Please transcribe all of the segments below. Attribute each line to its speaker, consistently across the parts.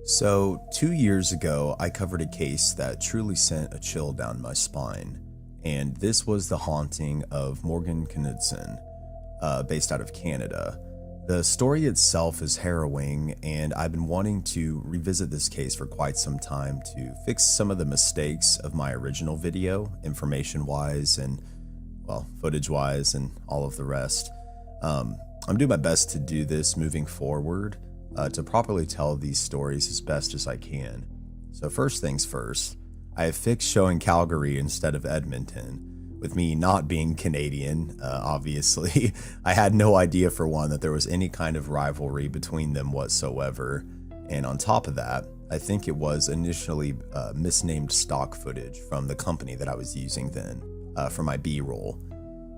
Speaker 1: So, 2 years ago, I covered a case that truly sent a chill down my spine, and this was the haunting of Morgan Knudsen, based out of Canada. The story itself is harrowing, and I've been wanting to revisit this case for quite some time to fix some of the mistakes of my original video, information-wise and, well, footage-wise and all of the rest. I'm doing my best to do this moving forward, to properly tell these stories as best as I can. So first things first, I have fixed showing Calgary instead of Edmonton. With me not being Canadian, obviously, I had no idea for one that there was any kind of rivalry between them whatsoever. And on top of that, I think it was initially misnamed stock footage from the company that I was using then for my B-roll.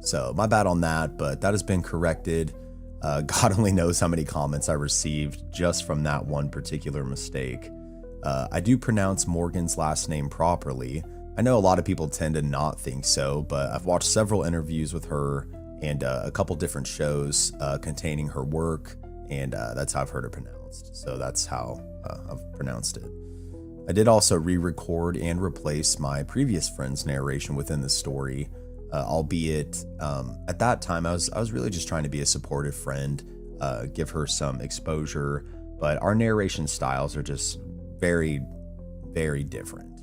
Speaker 1: So my bad on that, but that has been corrected. God only knows how many comments I received just from that one particular mistake. I do pronounce Morgan's last name properly. I know a lot of people tend to not think so, but I've watched several interviews with her and a couple different shows containing her work, and that's how I've heard it pronounced. So that's how I've pronounced it. I did also re-record and replace my previous friend's narration within the story. Albeit at that time I was really just trying to be a supportive friend, give her some exposure, but our narration styles are just very, very different.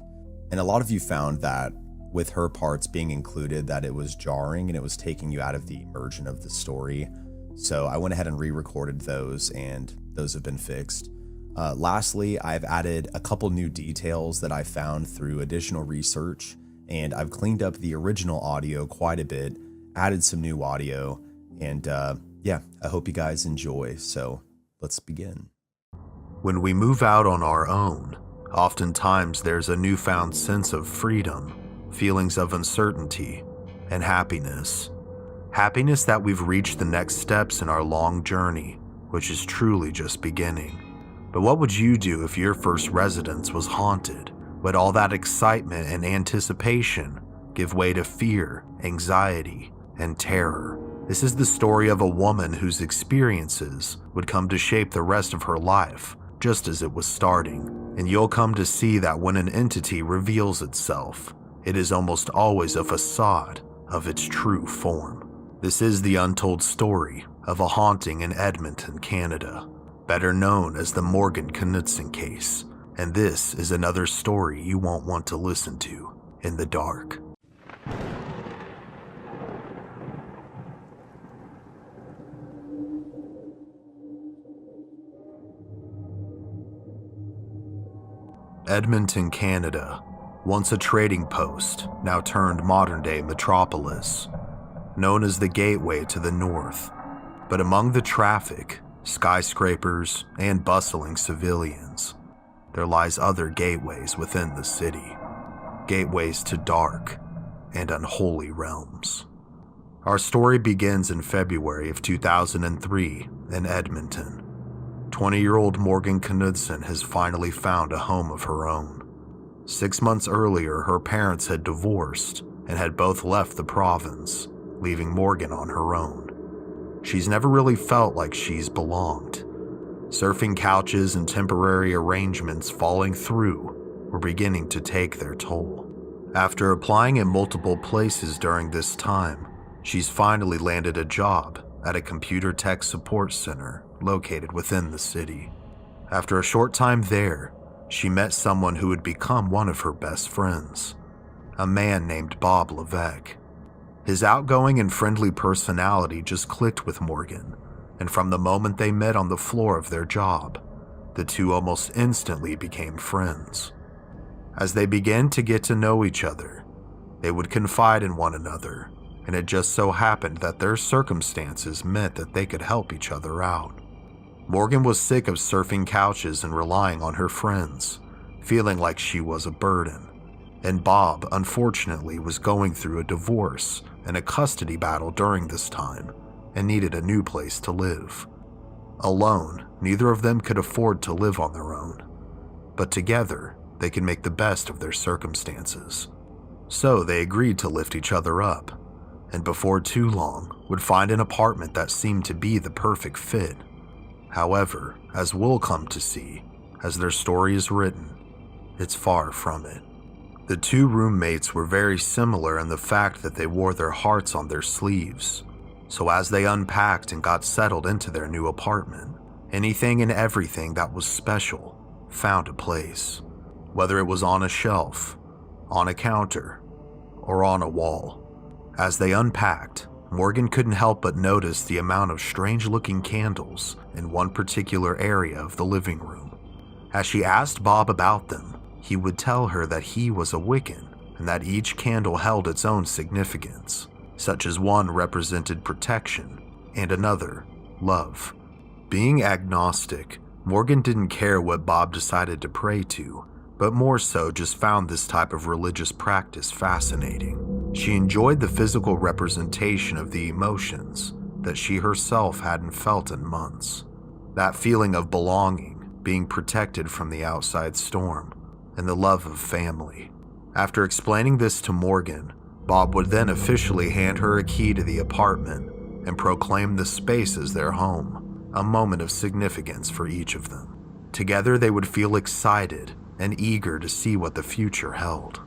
Speaker 1: And a lot of you found that with her parts being included that it was jarring and it was taking you out of the immersion of the story. So I went ahead and re-recorded those, and those have been fixed. Lastly, I've added a couple new details that I found through additional research, and I've cleaned up the original audio quite a bit, added some new audio, and yeah, I hope you guys enjoy. So let's begin.
Speaker 2: When we move out on our own, oftentimes there's a newfound sense of freedom, feelings of uncertainty, and happiness. Happiness that we've reached the next steps in our long journey, which is truly just beginning. But what would you do if your first residence was haunted? Would all that excitement and anticipation give way to fear, anxiety, and terror? This is the story of a woman whose experiences would come to shape the rest of her life, just as it was starting. And you'll come to see that when an entity reveals itself, it is almost always a facade of its true form. This is the untold story of a haunting in Edmonton, Canada, better known as the Morgan Knudsen case. And this is another story you won't want to listen to in the dark. Edmonton, Canada, once a trading post, now turned modern-day metropolis, known as the gateway to the north. But among the traffic, skyscrapers, and bustling civilians, there lies other gateways within the city, gateways to dark and unholy realms. Our story begins in February of 2003 in Edmonton. 20-year-old Morgan Knudsen has finally found a home of her own. 6 months earlier, her parents had divorced and had both left the province, leaving Morgan on her own. She's never really felt like she's belonged. Surfing couches and temporary arrangements falling through were beginning to take their toll. After applying in multiple places during this time, she's finally landed a job at a computer tech support center located within the city. After a short time there, she met someone who would become one of her best friends, a man named Bob Levesque. His outgoing and friendly personality just clicked with Morgan, and from the moment they met on the floor of their job, the two almost instantly became friends. As they began to get to know each other, they would confide in one another, and it just so happened that their circumstances meant that they could help each other out. Morgan was sick of surfing couches and relying on her friends, feeling like she was a burden. And Bob, unfortunately, was going through a divorce and a custody battle during this time, and needed a new place to live. Alone, neither of them could afford to live on their own, but together, they could make the best of their circumstances. So they agreed to lift each other up, and before too long, would find an apartment that seemed to be the perfect fit. However, as we'll come to see, as their story is written, it's far from it. The two roommates were very similar in the fact that they wore their hearts on their sleeves. So as they unpacked and got settled into their new apartment, anything and everything that was special found a place. Whether it was on a shelf, on a counter, or on a wall. As they unpacked, Morgan couldn't help but notice the amount of strange-looking candles in one particular area of the living room. As she asked Bob about them, he would tell her that he was a Wiccan and that each candle held its own significance, such as one represented protection and another, love. Being agnostic, Morgan didn't care what Bob decided to pray to, but more so just found this type of religious practice fascinating. She enjoyed the physical representation of the emotions that she herself hadn't felt in months. That feeling of belonging, being protected from the outside storm, and the love of family. After explaining this to Morgan, Bob would then officially hand her a key to the apartment and proclaim the space as their home, a moment of significance for each of them. Together they would feel excited and eager to see what the future held.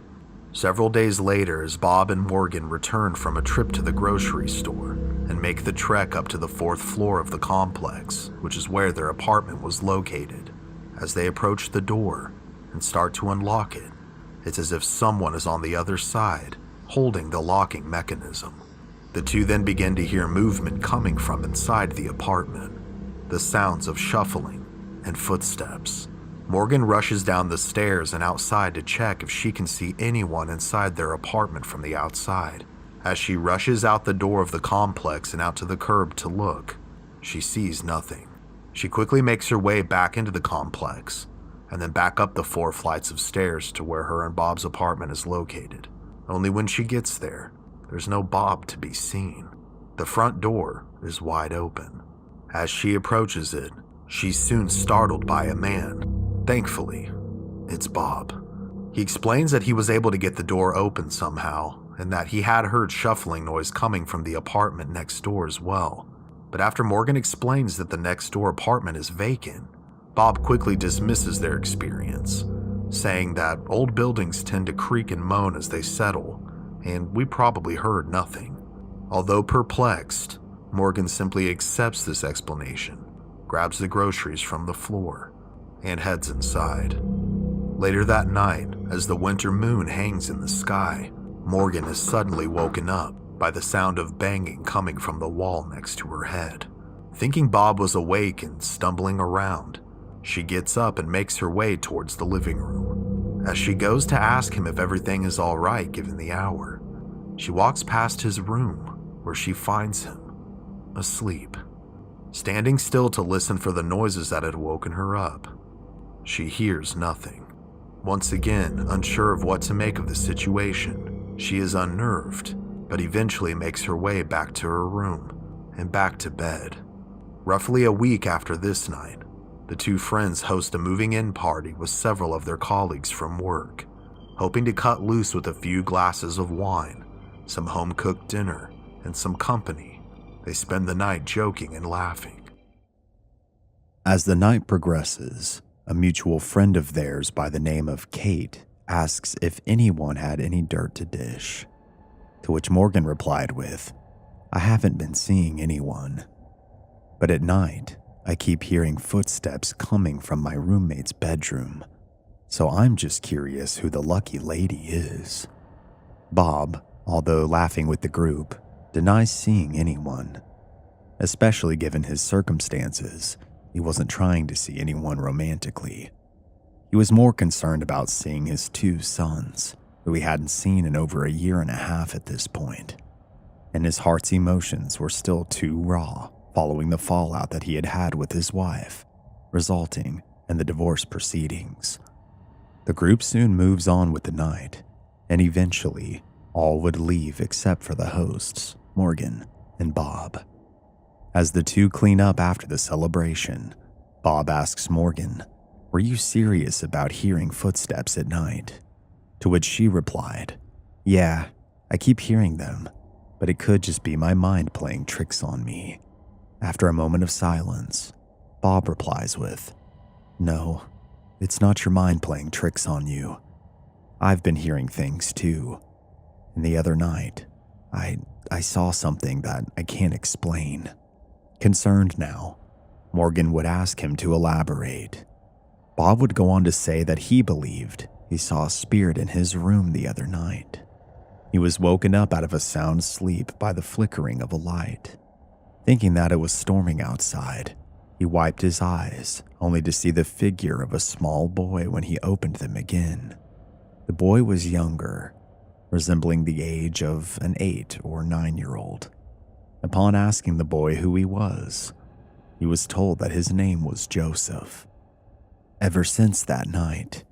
Speaker 2: Several days later, as Bob and Morgan returned from a trip to the grocery store and make the trek up to the 4th floor of the complex, which is where their apartment was located, as they approach the door and start to unlock it, it's as if someone is on the other side, holding the locking mechanism. The two then begin to hear movement coming from inside the apartment, the sounds of shuffling and footsteps. Morgan rushes down the stairs and outside to check if she can see anyone inside their apartment from the outside. As she rushes out the door of the complex and out to the curb to look, she sees nothing. She quickly makes her way back into the complex and then back up the 4 flights of stairs to where her and Bob's apartment is located. Only when she gets there, there's no Bob to be seen. The front door is wide open. As she approaches it, she's soon startled by a man. Thankfully, it's Bob. He explains that he was able to get the door open somehow, and that he had heard shuffling noise coming from the apartment next door as well. But after Morgan explains that the next door apartment is vacant, Bob quickly dismisses their experience, saying that old buildings tend to creak and moan as they settle, and we probably heard nothing. Although perplexed, Morgan simply accepts this explanation, grabs the groceries from the floor, and heads inside. Later that night, as the winter moon hangs in the sky, Morgan is suddenly woken up by the sound of banging coming from the wall next to her head. Thinking Bob was awake and stumbling around, she gets up and makes her way towards the living room. As she goes to ask him if everything is all right given the hour, she walks past his room where she finds him asleep. Standing still to listen for the noises that had woken her up, she hears nothing. Once again, unsure of what to make of the situation, she is unnerved, but eventually makes her way back to her room and back to bed. Roughly a week after this night, the two friends host a moving-in party with several of their colleagues from work, hoping to cut loose with a few glasses of wine, some home-cooked dinner, and some company. They spend the night joking and laughing.
Speaker 1: As the night progresses, a mutual friend of theirs by the name of Kate asks if anyone had any dirt to dish, to which Morgan replied with, "I haven't been seeing anyone. But at night, I keep hearing footsteps coming from my roommate's bedroom, so I'm just curious who the lucky lady is." Bob, although laughing with the group, denies seeing anyone, especially given his circumstances. He wasn't trying to see anyone romantically. He was more concerned about seeing his 2 sons, who he hadn't seen in over a year and a half at this point, and his heart's emotions were still too raw following the fallout that he had had with his wife, resulting in the divorce proceedings. The group soon moves on with the night, and eventually all would leave except for the hosts, Morgan and Bob. As the two clean up after the celebration, Bob asks Morgan, "Were you serious about hearing footsteps at night?" To which she replied, "Yeah, I keep hearing them, but it could just be my mind playing tricks on me." After a moment of silence, Bob replies with, "No, it's not your mind playing tricks on you. I've been hearing things too. And the other night, I saw something that I can't explain." Concerned now, Morgan would ask him to elaborate. Bob would go on to say that he believed he saw a spirit in his room the other night. He was woken up out of a sound sleep by the flickering of a light. Thinking that it was storming outside, he wiped his eyes, only to see the figure of a small boy when he opened them again. The boy was younger, resembling the age of an 8 or 9-year-old. Upon asking the boy who he was told that his name was Joseph. Ever since that night,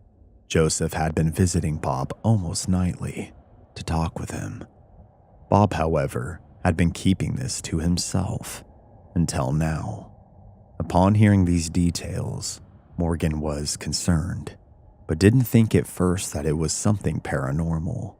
Speaker 1: Joseph had been visiting Bob almost nightly to talk with him. Bob, however, had been keeping this to himself until now. Upon hearing these details, Morgan was concerned, but didn't think at first that it was something paranormal.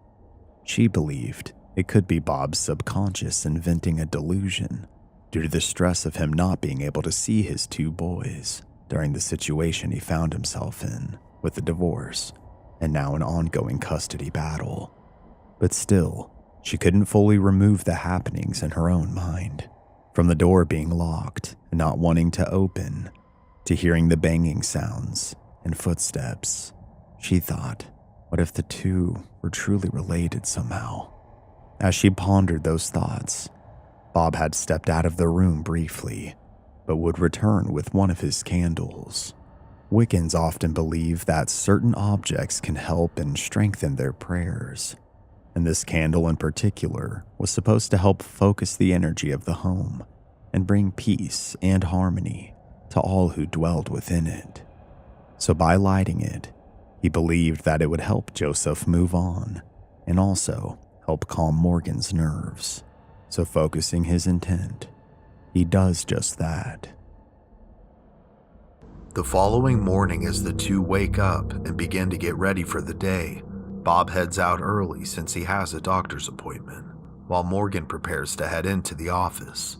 Speaker 1: She believed it could be Bob's subconscious inventing a delusion due to the stress of him not being able to see his 2 boys during the situation he found himself in with the divorce and now an ongoing custody battle. But still, she couldn't fully remove the happenings in her own mind. From the door being locked and not wanting to open, to hearing the banging sounds and footsteps, she thought, what if the 2 were truly related somehow? As she pondered those thoughts, Bob had stepped out of the room briefly, but would return with one of his candles. Wiccans often believe that certain objects can help and strengthen their prayers, and this candle in particular was supposed to help focus the energy of the home and bring peace and harmony to all who dwelled within it. So by lighting it, he believed that it would help Joseph move on and also help calm Morgan's nerves. So focusing his intent, he does just that.
Speaker 2: The following morning, as the 2 wake up and begin to get ready for the day, Bob heads out early since he has a doctor's appointment, while Morgan prepares to head into the office.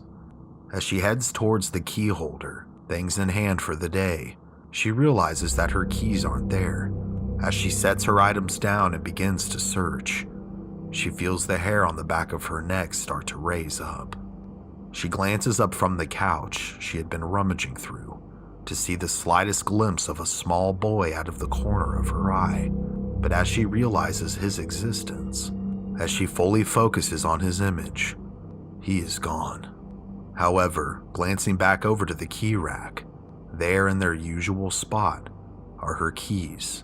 Speaker 2: As she heads towards the key holder, things in hand for the day, she realizes that her keys aren't there. As she sets her items down and begins to search, she feels the hair on the back of her neck start to raise up. She glances up from the couch she had been rummaging through to see the slightest glimpse of a small boy out of the corner of her eye. But as she realizes his existence, as she fully focuses on his image, he is gone. However, glancing back over to the key rack, there in their usual spot are her keys,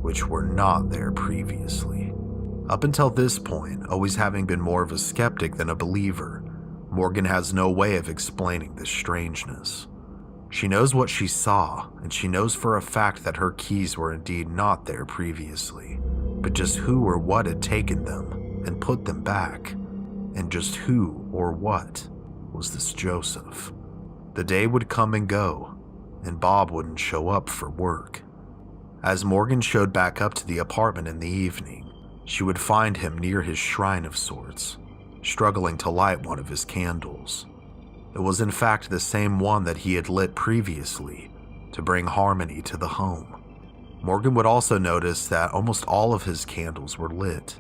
Speaker 2: which were not there previously. Up until this point, always having been more of a skeptic than a believer, Morgan has no way of explaining this strangeness. She knows what she saw, and she knows for a fact that her keys were indeed not there previously, but just who or what had taken them and put them back, and just who or what was this Joseph. The day would come and go, and Bob wouldn't show up for work. As Morgan showed back up to the apartment in the evening, she would find him near his shrine of sorts, struggling to light one of his candles. It was in fact the same one that he had lit previously to bring harmony to the home. Morgan would also notice that almost all of his candles were lit,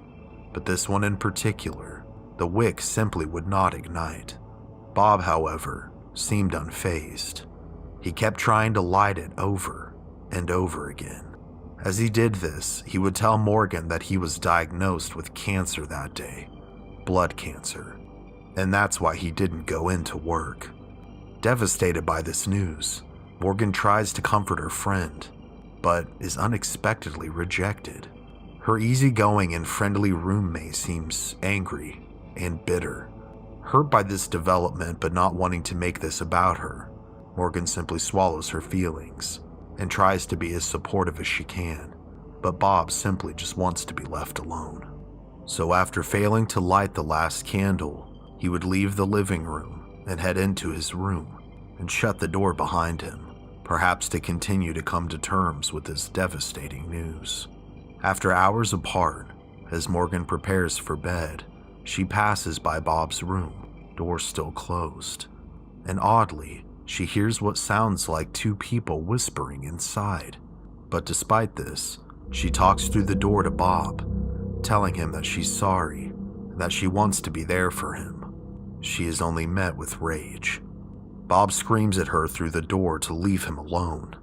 Speaker 2: but this one in particular, the wick simply would not ignite. Bob, however, seemed unfazed. He kept trying to light it over and over again. As he did this, he would tell Morgan that he was diagnosed with cancer that day, blood cancer, and that's why he didn't go into work. Devastated by this news, Morgan tries to comfort her friend, but is unexpectedly rejected. Her easygoing and friendly roommate seems angry and bitter. Hurt by this development but not wanting to make this about her, Morgan simply swallows her feelings and tries to be as supportive as she can, but Bob simply just wants to be left alone. So after failing to light the last candle, he would leave the living room and head into his room and shut the door behind him, perhaps to continue to come to terms with this devastating news. After hours apart, as Morgan prepares for bed, she passes by Bob's room, door still closed, and oddly, she hears what sounds like 2 people whispering inside. But despite this, she talks through the door to Bob, telling him that she's sorry and that she wants to be there for him. She is only met with rage. Bob screams at her through the door to leave him alone,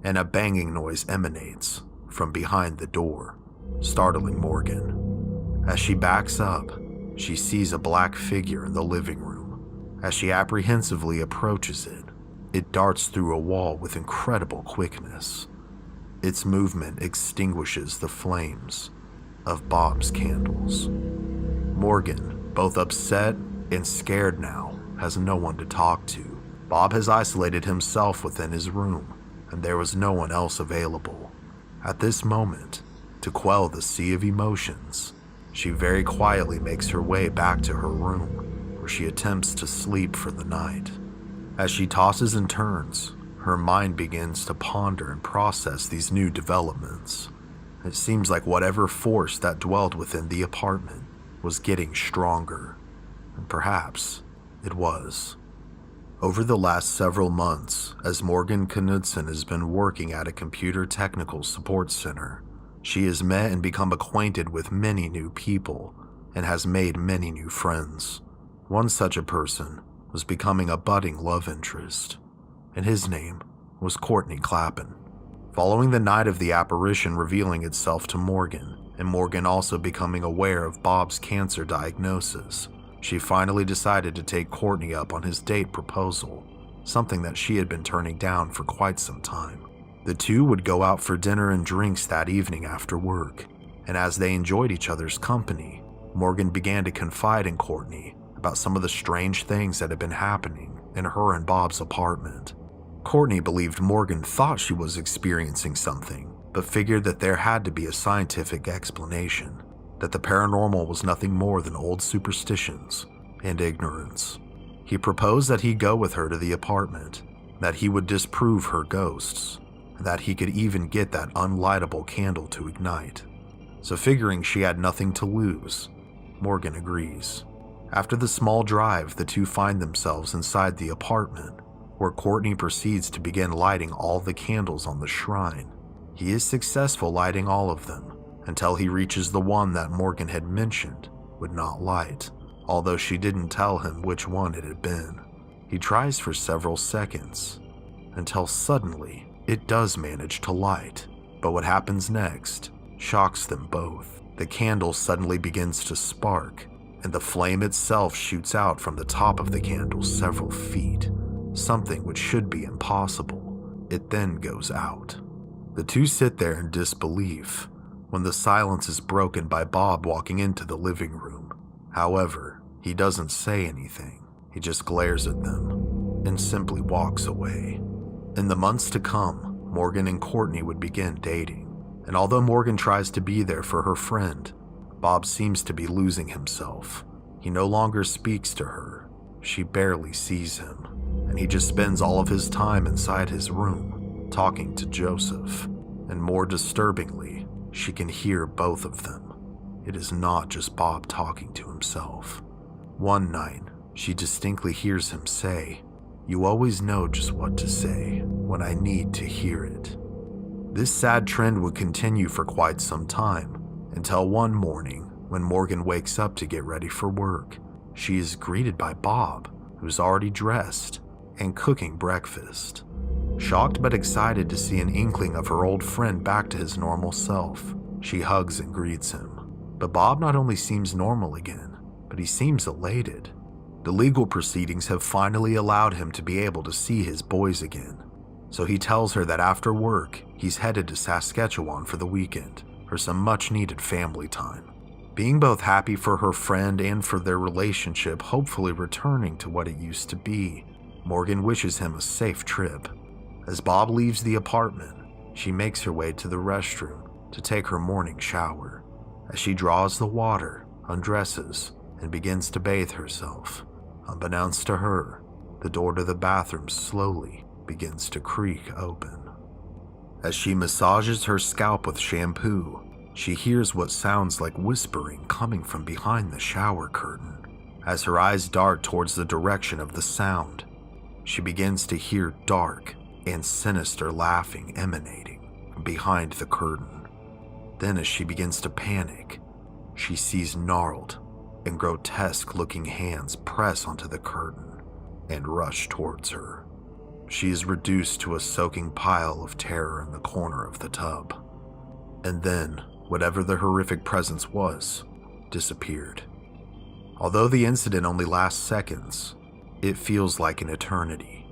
Speaker 2: and a banging noise emanates from behind the door, startling Morgan. As she backs up, she sees a black figure in the living room. As she apprehensively approaches it, it darts through a wall with incredible quickness. Its movement extinguishes the flames of Bob's candles. Morgan, both upset and scared now, has no one to talk to. Bob has isolated himself within his room, and there was no one else available. At this moment, to quell the sea of emotions, she very quietly makes her way back to her room, where she attempts to sleep for the night. As she tosses and turns, her mind begins to ponder and process these new developments. It seems like whatever force that dwelled within the apartment was getting stronger, and perhaps it was. Over the last several months, as Morgan Knudsen has been working at a computer technical support center, she has met and become acquainted with many new people and has made many new friends. One such a person was becoming a budding love interest, and his name was Courtney Clappin. Following the night of the apparition revealing itself to Morgan, and Morgan also becoming aware of Bob's cancer diagnosis, she finally decided to take Courtney up on his date proposal, something that she had been turning down for quite some time. The two would go out for dinner and drinks that evening after work, and as they enjoyed each other's company, Morgan began to confide in Courtney about some of the strange things that had been happening in her and Bob's apartment. Courtney believed Morgan thought she was experiencing something, but figured that there had to be a scientific explanation, that the paranormal was nothing more than old superstitions and ignorance. He proposed that he go with her to the apartment, that he would disprove her ghosts, and that he could even get that unlightable candle to ignite. So figuring she had nothing to lose, Morgan agrees. After the small drive, the two find themselves inside the apartment, where Courtney proceeds to begin lighting all the candles on the shrine. He is successful lighting all of them, until he reaches the one that Morgan had mentioned would not light, although she didn't tell him which one it had been. He tries for several seconds, until suddenly it does manage to light, but what happens next shocks them both. The candle suddenly begins to spark, and the flame itself shoots out from the top of the candle several feet, something which should be impossible. It then goes out. The two sit there in disbelief, when the silence is broken by Bob walking into the living room. However, he doesn't say anything. He just glares at them and simply walks away. In the months to come, Morgan and Courtney would begin dating, and although Morgan tries to be there for her friend, Bob seems to be losing himself. He no longer speaks to her. She barely sees him, and he just spends all of his time inside his room, talking to Joseph, and more disturbingly, she can hear both of them. It is not just Bob talking to himself. One night, she distinctly hears him say, "You always know just what to say when I need to hear it." This sad trend would continue for quite some time, until one morning, when Morgan wakes up to get ready for work, she is greeted by Bob, who's already dressed and cooking breakfast. Shocked but excited to see an inkling of her old friend back to his normal self, she hugs and greets him. But Bob not only seems normal again, but he seems elated. The legal proceedings have finally allowed him to be able to see his boys again. So he tells her that after work, he's headed to Saskatchewan for the weekend for some much needed family time. Being both happy for her friend and for their relationship hopefully returning to what it used to be, Morgan wishes him a safe trip. As Bob leaves the apartment, she makes her way to the restroom to take her morning shower. As she draws the water, undresses, and begins to bathe herself, unbeknownst to her, the door to the bathroom slowly begins to creak open. As she massages her scalp with shampoo, she hears what sounds like whispering coming from behind the shower curtain. As her eyes dart towards the direction of the sound, she begins to hear dark and sinister laughing emanating behind the curtain. Then as she begins to panic, she sees gnarled and grotesque-looking hands press onto the curtain and rush towards her. She is reduced to a soaking pile of terror in the corner of the tub. And then, whatever the horrific presence was, disappeared. Although the incident only lasts seconds, it feels like an eternity.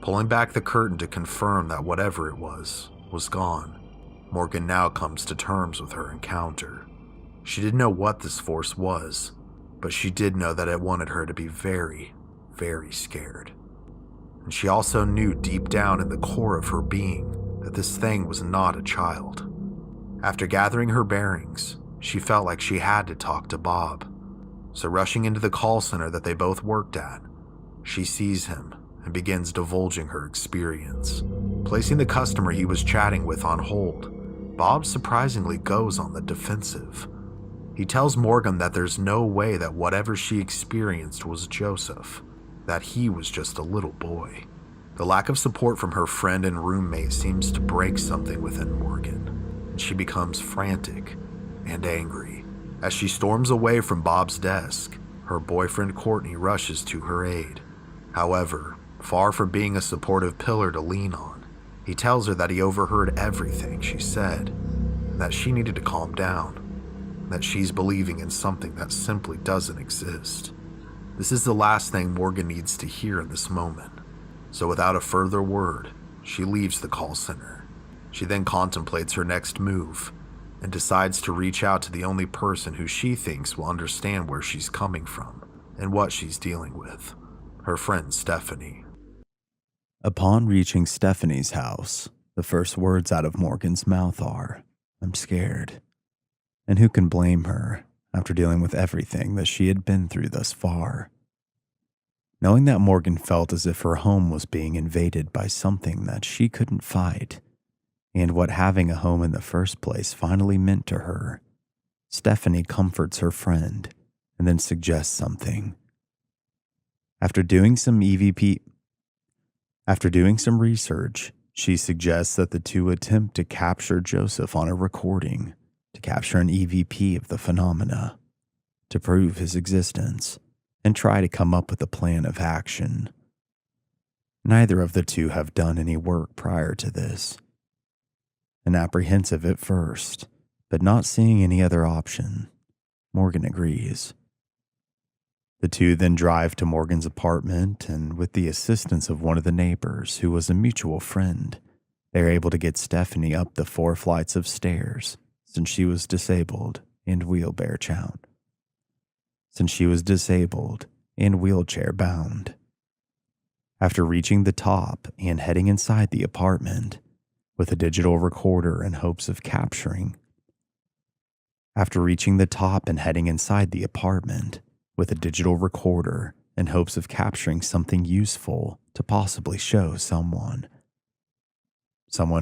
Speaker 2: Pulling back the curtain to confirm that whatever it was gone, Morgan now comes to terms with her encounter. She didn't know what this force was, but she did know that it wanted her to be very, very scared. And she also knew deep down in the core of her being that this thing was not a child. After gathering her bearings, she felt like she had to talk to Bob. So rushing into the call center that they both worked at, she sees him and begins divulging her experience. Placing the customer he was chatting with on hold, Bob surprisingly goes on the defensive. He tells Morgan that there's no way that whatever she experienced was Joseph, that he was just a little boy. The lack of support from her friend and roommate seems to break something within Morgan, and she becomes frantic and angry. As she storms away from Bob's desk, her boyfriend Courtney rushes to her aid. However, far from being a supportive pillar to lean on, he tells her that he overheard everything she said, and that she needed to calm down, and that she's believing in something that simply doesn't exist. This is the last thing Morgan needs to hear in this moment, so without a further word, she leaves the call center. She then contemplates her next move, and decides to reach out to the only person who she thinks will understand where she's coming from and what she's dealing with, her friend Stephanie.
Speaker 1: Upon reaching Stephanie's house, the first words out of Morgan's mouth are, "I'm scared." And who can blame her after dealing with everything that she had been through thus far? Knowing that Morgan felt as if her home was being invaded by something that she couldn't fight, and what having a home in the first place finally meant to her, Stephanie comforts her friend and then suggests something. After doing some research, she suggests that the two attempt to capture Joseph on a recording, to capture an EVP of the phenomena, to prove his existence, and try to come up with a plan of action. Neither of the two have done any work prior to this. And apprehensive at first, but not seeing any other option, Morgan agrees. The two then drive to Morgan's apartment, and with the assistance of one of the neighbors, who was a mutual friend, they are able to get Stephanie up the 4 flights of stairs, since she was disabled and wheelchair bound. After reaching the top and heading inside the apartment with a digital recorder in hopes of capturing something useful to possibly show someone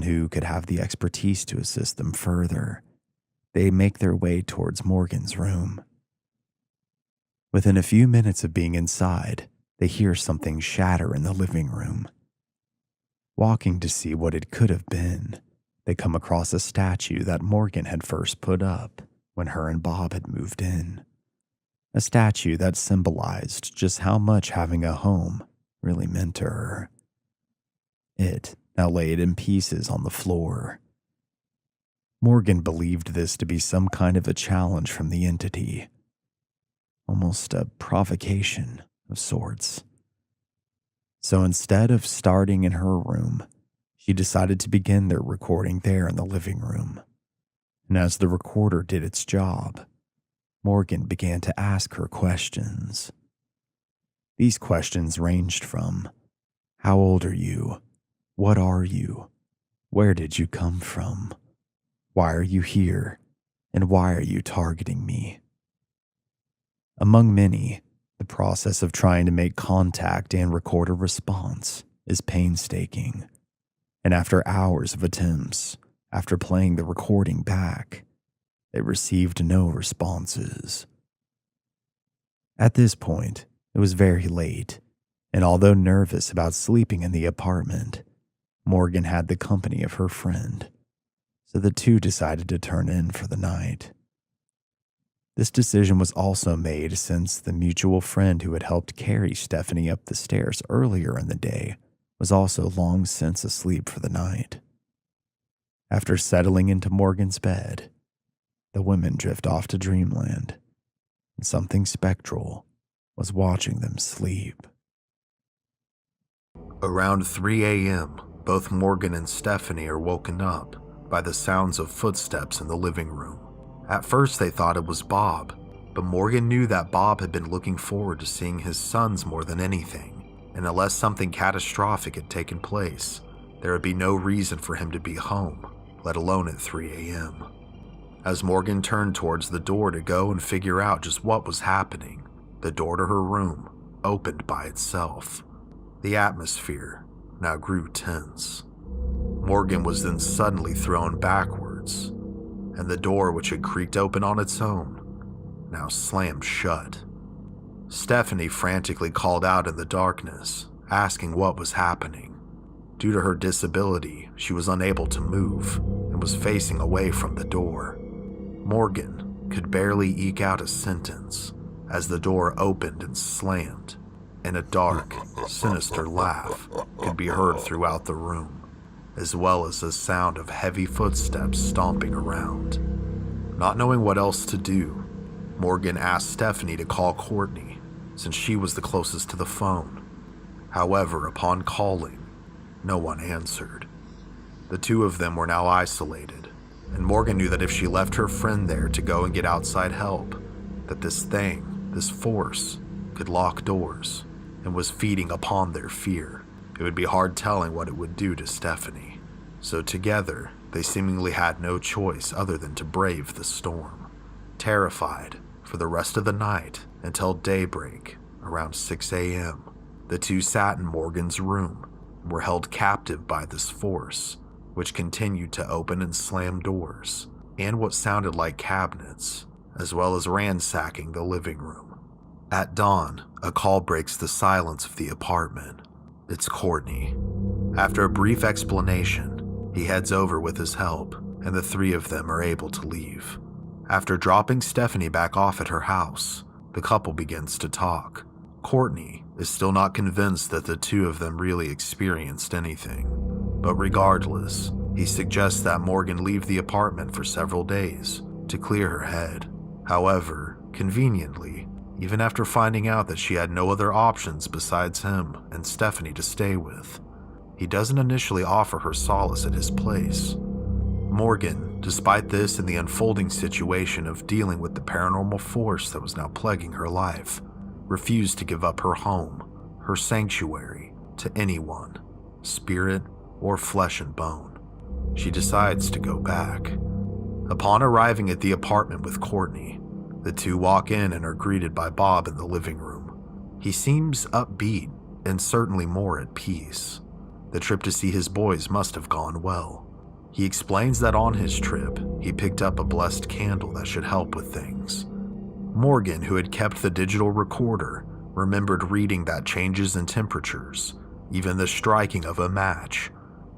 Speaker 1: who could have the expertise to assist them further, they make their way towards Morgan's room. Within a few minutes of being inside, they hear something shatter in the living room. Walking to see what it could have been, they come across a statue that Morgan had first put up when her and Bob had moved in. A statue that symbolized just how much having a home really meant to her. It now laid in pieces on the floor. Morgan believed this to be some kind of a challenge from the entity, almost a provocation of sorts. So instead of starting in her room, she decided to begin their recording there in the living room. And as the recorder did its job, Morgan began to ask her questions. These questions ranged from, how old are you? What are you? Where did you come from? Why are you here? And why are you targeting me? Among many, the process of trying to make contact and record a response is painstaking. And after hours of attempts, after playing the recording back, they received no responses. At this point, it was very late, and although nervous about sleeping in the apartment, Morgan had the company of her friend, so the two decided to turn in for the night. This decision was also made since the mutual friend who had helped carry Stephanie up the stairs earlier in the day was also long since asleep for the night. After settling into Morgan's bed, the women drift off to dreamland, and something spectral was watching them sleep.
Speaker 2: Around 3 a.m., both Morgan and Stephanie are woken up by the sounds of footsteps in the living room. At first, they thought it was Bob, but Morgan knew that Bob had been looking forward to seeing his sons more than anything, and unless something catastrophic had taken place, there would be no reason for him to be home, let alone at 3 a.m. As Morgan turned towards the door to go and figure out just what was happening, the door to her room opened by itself. The atmosphere now grew tense. Morgan was then suddenly thrown backwards, and the door, which had creaked open on its own, now slammed shut. Stephanie frantically called out in the darkness, asking what was happening. Due to her disability, she was unable to move and was facing away from the door. Morgan could barely eke out a sentence as the door opened and slammed, and a dark, sinister laugh could be heard throughout the room, as well as the sound of heavy footsteps stomping around. Not knowing what else to do, Morgan asked Stephanie to call Courtney, since she was the closest to the phone. However, upon calling, no one answered. The two of them were now isolated, and Morgan knew that if she left her friend there to go and get outside help, that this force, could lock doors and was feeding upon their fear. It would be hard telling what it would do to Stephanie. So together, they seemingly had no choice other than to brave the storm. Terrified for the rest of the night until daybreak, around 6 a.m., the two sat in Morgan's room and were held captive by this force, which continued to open and slam doors, and what sounded like cabinets, as well as ransacking the living room. At dawn, a call breaks the silence of the apartment. It's Courtney. After a brief explanation, he heads over with his help, and the three of them are able to leave. After dropping Stephanie back off at her house, the couple begins to talk. Courtney is still not convinced that the two of them really experienced anything, but regardless, he suggests that Morgan leave the apartment for several days to clear her head. However, conveniently, even after finding out that she had no other options besides him and Stephanie to stay with, he doesn't initially offer her solace at his place. Morgan, despite this and the unfolding situation of dealing with the paranormal force that was now plaguing her life, refused to give up her home, her sanctuary, to anyone, spirit or flesh and bone. She decides to go back. Upon arriving at the apartment with Courtney, the two walk in and are greeted by Bob in the living room. He seems upbeat and certainly more at peace. The trip to see his boys must have gone well. He explains that on his trip, he picked up a blessed candle that should help with things. Morgan, who had kept the digital recorder, remembered reading that changes in temperatures, even the striking of a match,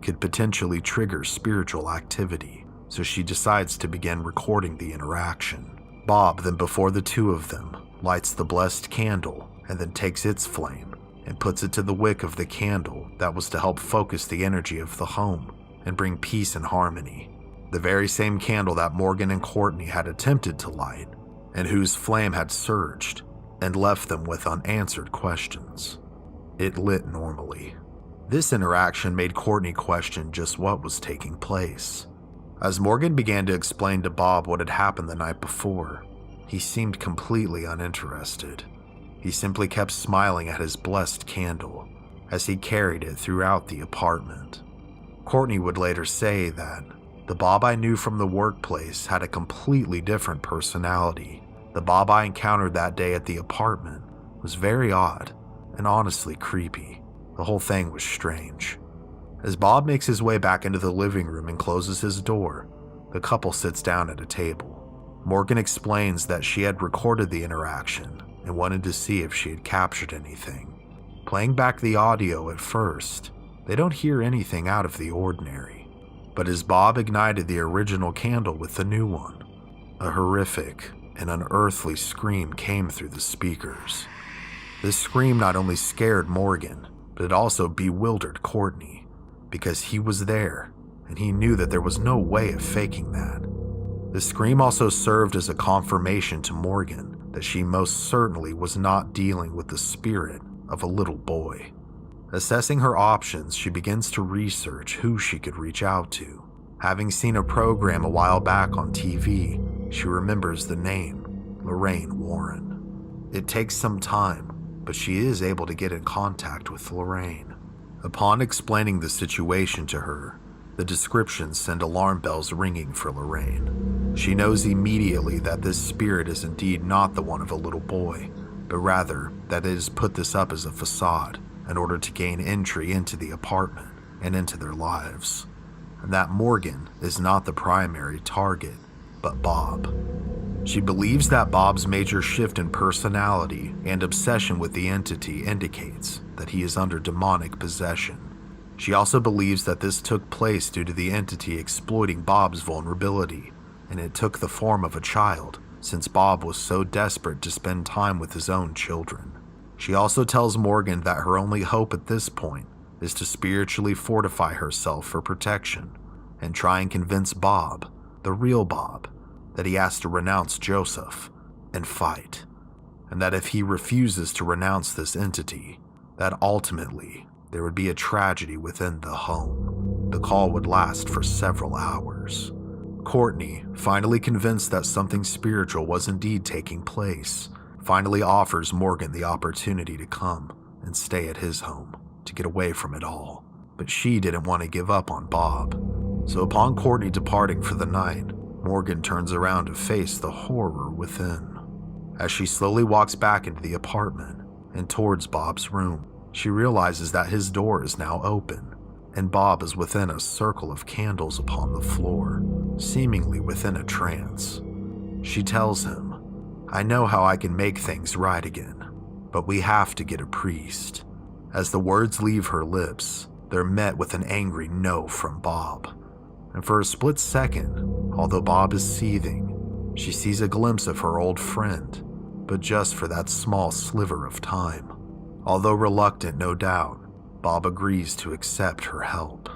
Speaker 2: could potentially trigger spiritual activity, so she decides to begin recording the interaction. Bob then, before the two of them, lights the blessed candle and then takes its flame and puts it to the wick of the candle that was to help focus the energy of the home and bring peace and harmony. The very same candle that Morgan and Courtney had attempted to light and whose flame had surged and left them with unanswered questions. It lit normally. This interaction made Courtney question just what was taking place. As Morgan began to explain to Bob what had happened the night before, he seemed completely uninterested. He simply kept smiling at his blessed candle as he carried it throughout the apartment. Courtney would later say that the Bob I knew from the workplace had a completely different personality. The Bob I encountered that day at the apartment was very odd and honestly creepy. The whole thing was strange. As Bob makes his way back into the living room and closes his door, the couple sits down at a table. Morgan explains that she had recorded the interaction and wanted to see if she had captured anything. Playing back the audio at first, they don't hear anything out of the ordinary. But as Bob ignited the original candle with the new one, a horrific and unearthly scream came through the speakers. This scream not only scared Morgan, but it also bewildered Courtney, because he was there and he knew that there was no way of faking that. The scream also served as a confirmation to Morgan that she most certainly was not dealing with the spirit of a little boy. Assessing her options, she begins to research who she could reach out to. Having seen a program a while back on TV, she remembers the name, Lorraine Warren. It takes some time, but she is able to get in contact with Lorraine. Upon explaining the situation to her, the descriptions send alarm bells ringing for Lorraine. She knows immediately that this spirit is indeed not the one of a little boy, but rather that it has put this up as a facade in order to gain entry into the apartment and into their lives, and that Morgan is not the primary target, but Bob. She believes that Bob's major shift in personality and obsession with the entity indicates that he is under demonic possession. She also believes that this took place due to the entity exploiting Bob's vulnerability, and it took the form of a child, since Bob was so desperate to spend time with his own children. She also tells Morgan that her only hope at this point is to spiritually fortify herself for protection and try and convince Bob, the real Bob, that he has to renounce Joseph and fight, and that if he refuses to renounce this entity, that ultimately there would be a tragedy within the home. The call would last for several hours. Courtney, finally convinced that something spiritual was indeed taking place, finally offers Morgan the opportunity to come and stay at his home to get away from it all. But she didn't want to give up on Bob. So upon Courtney departing for the night, Morgan turns around to face the horror within. As she slowly walks back into the apartment and towards Bob's room, she realizes that his door is now open, and Bob is within a circle of candles upon the floor, seemingly within a trance. She tells him, "I know how I can make things right again, but we have to get a priest." As the words leave her lips, they're met with an angry no from Bob. And for a split second, although Bob is seething, she sees a glimpse of her old friend, but just for that small sliver of time. Although reluctant, no doubt, Bob agrees to accept her help.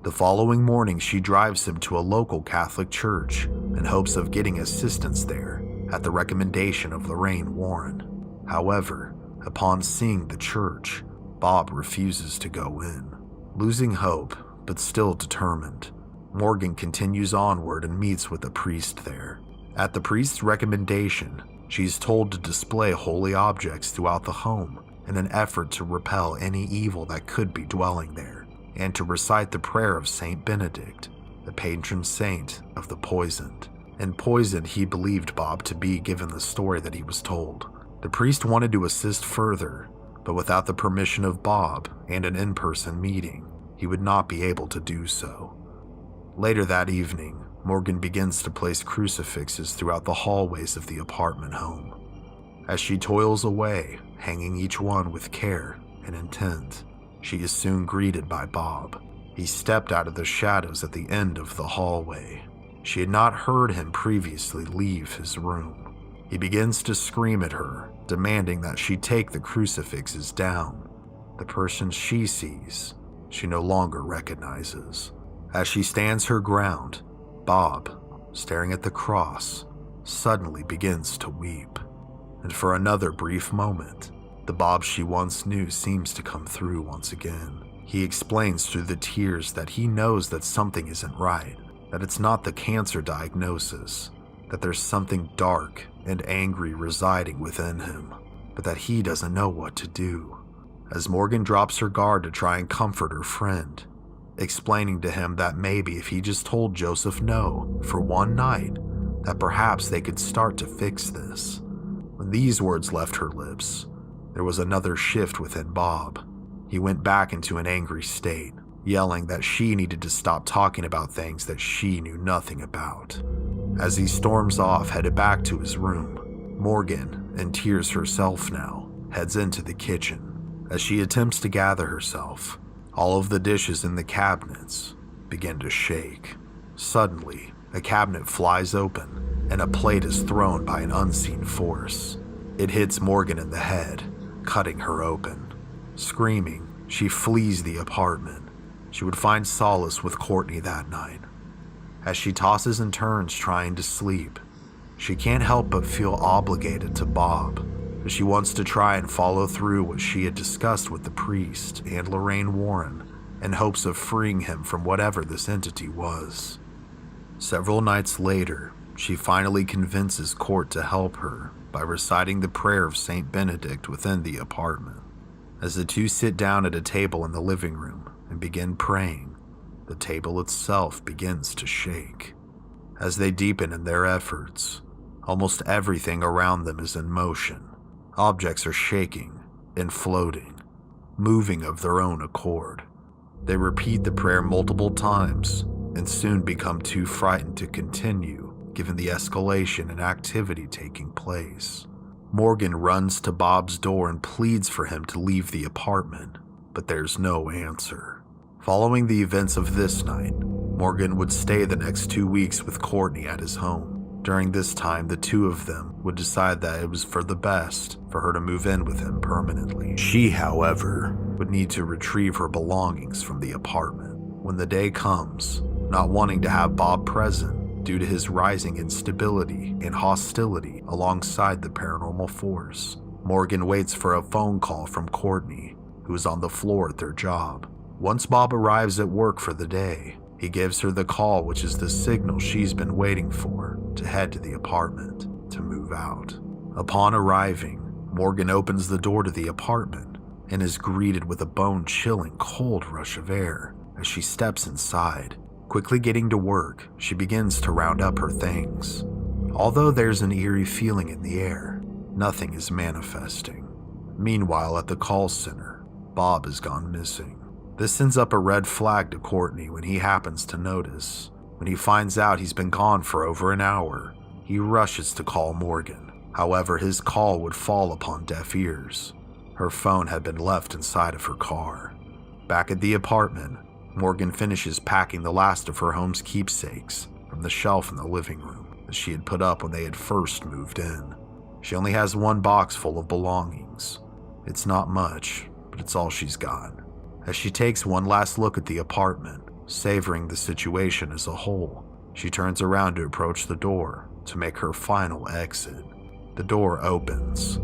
Speaker 2: The following morning, she drives him to a local Catholic church in hopes of getting assistance there at the recommendation of Lorraine Warren. However, upon seeing the church, Bob refuses to go in. Losing hope, but still determined, Morgan continues onward and meets with a priest there. At the priest's recommendation, she's told to display holy objects throughout the home in an effort to repel any evil that could be dwelling there, and to recite the prayer of Saint Benedict, the patron saint of the poisoned. And poisoned he believed Bob to be, given the story that he was told. The priest wanted to assist further, but without the permission of Bob and an in-person meeting, he would not be able to do so. Later that evening, Morgan begins to place crucifixes throughout the hallways of the apartment home. As she toils away, hanging each one with care and intent, she is soon greeted by Bob. He stepped out of the shadows at the end of the hallway. She had not heard him previously leave his room. He begins to scream at her, demanding that she take the crucifixes down. The person she sees, she no longer recognizes. As she stands her ground, Bob, staring at the cross, suddenly begins to weep. And for another brief moment, the Bob she once knew seems to come through once again. He explains through the tears that he knows that something isn't right, that it's not the cancer diagnosis, that there's something dark and angry residing within him, but that he doesn't know what to do. As Morgan drops her guard to try and comfort her friend, explaining to him that maybe if he just told Joseph no for one night, that perhaps they could start to fix this. When these words left her lips, there was another shift within Bob. He went back into an angry state, yelling that she needed to stop talking about things that she knew nothing about. As he storms off, headed back to his room, Morgan, in tears herself now, heads into the kitchen. As she attempts to gather herself, all of the dishes in the cabinets begin to shake. Suddenly, a cabinet flies open and a plate is thrown by an unseen force. It hits Morgan in the head, cutting her open. Screaming, she flees the apartment. She would find solace with Courtney that night. As she tosses and turns trying to sleep, she can't help but feel obligated to Bob, as she wants to try and follow through what she had discussed with the priest and Lorraine Warren in hopes of freeing him from whatever this entity was. Several nights later, she finally convinces Court to help her by reciting the prayer of St. Benedict within the apartment. As the two sit down at a table in the living room and begin praying, the table itself begins to shake. As they deepen in their efforts, almost everything around them is in motion. Objects are shaking and floating, moving of their own accord. They repeat the prayer multiple times and soon become too frightened to continue, given the escalation and activity taking place. Morgan runs to Bob's door and pleads for him to leave the apartment, but there's no answer. Following the events of this night, Morgan would stay the next 2 weeks with Courtney at his home. During this time, the two of them would decide that it was for the best for her to move in with him permanently. She, however, would need to retrieve her belongings from the apartment. When the day comes, not wanting to have Bob present due to his rising instability and hostility alongside the paranormal force, Morgan waits for a phone call from Courtney, who is on the floor at their job. Once Bob arrives at work for the day, he gives her the call, which is the signal she's been waiting for to head to the apartment to move out. Upon arriving, Morgan opens the door to the apartment and is greeted with a bone-chilling cold rush of air as she steps inside. Quickly getting to work, she begins to round up her things. Although there's an eerie feeling in the air, nothing is manifesting. Meanwhile, at the call center, Bob has gone missing. This sends up a red flag to Courtney when he happens to notice. When he finds out he's been gone for over an hour, he rushes to call Morgan. However, his call would fall upon deaf ears. Her phone had been left inside of her car. Back at the apartment, Morgan finishes packing the last of her home's keepsakes from the shelf in the living room that she had put up when they had first moved in. She only has one box full of belongings. It's not much, but it's all she's got. As she takes one last look at the apartment, savoring the situation as a whole, she turns around to approach the door to make her final exit. The door opens.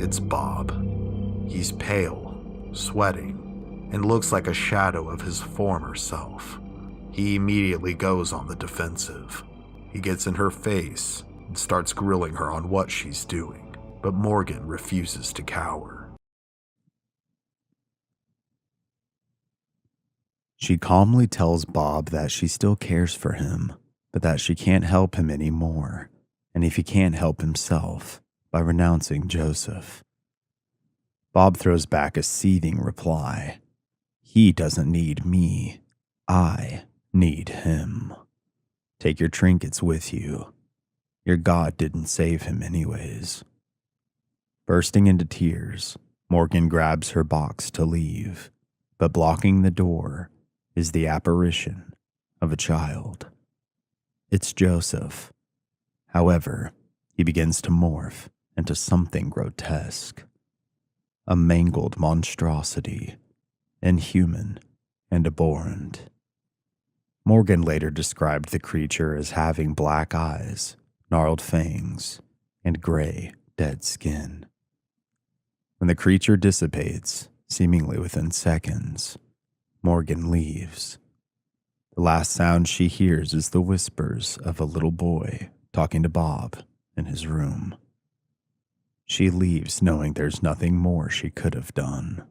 Speaker 2: It's Bob. He's pale, sweating, and looks like a shadow of his former self. He immediately goes on the defensive. He gets in her face and starts grilling her on what she's doing, but Morgan refuses to cower.
Speaker 1: She calmly tells Bob that she still cares for him, but that she can't help him anymore, and if he can't help himself, by renouncing Joseph. Bob throws back a seething reply. He doesn't need me. I need him. Take your trinkets with you. Your God didn't save him anyways. Bursting into tears, Morgan grabs her box to leave, but blocking the door is the apparition of a child. It's Joseph. However, he begins to morph into something grotesque. A mangled monstrosity, inhuman and abhorrent. Morgan later described the creature as having black eyes, gnarled fangs, and gray, dead skin. When the creature dissipates, seemingly within seconds, Morgan leaves. The last sound she hears is the whispers of a little boy talking to Bob in his room. She leaves knowing there's nothing more she could have done.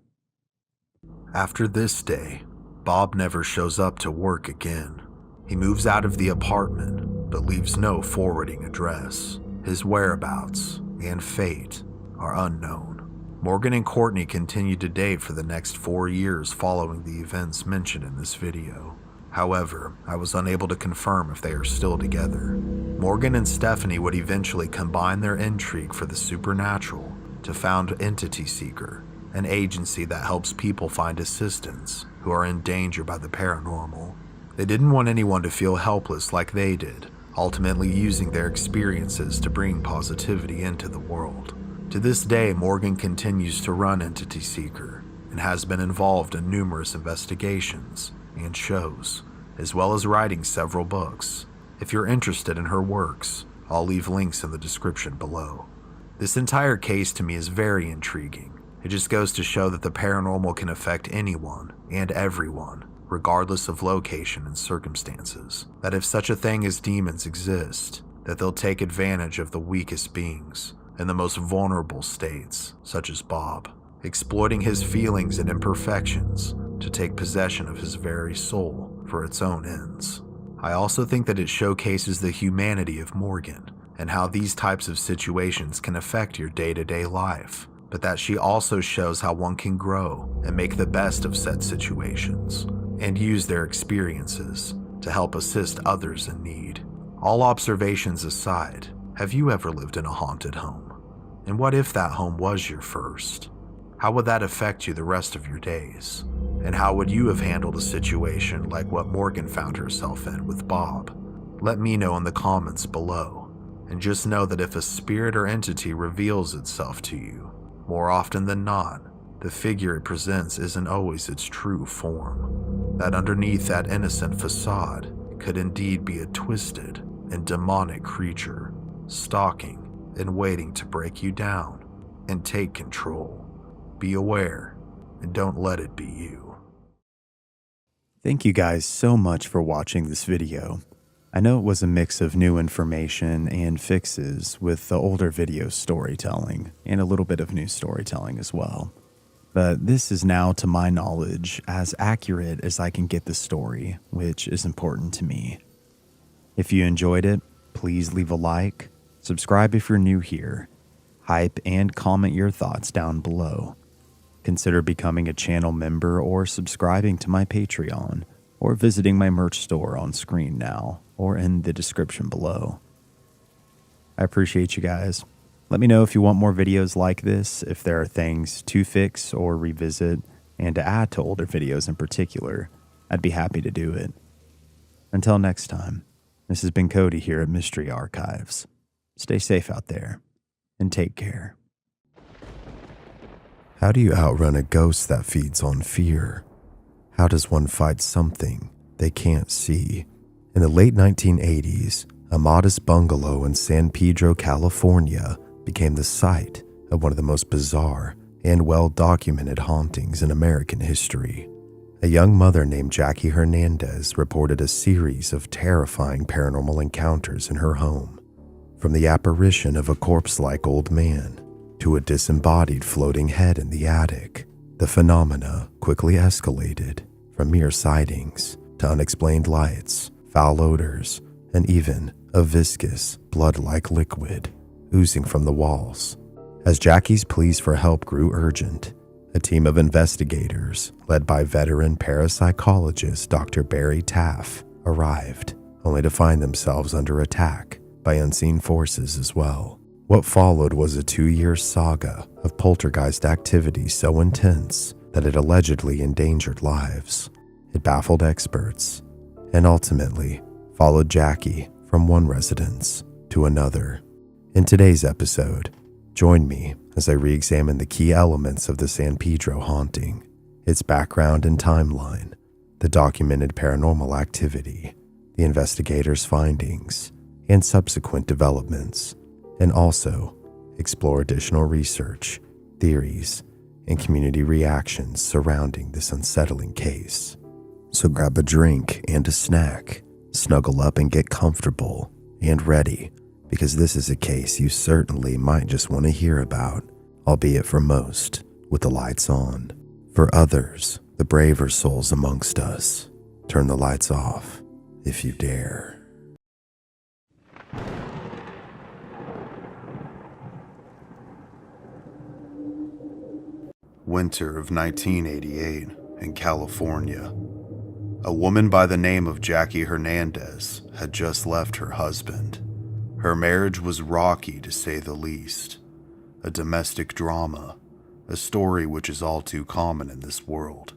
Speaker 2: After this day, Bob never shows up to work again. He moves out of the apartment, but leaves no forwarding address. His whereabouts and fate are unknown. Morgan and Courtney continued to date for the next 4 years following the events mentioned in this video. However, I was unable to confirm if they are still together. Morgan and Stephanie would eventually combine their intrigue for the supernatural to found Entity Seeker, an agency that helps people find assistance who are in danger by the paranormal. They didn't want anyone to feel helpless like they did, ultimately using their experiences to bring positivity into the world. To this day, Morgan continues to run Entity Seeker and has been involved in numerous investigations and shows, as well as writing several books. If you're interested in her works, I'll leave links in the description below. This entire case to me is very intriguing. It just goes to show that the paranormal can affect anyone and everyone, regardless of location and circumstances. That if such a thing as demons exist, that they'll take advantage of the weakest beings in the most vulnerable states, such as Bob, exploiting his feelings and imperfections to take possession of his very soul for its own ends. I also think that it showcases the humanity of Morgan and how these types of situations can affect your day-to-day life, but that she also shows how one can grow and make the best of said situations and use their experiences to help assist others in need. All observations aside, have you ever lived in a haunted home? And what if that home was your first? How would that affect you the rest of your days? And how would you have handled a situation like what Morgan found herself in with Bob? Let me know in the comments below. And just know that if a spirit or entity reveals itself to you, more often than not, the figure it presents isn't always its true form. That underneath that innocent facade could indeed be a twisted and demonic creature, stalking and waiting to break you down and take control. Be aware and don't let it be you.
Speaker 1: Thank you guys so much for watching this video. I know it was a mix of new information and fixes with the older video storytelling and a little bit of new storytelling as well. But this is now, to my knowledge, as accurate as I can get the story, which is important to me. If you enjoyed it, please leave a like, subscribe if you're new here, hype and comment your thoughts down below. Consider becoming a channel member or subscribing to my Patreon, or visiting my merch store on screen now or in the description below. I appreciate you guys. Let me know if you want more videos like this, if there are things to fix or revisit, and to add to older videos in particular. I'd be happy to do it. Until next time, this has been Cody here at Mystery Archives. Stay safe out there, and take care. How do you outrun a ghost that feeds on fear? How does one fight something they can't see? In the late 1980s, a modest bungalow in San Pedro, California, became the site of one of the most bizarre and well-documented hauntings in American history. A young mother named Jackie Hernandez reported a series of terrifying paranormal encounters in her home, from the apparition of a corpse-like old man to a disembodied floating head in the attic. The phenomena quickly escalated from mere sightings to unexplained lights, foul odors, and even a viscous, blood-like liquid oozing from the walls. As Jackie's pleas for help grew urgent, a team of investigators, led by veteran parapsychologist Dr. Barry Taff, arrived, only to find themselves under attack by unseen forces as well. What followed was a 2-year saga of poltergeist activity so intense that it allegedly endangered lives. It baffled experts, and ultimately followed Jackie from one residence to another. In today's episode, join me as I re-examine the key elements of the San Pedro haunting, its background and timeline, the documented paranormal activity, the investigators' findings, and subsequent developments, and also explore additional research, theories, and community reactions surrounding this unsettling case. So grab a drink and a snack, snuggle up and get comfortable and ready, because this is a case you certainly might just want to hear about, albeit for most, with the lights on. For others, the braver souls amongst us, turn the lights off if you dare.
Speaker 2: Winter of 1988 in California. A woman by the name of Jackie Hernandez had just left her husband. Her marriage was rocky to say the least. A domestic drama, a story which is all too common in this world.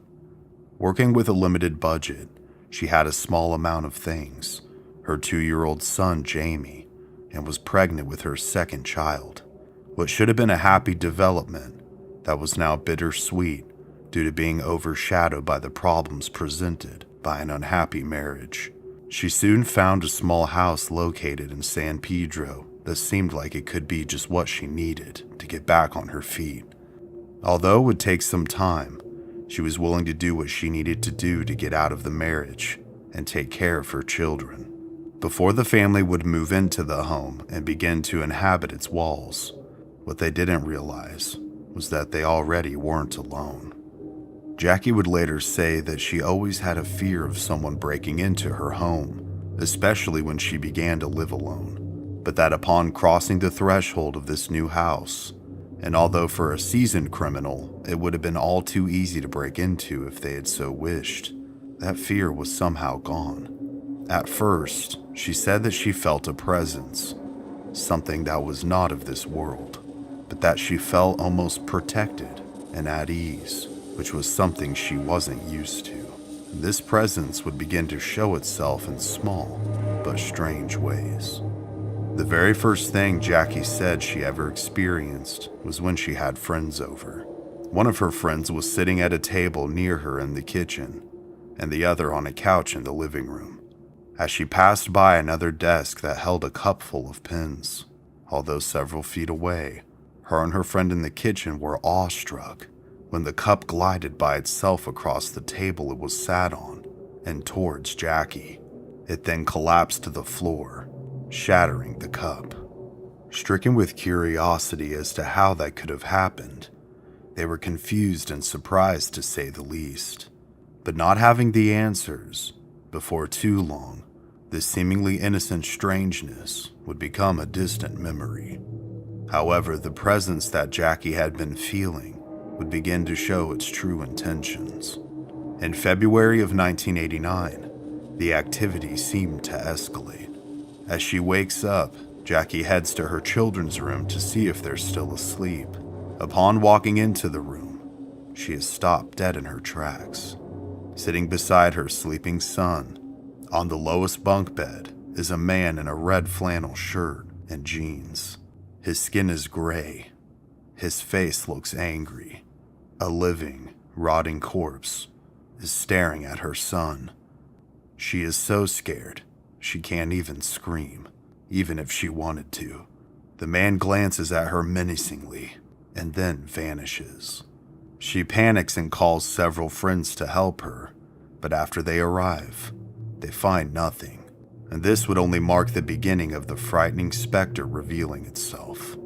Speaker 2: Working with a limited budget, She had a small amount of things, her 2-year-old son Jamie, and was pregnant with her second child. What should have been a happy development that was now bittersweet due to being overshadowed by the problems presented by an unhappy marriage. She soon found a small house located in San Pedro that seemed like it could be just what she needed to get back on her feet. Although it would take some time, she was willing to do what she needed to do to get out of the marriage and take care of her children. Before the family would move into the home and begin to inhabit its walls, what they didn't realize was that they already weren't alone. Jackie would later say that she always had a fear of someone breaking into her home, especially when she began to live alone, but that upon crossing the threshold of this new house, and although for a seasoned criminal it would have been all too easy to break into if they had so wished, that fear was somehow gone. At first, she said that she felt a presence, something that was not of this world, but that she felt almost protected and at ease, which was something she wasn't used to. This presence would begin to show itself in small but strange ways. The very first thing Jackie said she ever experienced was when she had friends over. One of her friends was sitting at a table near her in the kitchen, and the other on a couch in the living room. As she passed by another desk that held a cup full of pins, although several feet away, her and her friend in the kitchen were awestruck when the cup glided by itself across the table it was sat on and towards Jackie. It then collapsed to the floor, shattering the cup. Stricken with curiosity as to how that could have happened, they were confused and surprised to say the least. But not having the answers, before too long, this seemingly innocent strangeness would become a distant memory. However, the presence that Jackie had been feeling would begin to show its true intentions. In February of 1989, the activity seemed to escalate. As she wakes up, Jackie heads to her children's room to see if they're still asleep. Upon walking into the room, she is stopped dead in her tracks. Sitting beside her sleeping son, on the lowest bunk bed, is a man in a red flannel shirt and jeans. His skin is gray. His face looks angry. A living, rotting corpse is staring at her son. She is so scared, she can't even scream, even if she wanted to. The man glances at her menacingly and then vanishes. She panics and calls several friends to help her, but after they arrive, they find nothing, and this would only mark the beginning of the frightening specter revealing itself.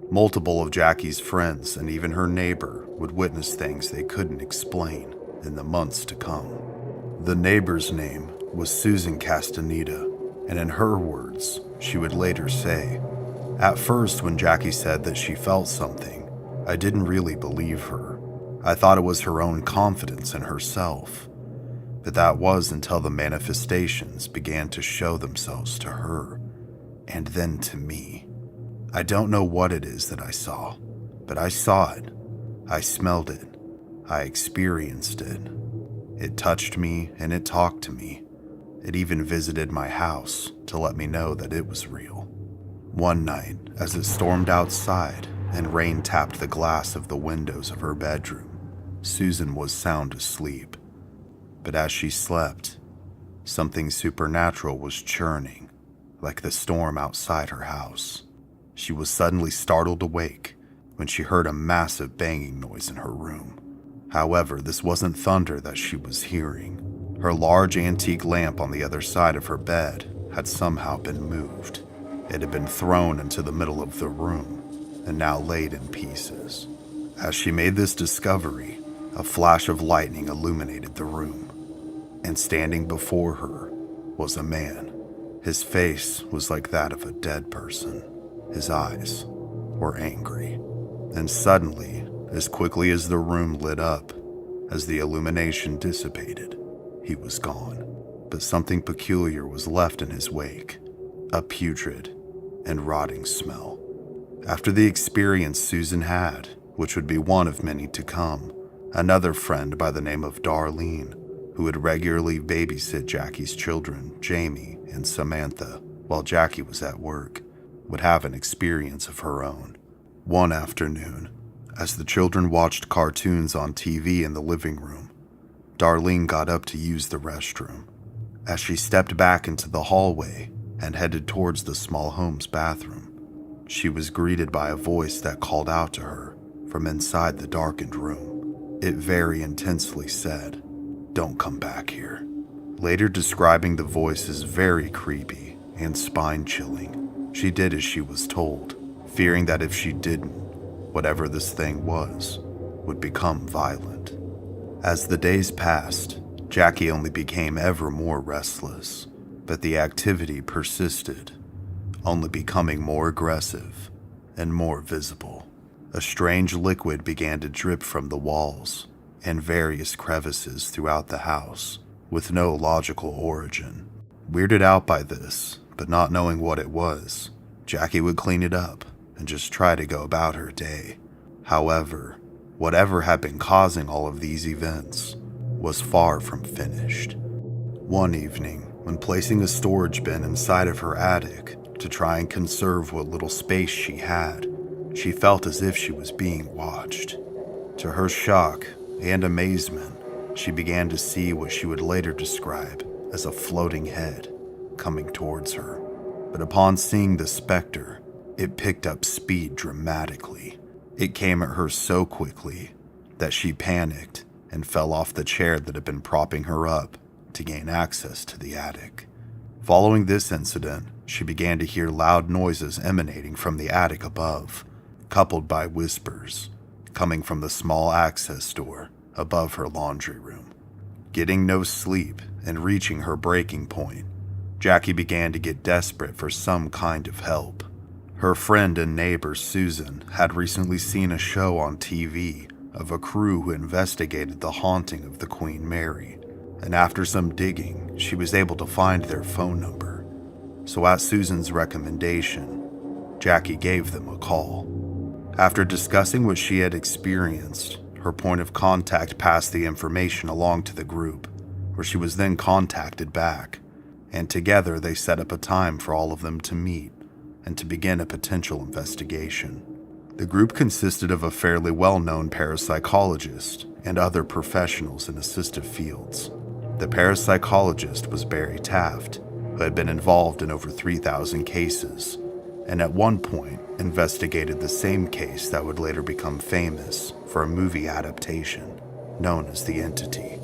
Speaker 2: Multiple of Jackie's friends and even her neighbor would witness things they couldn't explain in the months to come. The neighbor's name was Susan Castaneda, and in her words, she would later say, "At first, when Jackie said that she felt something, I didn't really believe her. I thought it was her own confidence in herself. But that was until the manifestations began to show themselves to her, and then to me. I don't know what it is that I saw, but I saw it. I smelled it. I experienced it. It touched me and it talked to me. It even visited my house to let me know that it was real." One night, as it stormed outside and rain tapped the glass of the windows of her bedroom, Susan was sound asleep. But as she slept, something supernatural was churning, like the storm outside her house. She was suddenly startled awake when she heard a massive banging noise in her room. However, this wasn't thunder that she was hearing. Her large antique lamp on the other side of her bed had somehow been moved. It had been thrown into the middle of the room and now laid in pieces. As she made this discovery, a flash of lightning illuminated the room, and standing before her was a man. His face was like that of a dead person. His eyes were angry. And suddenly, as quickly as the room lit up, as the illumination dissipated, he was gone. But something peculiar was left in his wake, a putrid and rotting smell. After the experience Susan had, which would be one of many to come, another friend by the name of Darlene, who would regularly babysit Jackie's children, Jamie and Samantha, while Jackie was at work, would have an experience of her own. One afternoon, as the children watched cartoons on TV in the living room, Darlene got up to use the restroom. As she stepped back into the hallway and headed towards the small home's bathroom, she was greeted by a voice that called out to her from inside the darkened room. It very intensely said, "Don't come back here." Later describing the voice as very creepy and spine-chilling, she did as she was told, fearing that if she didn't, whatever this thing was, would become violent. As the days passed, Jackie only became ever more restless, but the activity persisted, only becoming more aggressive and more visible. A strange liquid began to drip from the walls and various crevices throughout the house, with no logical origin. Weirded out by this, but not knowing what it was, Jackie would clean it up and just try to go about her day. However, whatever had been causing all of these events was far from finished. One evening, when placing a storage bin inside of her attic to try and conserve what little space she had, she felt as if she was being watched. To her shock and amazement, she began to see what she would later describe as a floating head coming towards her. But upon seeing the specter, it picked up speed dramatically. It came at her so quickly that she panicked and fell off the chair that had been propping her up to gain access to the attic. Following this incident, she began to hear loud noises emanating from the attic above, coupled by whispers coming from the small access door above her laundry room. Getting no sleep and reaching her breaking point, Jackie began to get desperate for some kind of help. Her friend and neighbor Susan had recently seen a show on TV of a crew who investigated the haunting of the Queen Mary, and after some digging, she was able to find their phone number. So at Susan's recommendation, Jackie gave them a call. After discussing what she had experienced, her point of contact passed the information along to the group, where she was then contacted back, and together they set up a time for all of them to meet and to begin a potential investigation. The group consisted of a fairly well-known parapsychologist and other professionals in assistive fields. The parapsychologist was Barry Taft, who had been involved in over 3,000 cases, and at one point investigated the same case that would later become famous for a movie adaptation known as The Entity.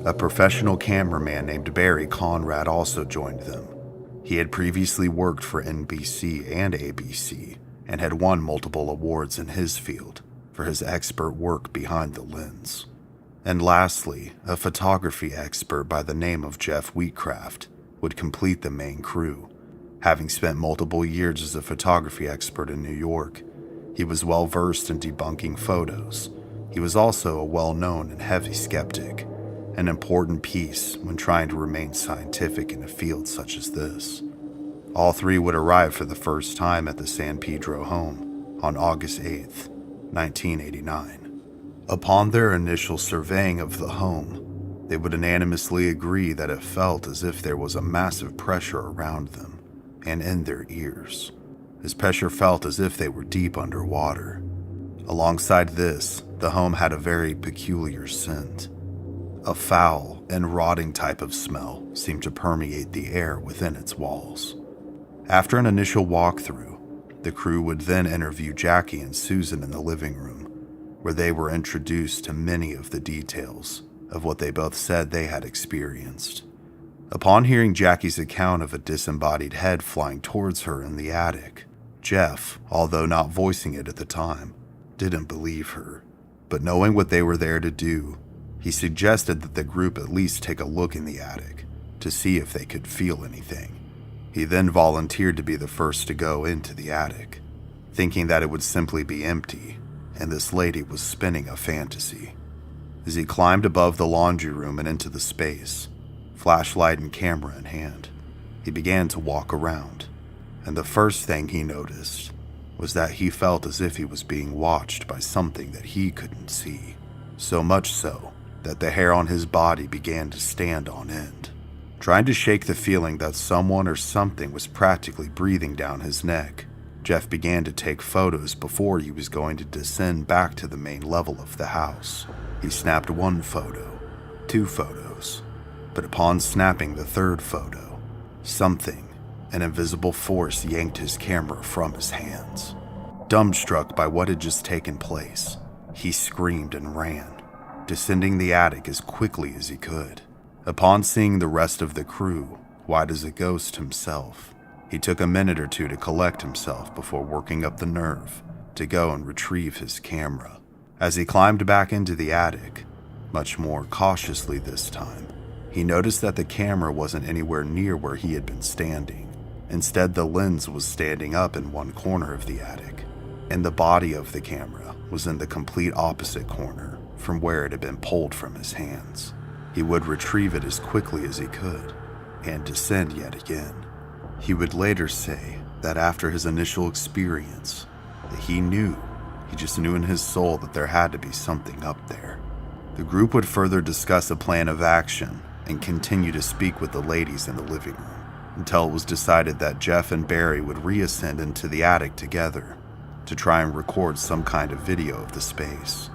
Speaker 2: A professional cameraman named Barry Conrad also joined them. He had previously worked for NBC and ABC and had won multiple awards in his field for his expert work behind the lens. And lastly, a photography expert by the name of Jeff Wheatcraft would complete the main crew. Having spent multiple years as a photography expert in New York, he was well versed in debunking photos. He was also a well-known and heavy skeptic, an important piece when trying to remain scientific in a field such as this. All three would arrive for the first time at the San Pedro home on August 8th, 1989. Upon their initial surveying of the home, they would unanimously agree that it felt as if there was a massive pressure around them and in their ears. This pressure felt as if they were deep underwater. Alongside this, the home had a very peculiar scent. A foul and rotting type of smell seemed to permeate the air within its walls. After an initial walkthrough, the crew would then interview Jackie and Susan in the living room, where they were introduced to many of the details of what they both said they had experienced. Upon hearing Jackie's account of a disembodied head flying towards her in the attic, Jeff, although not voicing it at the time, didn't believe her. But knowing what they were there to do, he suggested that the group at least take a look in the attic to see if they could feel anything. He then volunteered to be the first to go into the attic, thinking that it would simply be empty and this lady was spinning a fantasy. As he climbed above the laundry room and into the space, flashlight and camera in hand, he began to walk around, and the first thing he noticed was that he felt as if he was being watched by something that he couldn't see. So much so that the hair on his body began to stand on end. Trying to shake the feeling that someone or something was practically breathing down his neck, Jeff began to take photos before he was going to descend back to the main level of the house. He snapped one photo, 2 photos, but upon snapping the 3rd photo, something, an invisible force, yanked his camera from his hands. Dumbstruck by what had just taken place, he screamed and ran, descending the attic as quickly as he could. Upon seeing the rest of the crew, white as a ghost himself, he took a minute or 2 to collect himself before working up the nerve to go and retrieve his camera. As he climbed back into the attic, much more cautiously this time, he noticed that the camera wasn't anywhere near where he had been standing. Instead, the lens was standing up in one corner of the attic, and the body of the camera was in the complete opposite corner from where it had been pulled from his hands. He would retrieve it as quickly as he could and descend yet again. He would later say that after his initial experience, that he just knew in his soul that there had to be something up there. The group would further discuss a plan of action and continue to speak with the ladies in the living room until it was decided that Jeff and Barry would reascend into the attic together to try and record some kind of video of the space.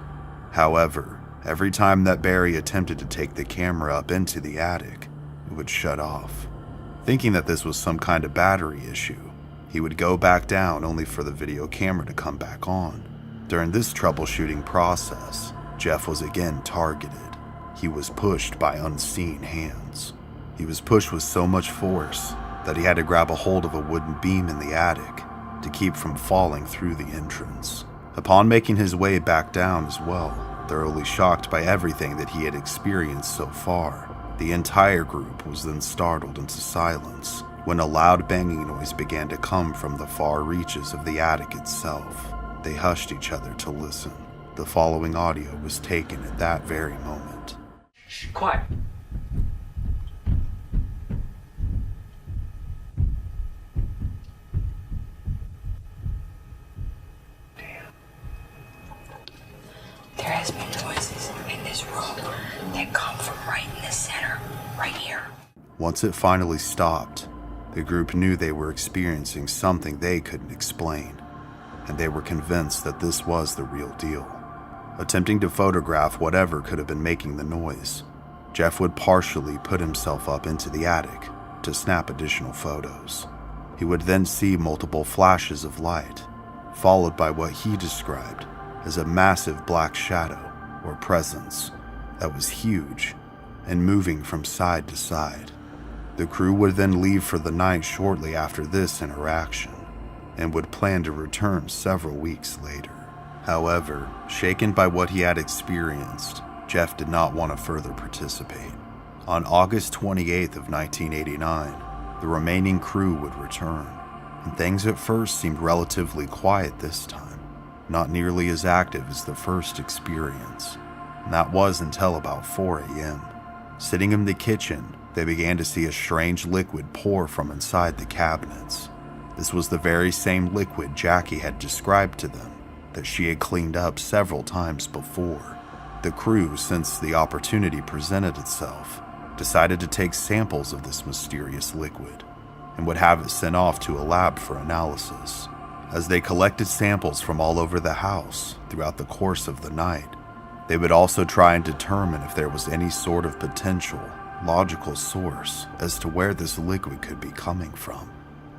Speaker 2: However, every time that Barry attempted to take the camera up into the attic, it would shut off. Thinking that this was some kind of battery issue, he would go back down only for the video camera to come back on. During this troubleshooting process, Jeff was again targeted. He was pushed by unseen hands. He was pushed with so much force that he had to grab a hold of a wooden beam in the attic to keep from falling through the entrance. Upon making his way back down as well, thoroughly shocked by everything that he had experienced so far, the entire group was then startled into silence when a loud banging noise began to come from the far reaches of the attic itself. They hushed each other to listen. The following audio was taken at that very moment.
Speaker 3: Shh, quiet.
Speaker 4: There has been noises in this room that come from right in the center, right here.
Speaker 2: Once it finally stopped, the group knew they were experiencing something they couldn't explain, and they were convinced that this was the real deal. Attempting to photograph whatever could have been making the noise, Jeff would partially put himself up into the attic to snap additional photos. He would then see multiple flashes of light, followed by what he described as a massive black shadow or presence that was huge and moving from side to side. The crew would then leave for the night shortly after this interaction and would plan to return several weeks later. However, shaken by what he had experienced, Jeff did not want to further participate. On August 28th of 1989, the remaining crew would return, and things at first seemed relatively quiet this time, not nearly as active as the first experience. And that was until about 4 a.m. Sitting in the kitchen, they began to see a strange liquid pour from inside the cabinets. This was the very same liquid Jackie had described to them that she had cleaned up several times before. The crew, since the opportunity presented itself, decided to take samples of this mysterious liquid and would have it sent off to a lab for analysis. As they collected samples from all over the house throughout the course of the night, they would also try and determine if there was any sort of potential, logical source as to where this liquid could be coming from.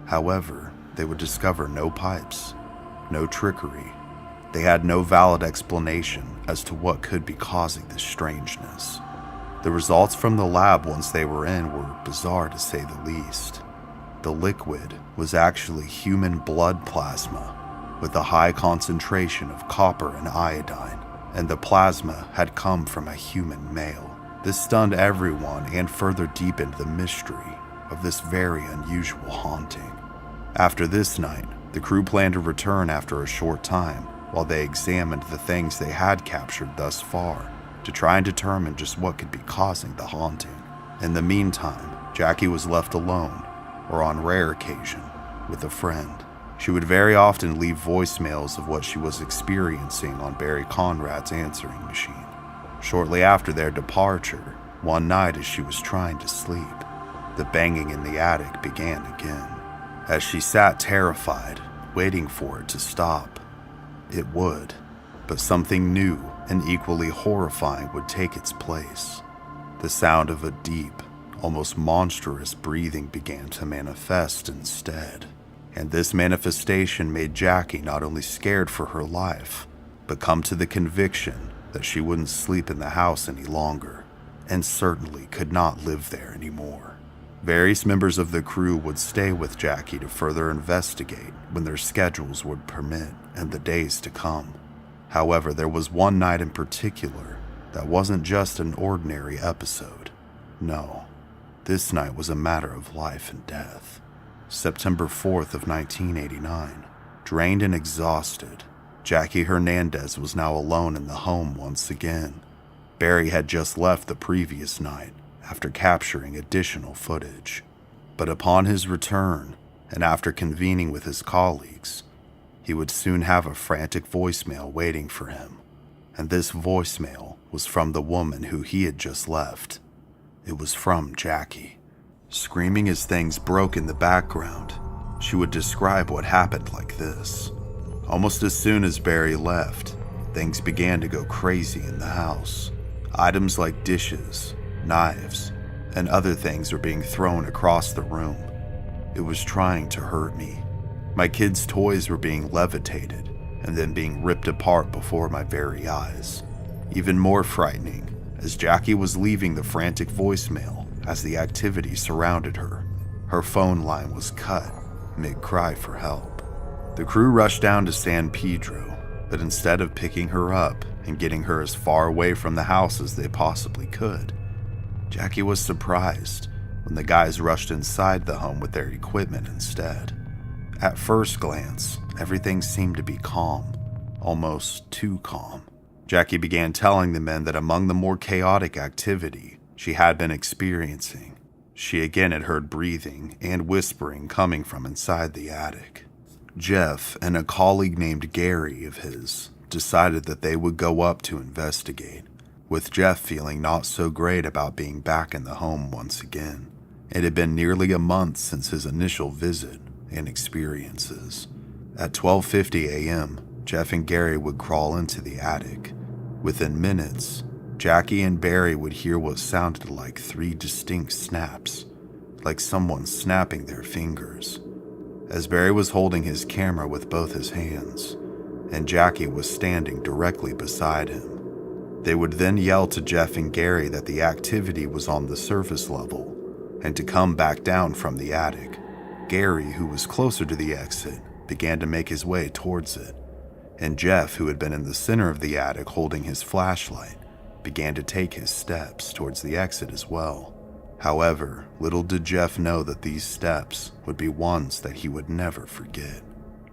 Speaker 2: However, they would discover no pipes, no trickery. They had no valid explanation as to what could be causing this strangeness. The results from the lab once they were in were bizarre to say the least. The liquid was actually human blood plasma with a high concentration of copper and iodine, and the plasma had come from a human male. This stunned everyone and further deepened the mystery of this very unusual haunting. After this night, the crew planned to return after a short time while they examined the things they had captured thus far to try and determine just what could be causing the haunting. In the meantime, Jackie was left alone, or on rare occasion, with a friend. She would very often leave voicemails of what she was experiencing on Barry Conrad's answering machine. Shortly after their departure, one night as she was trying to sleep, the banging in the attic began again. As she sat terrified, waiting for it to stop, it would, but something new and equally horrifying would take its place. The sound of a deep, almost monstrous breathing began to manifest instead, and this manifestation made Jackie not only scared for her life, but come to the conviction that she wouldn't sleep in the house any longer, and certainly could not live there anymore. Various members of the crew would stay with Jackie to further investigate when their schedules would permit in the days to come. However, there was one night in particular that wasn't just an ordinary episode. No, this night was a matter of life and death. September 4th of 1989, drained and exhausted, Jackie Hernandez was now alone in the home once again. Barry had just left the previous night after capturing additional footage. But upon his return, and after convening with his colleagues, he would soon have a frantic voicemail waiting for him. And this voicemail was from the woman who he had just left. It was from Jackie. Screaming as things broke in the background, she would describe what happened like this. Almost as soon as Barry left, things began to go crazy in the house. Items like dishes, knives, and other things were being thrown across the room. It was trying to hurt me. My kids' toys were being levitated and then being ripped apart before my very eyes. Even more frightening, as Jackie was leaving the frantic voicemail as the activity surrounded her, her phone line was cut mid-cry for help. The crew rushed down to San Pedro, but instead of picking her up and getting her as far away from the house as they possibly could, Jackie was surprised when the guys rushed inside the home with their equipment instead. At first glance, everything seemed to be calm, almost too calm. Jackie began telling the men that among the more chaotic activity she had been experiencing, she again had heard breathing and whispering coming from inside the attic. Jeff and a colleague named Gary of his decided that they would go up to investigate, with Jeff feeling not so great about being back in the home once again. It had been nearly a month since his initial visit and experiences. At 12:50 a.m., Jeff and Gary would crawl into the attic. Within minutes, Jackie and Barry would hear what sounded like 3 distinct snaps, like someone snapping their fingers. As Barry was holding his camera with both his hands, and Jackie was standing directly beside him, they would then yell to Jeff and Gary that the activity was on the surface level and to come back down from the attic. Gary, who was closer to the exit, began to make his way towards it, and Jeff, who had been in the center of the attic holding his flashlight, began to take his steps towards the exit as well. However, little did Jeff know that these steps would be ones that he would never forget.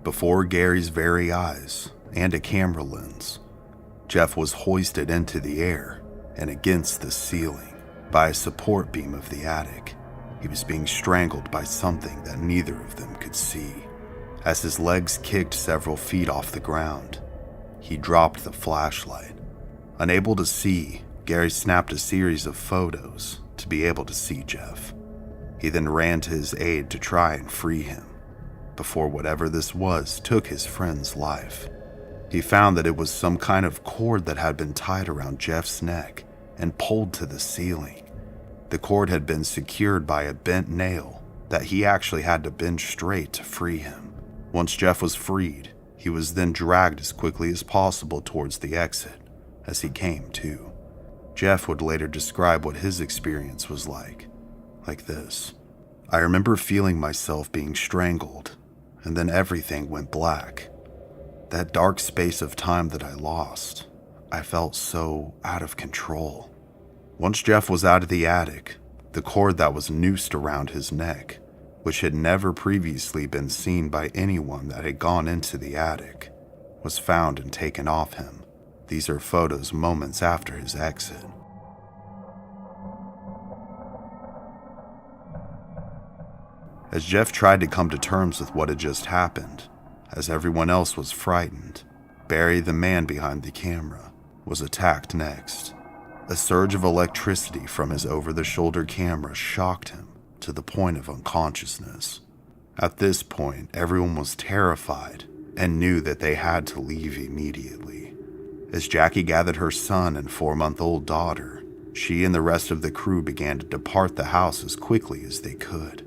Speaker 2: Before Gary's very eyes and a camera lens, Jeff was hoisted into the air and against the ceiling by a support beam of the attic. He was being strangled by something that neither of them could see. As his legs kicked several feet off the ground, he dropped the flashlight. Unable to see, Gary snapped a series of photos to be able to see Jeff. He then ran to his aid to try and free him, before whatever this was took his friend's life. He found that it was some kind of cord that had been tied around Jeff's neck and pulled to the ceiling. The cord had been secured by a bent nail that he actually had to bend straight to free him. Once Jeff was freed, he was then dragged as quickly as possible towards the exit as he came to. Jeff would later describe what his experience was like this. I remember feeling myself being strangled, and then everything went black. That dark space of time that I lost, I felt so out of control. Once Jeff was out of the attic, the cord that was noosed around his neck, which had never previously been seen by anyone that had gone into the attic, was found and taken off him. These are photos moments after his exit. As Jeff tried to come to terms with what had just happened, as everyone else was frightened, Barry, the man behind the camera, was attacked next. A surge of electricity from his over-the-shoulder camera shocked him to the point of unconsciousness. At this point, everyone was terrified and knew that they had to leave immediately. As Jackie gathered her son and 4-month-old daughter, she and the rest of the crew began to depart the house as quickly as they could.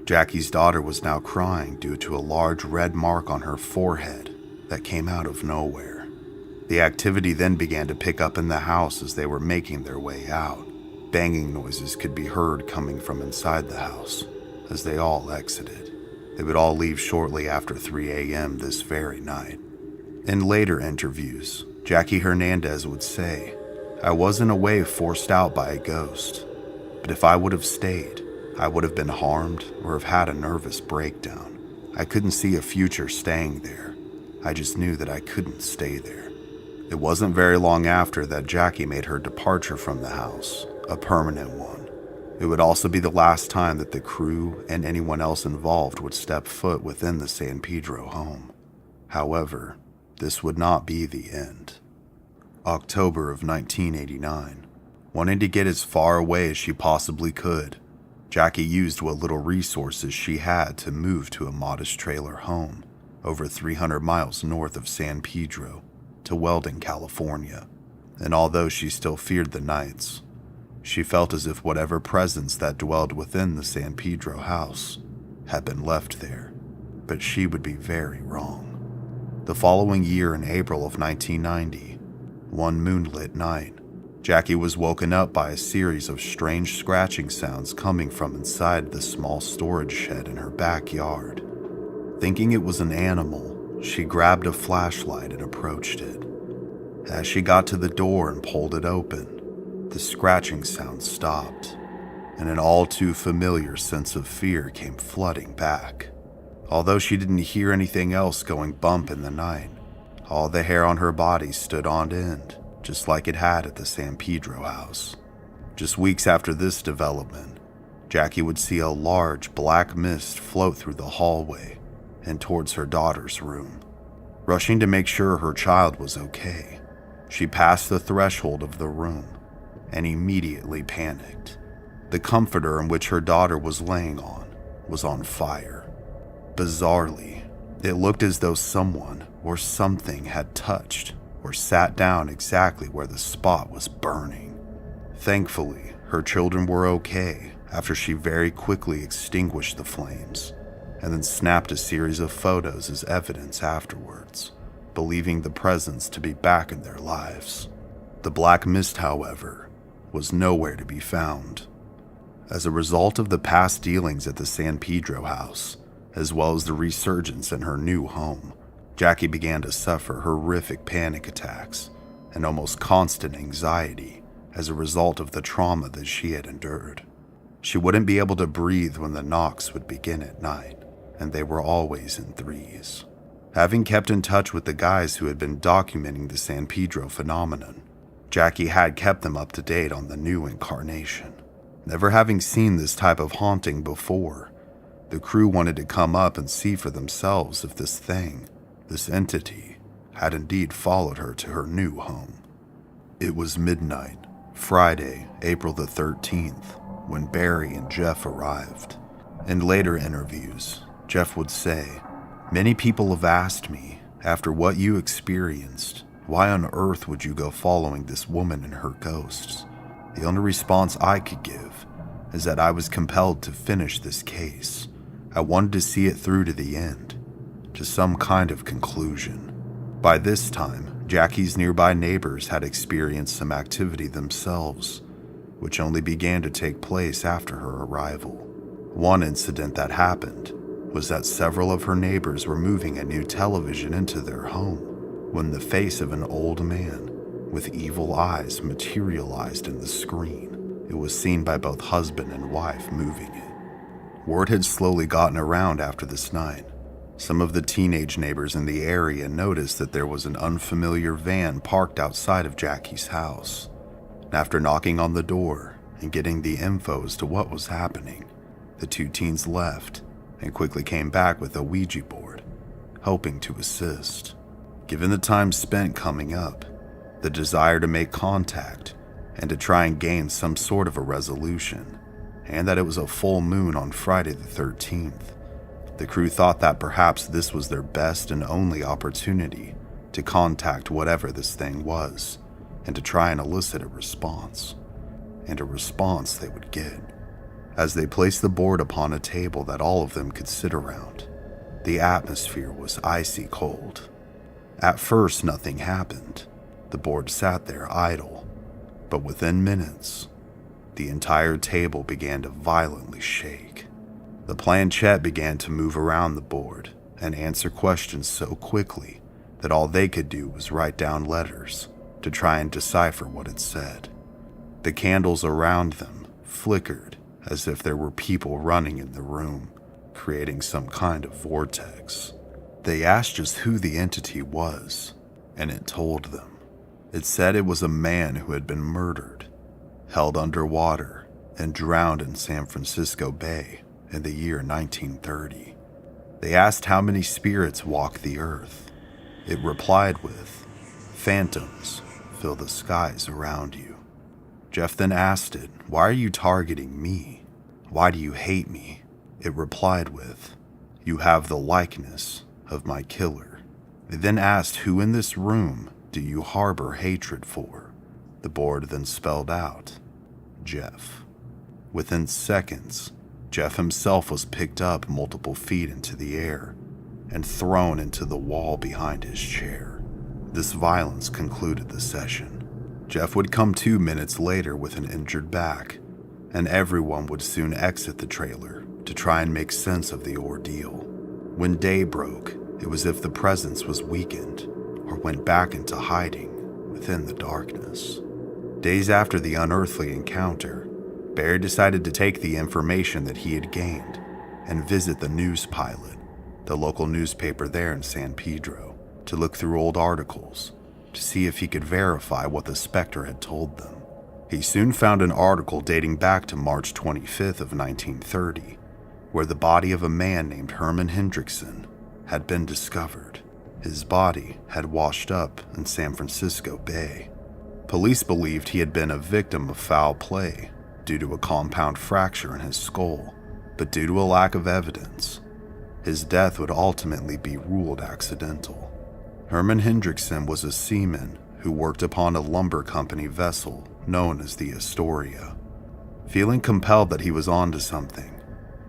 Speaker 2: Jackie's daughter was now crying due to a large red mark on her forehead that came out of nowhere. The activity then began to pick up in the house as they were making their way out. Banging noises could be heard coming from inside the house as they all exited. They would all leave shortly after 3 a.m. this very night. In later interviews, Jackie Hernandez would say, "I wasn't away forced out by a ghost, but if I would have stayed, I would have been harmed or have had a nervous breakdown. I couldn't see a future staying there. I just knew that I couldn't stay there." It wasn't very long after that Jackie made her departure from the house, a permanent one. It would also be the last time that the crew and anyone else involved would step foot within the San Pedro home. However, this would not be the end. October of 1989. Wanting to get as far away as she possibly could, Jackie used what little resources she had to move to a modest trailer home over 300 miles north of San Pedro to Weldon, California. And although she still feared the nights, she felt as if whatever presence that dwelled within the San Pedro house had been left there. But she would be very wrong. The following year, in April of 1990, one moonlit night, Jackie was woken up by a series of strange scratching sounds coming from inside the small storage shed in her backyard. Thinking it was an animal, she grabbed a flashlight and approached it. As she got to the door and pulled it open, the scratching sound stopped, and an all too familiar sense of fear came flooding back. Although she didn't hear anything else going bump in the night, all the hair on her body stood on end, just like it had at the San Pedro house. Just weeks after this development, Jackie would see a large black mist float through the hallway and towards her daughter's room. Rushing to make sure her child was okay, she passed the threshold of the room and immediately panicked. The comforter in which her daughter was laying on was on fire. Bizarrely, it looked as though someone or something had touched or sat down exactly where the spot was burning. Thankfully, her children were okay after she very quickly extinguished the flames and then snapped a series of photos as evidence afterwards, believing the presence to be back in their lives. The black mist, however, was nowhere to be found. As a result of the past dealings at the San Pedro house, as well as the resurgence in her new home, Jackie began to suffer horrific panic attacks and almost constant anxiety as a result of the trauma that she had endured. She wouldn't be able to breathe when the knocks would begin at night, and they were always in threes. Having kept in touch with the guys who had been documenting the San Pedro phenomenon, Jackie had kept them up to date on the new incarnation. Never having seen this type of haunting before, the crew wanted to come up and see for themselves if this thing, this entity, had indeed followed her to her new home. It was midnight, Friday, April the 13th, when Barry and Jeff arrived. In later interviews, Jeff would say, "Many people have asked me, after what you experienced, why on earth would you go following this woman and her ghosts? The only response I could give is that I was compelled to finish this case. I wanted to see it through to the end, to some kind of conclusion." By this time, Jackie's nearby neighbors had experienced some activity themselves, which only began to take place after her arrival. One incident that happened was that several of her neighbors were moving a new television into their home when the face of an old man with evil eyes materialized in the screen. It was seen by both husband and wife moving it. Word had slowly gotten around after this night. Some of the teenage neighbors in the area noticed that there was an unfamiliar van parked outside of Jackie's house. After knocking on the door and getting the info as to what was happening, the two teens left and quickly came back with a Ouija board, hoping to assist. Given the time spent coming up, the desire to make contact, and to try and gain some sort of a resolution, and that it was a full moon on Friday the 13th. The crew thought that perhaps this was their best and only opportunity to contact whatever this thing was, and to try and elicit a response. And a response they would get. As they placed the board upon a table that all of them could sit around, the atmosphere was icy cold. At first, nothing happened. The board sat there idle, but within minutes, the entire table began to violently shake. The planchette began to move around the board and answer questions so quickly that all they could do was write down letters to try and decipher what it said. The candles around them flickered as if there were people running in the room, creating some kind of vortex. They asked just who the entity was, and it told them. It said it was a man who had been murdered, held underwater, and drowned in San Francisco Bay in the year 1930. They asked how many spirits walk the earth. It replied with, "Phantoms fill the skies around you." Jeff then asked it, "Why are you targeting me? Why do you hate me?" It replied with, "You have the likeness of my killer." They then asked, "Who in this room do you harbor hatred for?" The board then spelled out, "Jeff." Within seconds, Jeff himself was picked up multiple feet into the air and thrown into the wall behind his chair. This violence concluded the session. Jeff would come 2 minutes later with an injured back, and everyone would soon exit the trailer to try and make sense of the ordeal. When day broke, it was as if the presence was weakened or went back into hiding within the darkness. Days after the unearthly encounter, Barry decided to take the information that he had gained and visit the News Pilot, the local newspaper there in San Pedro, to look through old articles to see if he could verify what the specter had told them. He soon found an article dating back to March 25th of 1930, where the body of a man named Herman Hendrickson had been discovered. His body had washed up in San Francisco Bay. Police believed he had been a victim of foul play due to a compound fracture in his skull, but due to a lack of evidence, his death would ultimately be ruled accidental. Herman Hendrickson was a seaman who worked upon a lumber company vessel known as the Astoria. Feeling compelled that he was onto something,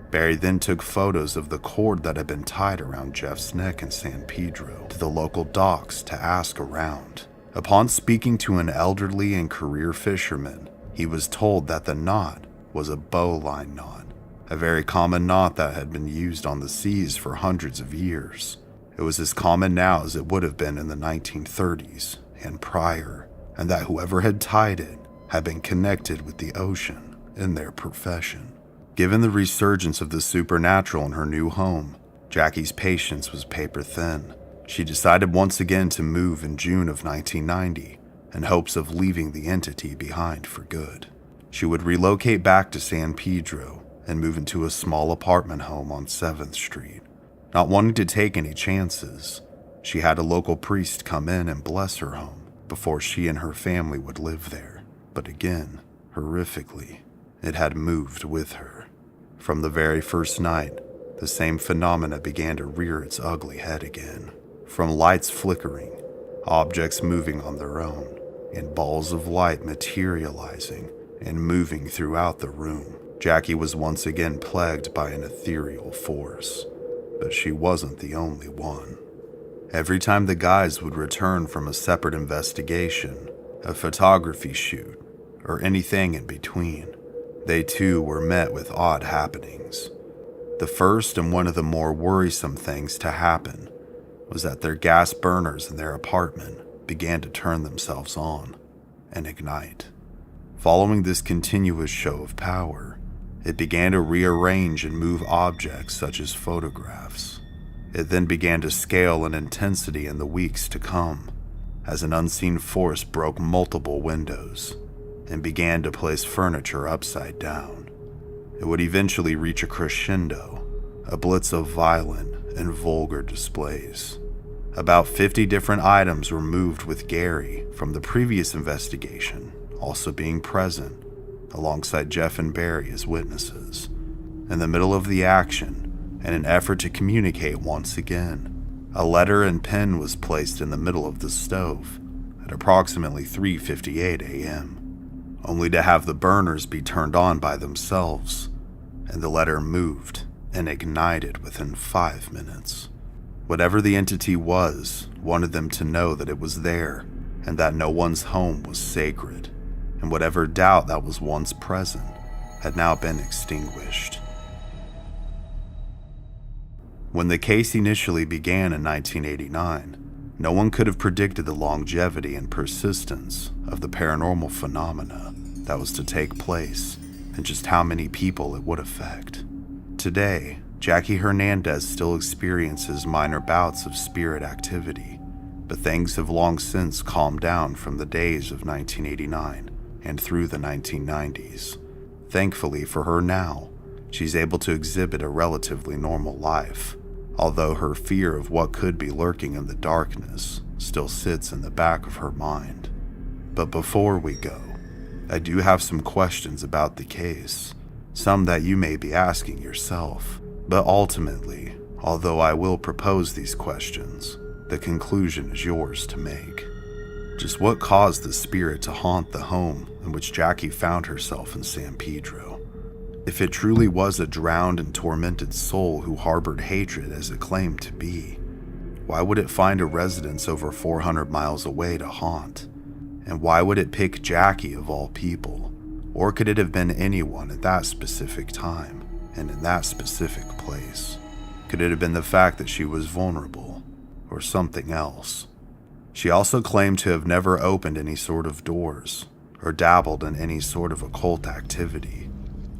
Speaker 2: Barry then took photos of the cord that had been tied around Jeff's neck in San Pedro to the local docks to ask around. Upon speaking to an elderly and career fisherman, he was told that the knot was a bowline knot, a very common knot that had been used on the seas for hundreds of years. It was as common now as it would have been in the 1930s and prior, and that whoever had tied it had been connected with the ocean in their profession. Given the resurgence of the supernatural in her new home, Jackie's patience was paper thin. She decided once again to move in June of 1990 in hopes of leaving the entity behind for good. She would relocate back to San Pedro and move into a small apartment home on 7th Street. Not wanting to take any chances, she had a local priest come in and bless her home before she and her family would live there. But again, horrifically, it had moved with her. From the very first night, the same phenomena began to rear its ugly head again. From lights flickering, objects moving on their own, and balls of light materializing and moving throughout the room, Jackie was once again plagued by an ethereal force. But she wasn't the only one. Every time the guys would return from a separate investigation, a photography shoot, or anything in between, they too were met with odd happenings. The first and one of the more worrisome things to happen was that their gas burners in their apartment began to turn themselves on and ignite. Following this continuous show of power, it began to rearrange and move objects such as photographs. It then began to scale in intensity in the weeks to come, as an unseen force broke multiple windows and began to place furniture upside down. It would eventually reach a crescendo, a blitz of violent and vulgar displays. About 50 different items were moved with Gary from the previous investigation also being present, alongside Jeff and Barry as witnesses. In the middle of the action, in an effort to communicate once again, a letter and pen was placed in the middle of the stove at approximately 3:58 a.m., only to have the burners be turned on by themselves, and the letter moved and ignited within 5 minutes. Whatever the entity was, wanted them to know that it was there and that no one's home was sacred, and whatever doubt that was once present had now been extinguished. When the case initially began in 1989, no one could have predicted the longevity and persistence of the paranormal phenomena that was to take place and just how many people it would affect. Today, Jackie Hernandez still experiences minor bouts of spirit activity, but things have long since calmed down from the days of 1989 and through the 1990s. Thankfully for her now, she's able to exhibit a relatively normal life, although her fear of what could be lurking in the darkness still sits in the back of her mind. But before we go, I do have some questions about the case, some that you may be asking yourself. But ultimately, although I will propose these questions, the conclusion is yours to make. Just what caused the spirit to haunt the home in which Jackie found herself in San Pedro? If it truly was a drowned and tormented soul who harbored hatred as it claimed to be, why would it find a residence over 400 miles away to haunt? And why would it pick Jackie of all people? Or could it have been anyone at that specific time and in that specific place? Could it have been the fact that she was vulnerable, or something else? She also claimed to have never opened any sort of doors, or dabbled in any sort of occult activity,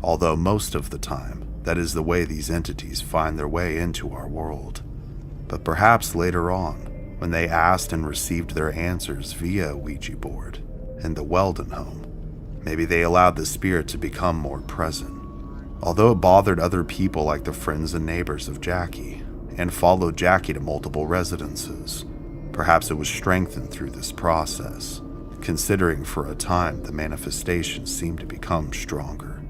Speaker 2: although most of the time, that is the way these entities find their way into our world. But perhaps later on, when they asked and received their answers via a Ouija board in the Weldon home, maybe they allowed the spirit to become more present. Although it bothered other people like the friends and neighbors of Jackie, and followed Jackie to multiple residences, perhaps it was strengthened through this process, considering for a time the manifestations seemed to become stronger.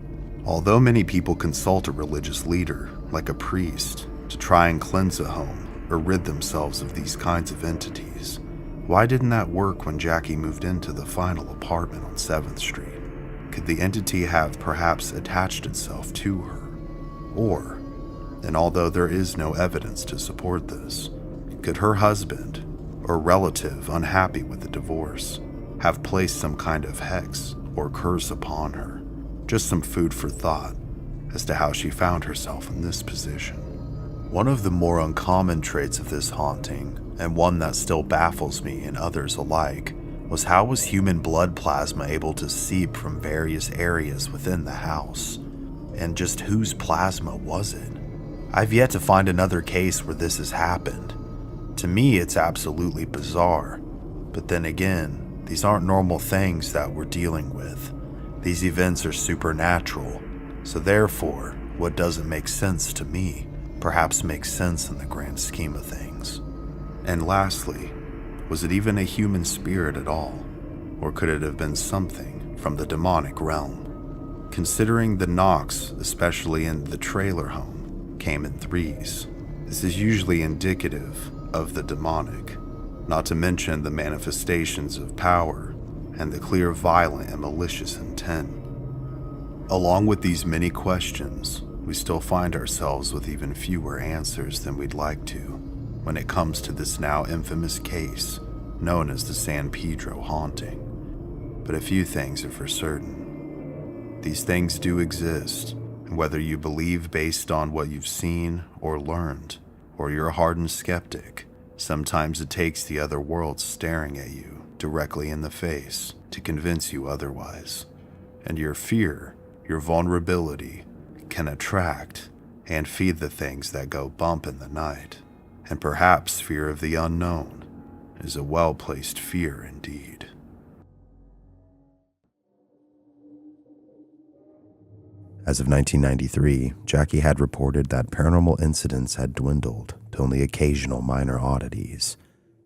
Speaker 2: Although many people consult a religious leader, like a priest, to try and cleanse a home or rid themselves of these kinds of entities, why didn't that work when Jackie moved into the final apartment on 7th Street? Could the entity have perhaps attached itself to her? Or, and although there is no evidence to support this, could her husband or relative unhappy with the divorce have placed some kind of hex or curse upon her? Just some food for thought as to how she found herself in this position. One of the more uncommon traits of this haunting, and one that still baffles me and others alike, was how was human blood plasma able to seep from various areas within the house? And just whose plasma was it? I've yet to find another case where this has happened. To me, it's absolutely bizarre. But then again, these aren't normal things that we're dealing with. These events are supernatural, so therefore, what doesn't make sense to me perhaps makes sense in the grand scheme of things. And lastly, was it even a human spirit at all? Or could it have been something from the demonic realm? Considering the knocks, especially in the trailer home, came in threes, this is usually indicative of the demonic, not to mention the manifestations of power and the clear violent and malicious intent. Along with these many questions, we still find ourselves with even fewer answers than we'd like to when it comes to this now infamous case known as the San Pedro haunting. But a few things are for certain. These things do exist, and whether you believe based on what you've seen or learned, or you're a hardened skeptic, sometimes it takes the other world staring at you directly in the face to convince you otherwise. And your fear, your vulnerability, can attract and feed the things that go bump in the night. And perhaps fear of the unknown is a well-placed fear indeed.
Speaker 1: As of 1993, Jackie had reported that paranormal incidents had dwindled to only occasional minor oddities,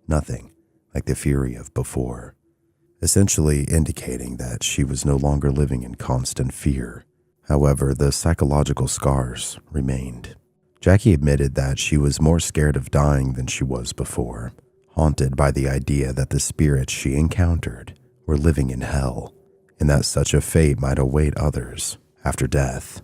Speaker 1: nothing like the fury of before. essentially indicating that she was no longer living in constant fear. However, the psychological scars remained. Jackie admitted that she was more scared of dying than she was before, haunted by the idea that the spirits she encountered were living in hell, and that such a fate might await others after death.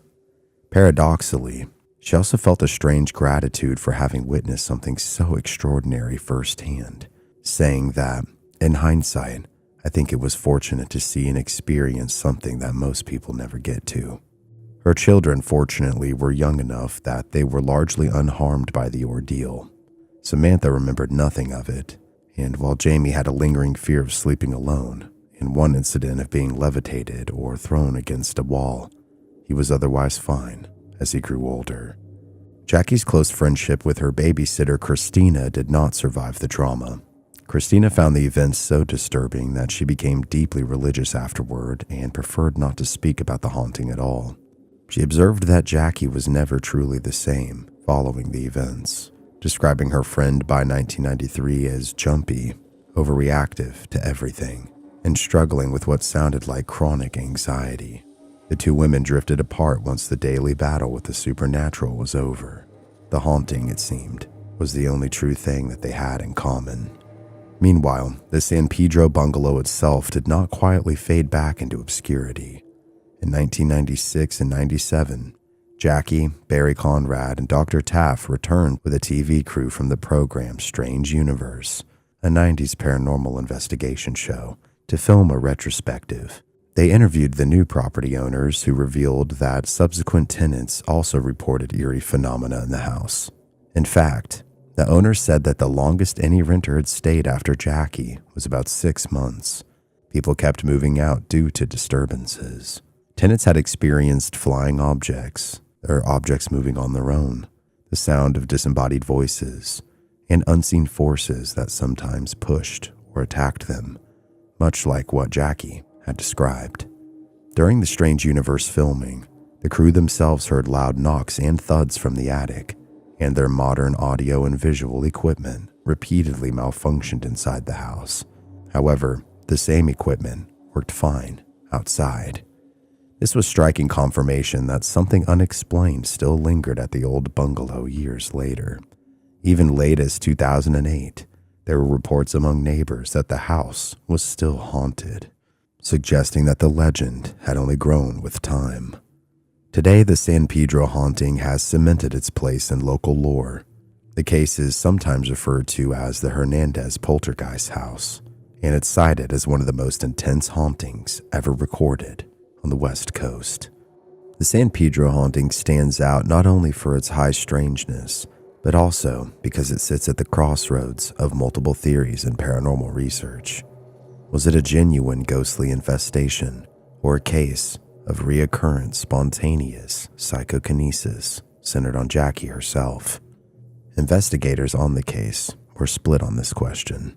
Speaker 1: Paradoxically, she also felt a strange gratitude for having witnessed something so extraordinary firsthand, saying that, in hindsight, I think it was fortunate to see and experience something that most people never get to. Her children, fortunately, were young enough that they were largely unharmed by the ordeal. Samantha remembered nothing of it, and while Jamie had a lingering fear of sleeping alone, and one incident of being levitated or thrown against a wall, he was otherwise fine as he grew older. Jackie's close friendship with her babysitter Christina did not survive the trauma. Christina found the events so disturbing that she became deeply religious afterward and preferred not to speak about the haunting at all. She observed that Jackie was never truly the same following the events, describing her friend by 1993 as jumpy, overreactive to everything, and struggling with what sounded like chronic anxiety. The two women drifted apart once the daily battle with the supernatural was over. The haunting, it seemed, was the only true thing that they had in common. Meanwhile, the San Pedro bungalow itself did not quietly fade back into obscurity. In 1996 and 97, Jackie, Barry Conrad, and Dr. Taff returned with a TV crew from the program Strange Universe, a 90s paranormal investigation show, to film a retrospective. They interviewed the new property owners, who revealed that subsequent tenants also reported eerie phenomena in the house. In fact, the owners said that the longest any renter had stayed after Jackie was about 6 months. People kept moving out due to disturbances. Tenants had experienced flying objects, or objects moving on their own, the sound of disembodied voices, and unseen forces that sometimes pushed or attacked them, much like what Jackie had described. During the Strange Universe filming, the crew themselves heard loud knocks and thuds from the attic, and their modern audio and visual equipment repeatedly malfunctioned inside the house. However, the same equipment worked fine outside. This was striking confirmation that something unexplained still lingered at the old bungalow years later. Even late as 2008, there were reports among neighbors that the house was still haunted, suggesting that the legend had only grown with time. Today, the San Pedro haunting has cemented its place in local lore. The case is sometimes referred to as the Hernandez poltergeist house, and it's cited as one of the most intense hauntings ever recorded on the West Coast. The San Pedro haunting stands out not only for its high strangeness, but also because it sits at the crossroads of multiple theories in paranormal research. Was it a genuine ghostly infestation, or a case of reoccurrent spontaneous psychokinesis centered on Jackie herself? Investigators on the case were split on this question.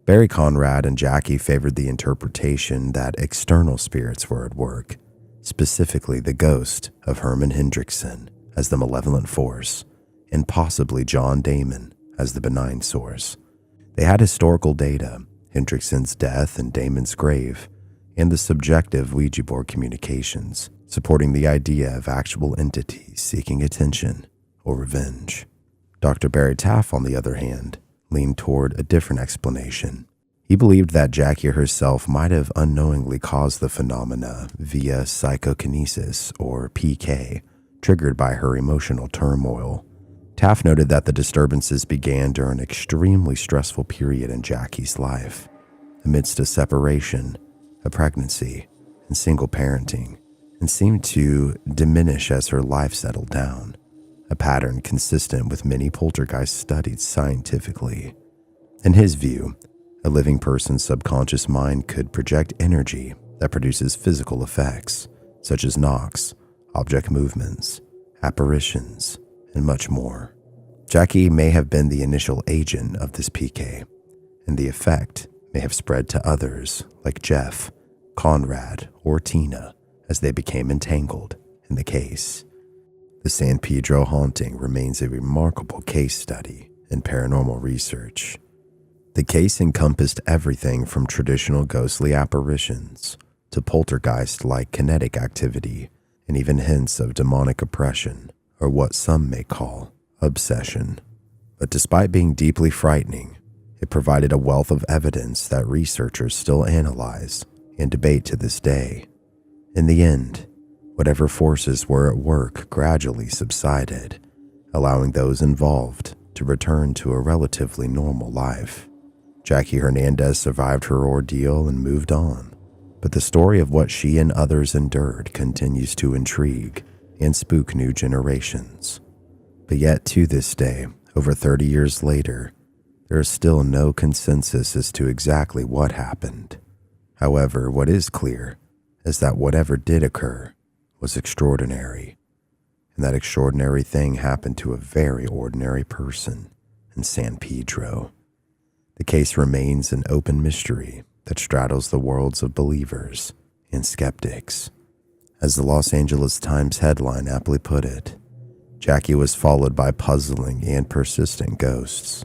Speaker 1: Barry Conrad and Jackie favored the interpretation that external spirits were at work, specifically the ghost of Herman Hendrickson as the malevolent force, and possibly John Damon as the benign source. They had historical data, Hendrickson's death and Damon's grave, and the subjective Ouija board communications, supporting the idea of actual entities seeking attention or revenge. Dr. Barry Taff, on the other hand, leaned toward a different explanation. He believed that Jackie herself might have unknowingly caused the phenomena via psychokinesis, or PK, triggered by her emotional turmoil. Taff noted that the disturbances began during an extremely stressful period in Jackie's life, amidst a separation, a pregnancy, and single parenting, and seemed to diminish as her life settled down, a pattern consistent with many poltergeists studied scientifically. In his view, a living person's subconscious mind could project energy that produces physical effects, such as knocks, object movements, apparitions, and much more. Jackie may have been the initial agent of this PK, and the effect may have spread to others like Jeff, Conrad, or Tina as they became entangled in the case. The San Pedro haunting remains a remarkable case study in paranormal research. The case encompassed everything from traditional ghostly apparitions to poltergeist-like kinetic activity and even hints of demonic oppression, or what some may call obsession. But despite being deeply frightening, it provided a wealth of evidence that researchers still analyze and debate to this day. In the end, whatever forces were at work gradually subsided, allowing those involved to return to a relatively normal life. Jackie Hernandez survived her ordeal and moved on, but the story of what she and others endured continues to intrigue and spook new generations. But yet to this day, over 30 years later, there is still no consensus as to exactly what happened. However, what is clear is that whatever did occur was extraordinary, and that extraordinary thing happened to a very ordinary person in San Pedro. The case remains an open mystery that straddles the worlds of believers and skeptics. As the Los Angeles Times headline aptly put it, Jackie was followed by puzzling and persistent ghosts.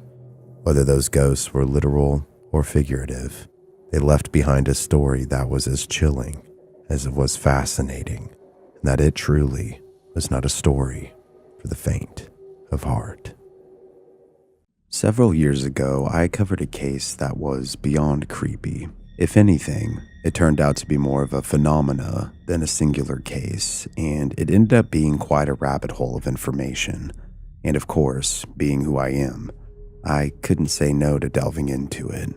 Speaker 1: Whether those ghosts were literal or figurative, they left behind a story that was as chilling as it was fascinating, and that it truly was not a story for the faint of heart. Several years ago, I covered a case that was beyond creepy. If anything, it turned out to be more of a phenomena than a singular case, and it ended up being quite a rabbit hole of information. And of course, being who I am, I couldn't say no to delving into it.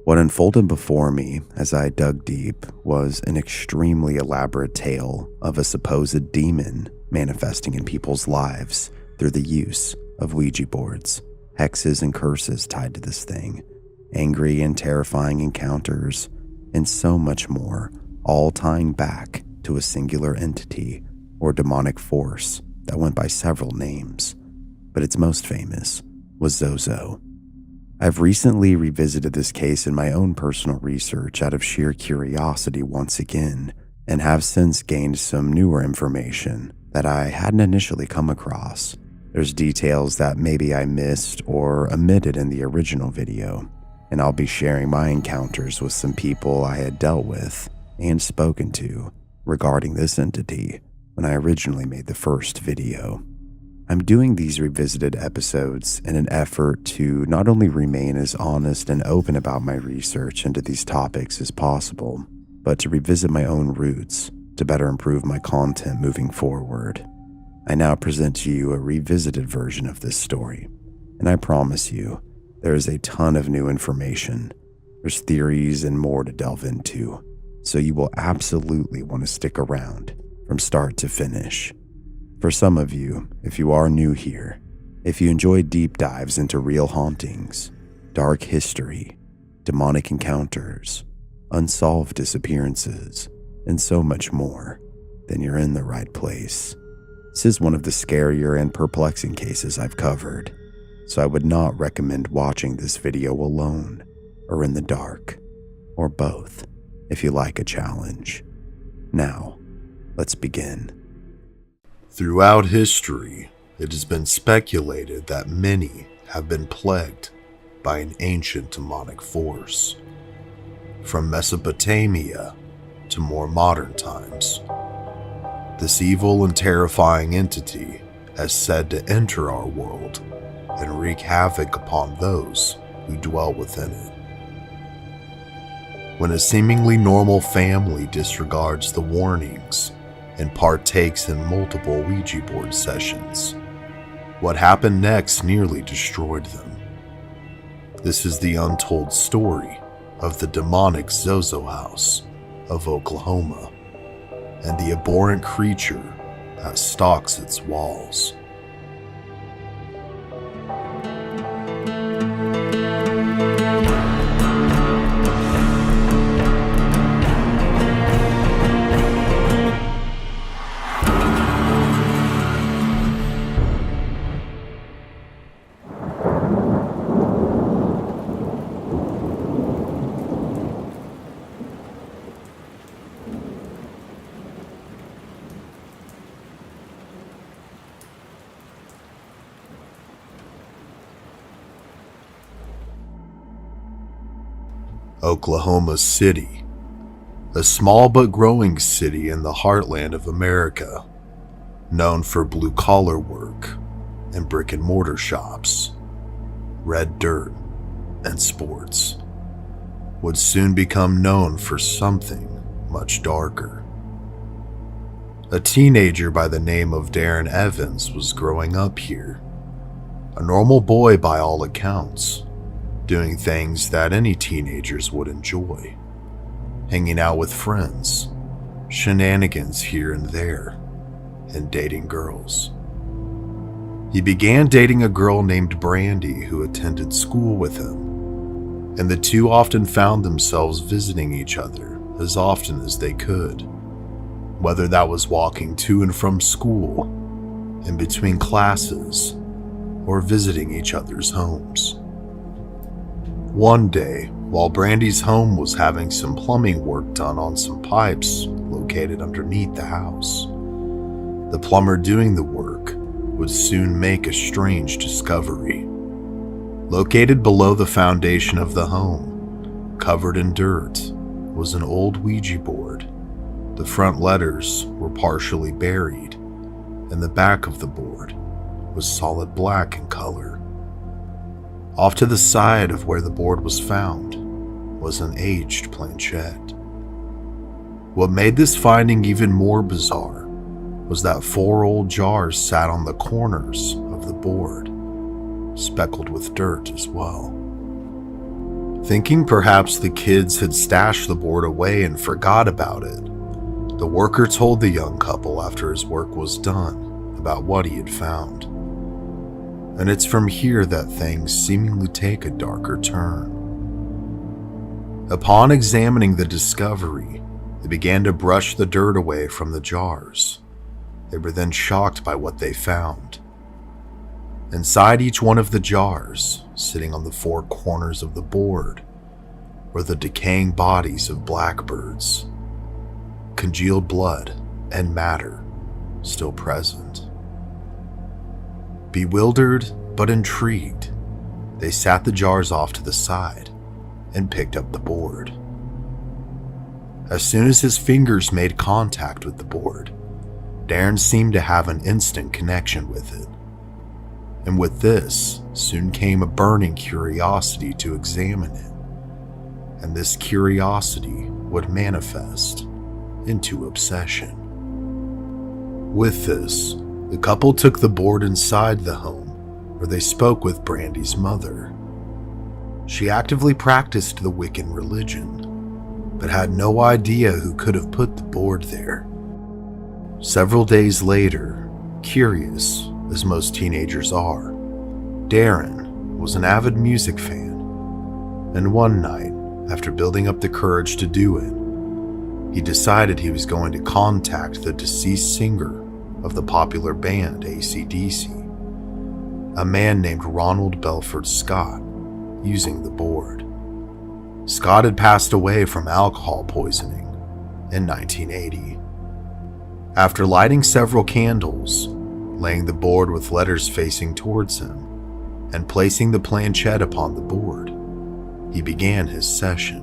Speaker 1: What unfolded before me as I dug deep was an extremely elaborate tale of a supposed demon manifesting in people's lives through the use of Ouija boards, hexes and curses tied to this thing, angry and terrifying encounters, and so much more, all tying back to a singular entity or demonic force that went by several names, but its most famous was Zozo. I've recently revisited this case in my own personal research out of sheer curiosity once again, and have since gained some newer information that I hadn't initially come across. There's details that maybe I missed or omitted in the original video, and I'll be sharing my encounters with some people I had dealt with and spoken to regarding this entity when I originally made the first video. I'm doing these revisited episodes in an effort to not only remain as honest and open about my research into these topics as possible, but to revisit my own roots to better improve my content moving forward. I now present to you a revisited version of this story, and I promise you, there is a ton of new information. There's theories and more to delve into, so you will absolutely want to stick around from start to finish. For some of you, if you are new here, if you enjoy deep dives into real hauntings, dark history, demonic encounters, unsolved disappearances, and so much more, then you're in the right place. This is one of the scarier and perplexing cases I've covered, so I would not recommend watching this video alone or in the dark, or both, if you like a challenge. Now, let's begin.
Speaker 2: Throughout history, it has been speculated that many have been plagued by an ancient demonic force. From Mesopotamia to more modern times, this evil and terrifying entity has said to enter our world and wreak havoc upon those who dwell within it. When a seemingly normal family disregards the warnings and partakes in multiple Ouija board sessions, what happened next nearly destroyed them. This is the untold story of the demonic Zozo House of Oklahoma and the abhorrent creature that stalks its walls. Oklahoma City, a small but growing city in the heartland of America, known for blue-collar work and brick-and-mortar shops, red dirt, and sports, would soon become known for something much darker. A teenager by the name of Darren Evans was growing up here, a normal boy by all accounts, doing things that any teenagers would enjoy, hanging out with friends, shenanigans here and there, and dating girls. He began dating a girl named Brandy who attended school with him, and the two often found themselves visiting each other as often as they could, whether that was walking to and from school, in between classes, or visiting each other's homes. One day, while Brandy's home was having some plumbing work done on some pipes located underneath the house, the plumber doing the work would soon make a strange discovery. Located below the foundation of the home, covered in dirt, was an old Ouija board. The front letters were partially buried, and the back of the board was solid black in color. Off to the side of where the board was found was an aged planchette. What made this finding even more bizarre was that 4 old jars sat on the corners of the board, speckled with dirt as well. Thinking perhaps the kids had stashed the board away and forgot about it, the worker told the young couple after his work was done about what he had found. And it's from here that things seemingly take a darker turn. Upon examining the discovery, they began to brush the dirt away from the jars. They were then shocked by what they found. Inside each one of the jars, sitting on the 4 corners of the board, were the decaying bodies of blackbirds, congealed blood and matter still present. Bewildered but intrigued, they sat the jars off to the side and picked up the board. As soon as his fingers made contact with the board, Darren seemed to have an instant connection with it. And with this soon came a burning curiosity to examine it. And this curiosity would manifest into obsession. With this, the couple took the board inside the home, where they spoke with Brandy's mother. She actively practiced the Wiccan religion, but had no idea who could have put the board there. Several days later, curious as most teenagers are, Darren was an avid music fan, and one night, after building up the courage to do it, he decided he was going to contact the deceased singer of the popular band AC/DC, a man named Ronald Belford Scott, using the board. Scott had passed away from alcohol poisoning in 1980. After lighting several candles, laying the board with letters facing towards him, and placing the planchette upon the board, he began his session.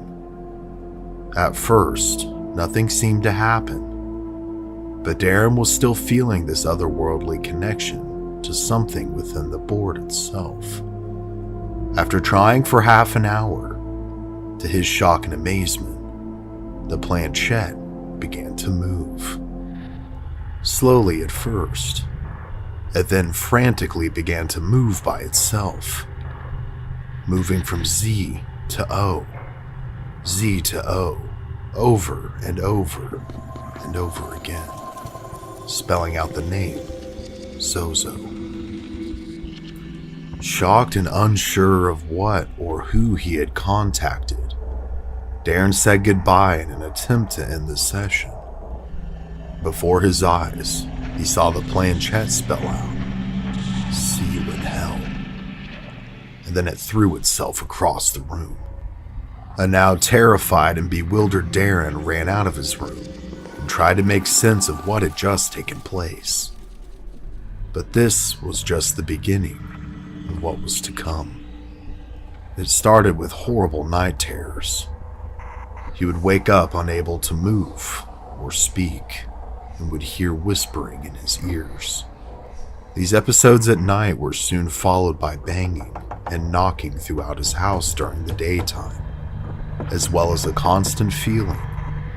Speaker 2: At first, nothing seemed to happen, but Darren was still feeling this otherworldly connection to something within the board itself. After trying for half an hour, to his shock and amazement, the planchette began to move. Slowly at first, it then frantically began to move by itself, moving from Z to O, Z to O, over and over and over again, spelling out the name Zozo. Shocked and unsure of what or who he had contacted, Darren said goodbye in an attempt to end the session. Before his eyes, he saw the planchette spell out, "See you in hell," and then it threw itself across the room. A now terrified and bewildered Darren ran out of his room and tried to make sense of what had just taken place. But this was just the beginning of what was to come. It started with horrible night terrors, He would wake up unable to move or speak and would hear whispering in his ears. These episodes at night were soon followed by banging and knocking throughout his house during the daytime, as well as a constant feeling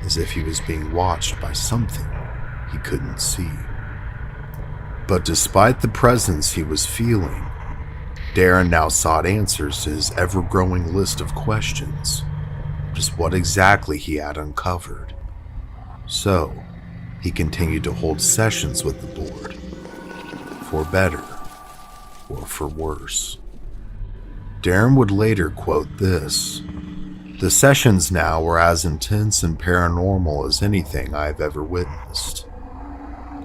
Speaker 2: as if he was being watched by something he couldn't see. But despite the presence he was feeling, Darren now sought answers to his ever-growing list of questions, just what exactly he had uncovered. So, he continued to hold sessions with the board, for better or for worse. Darren would later quote this: "The sessions now were as intense and paranormal as anything I have ever witnessed.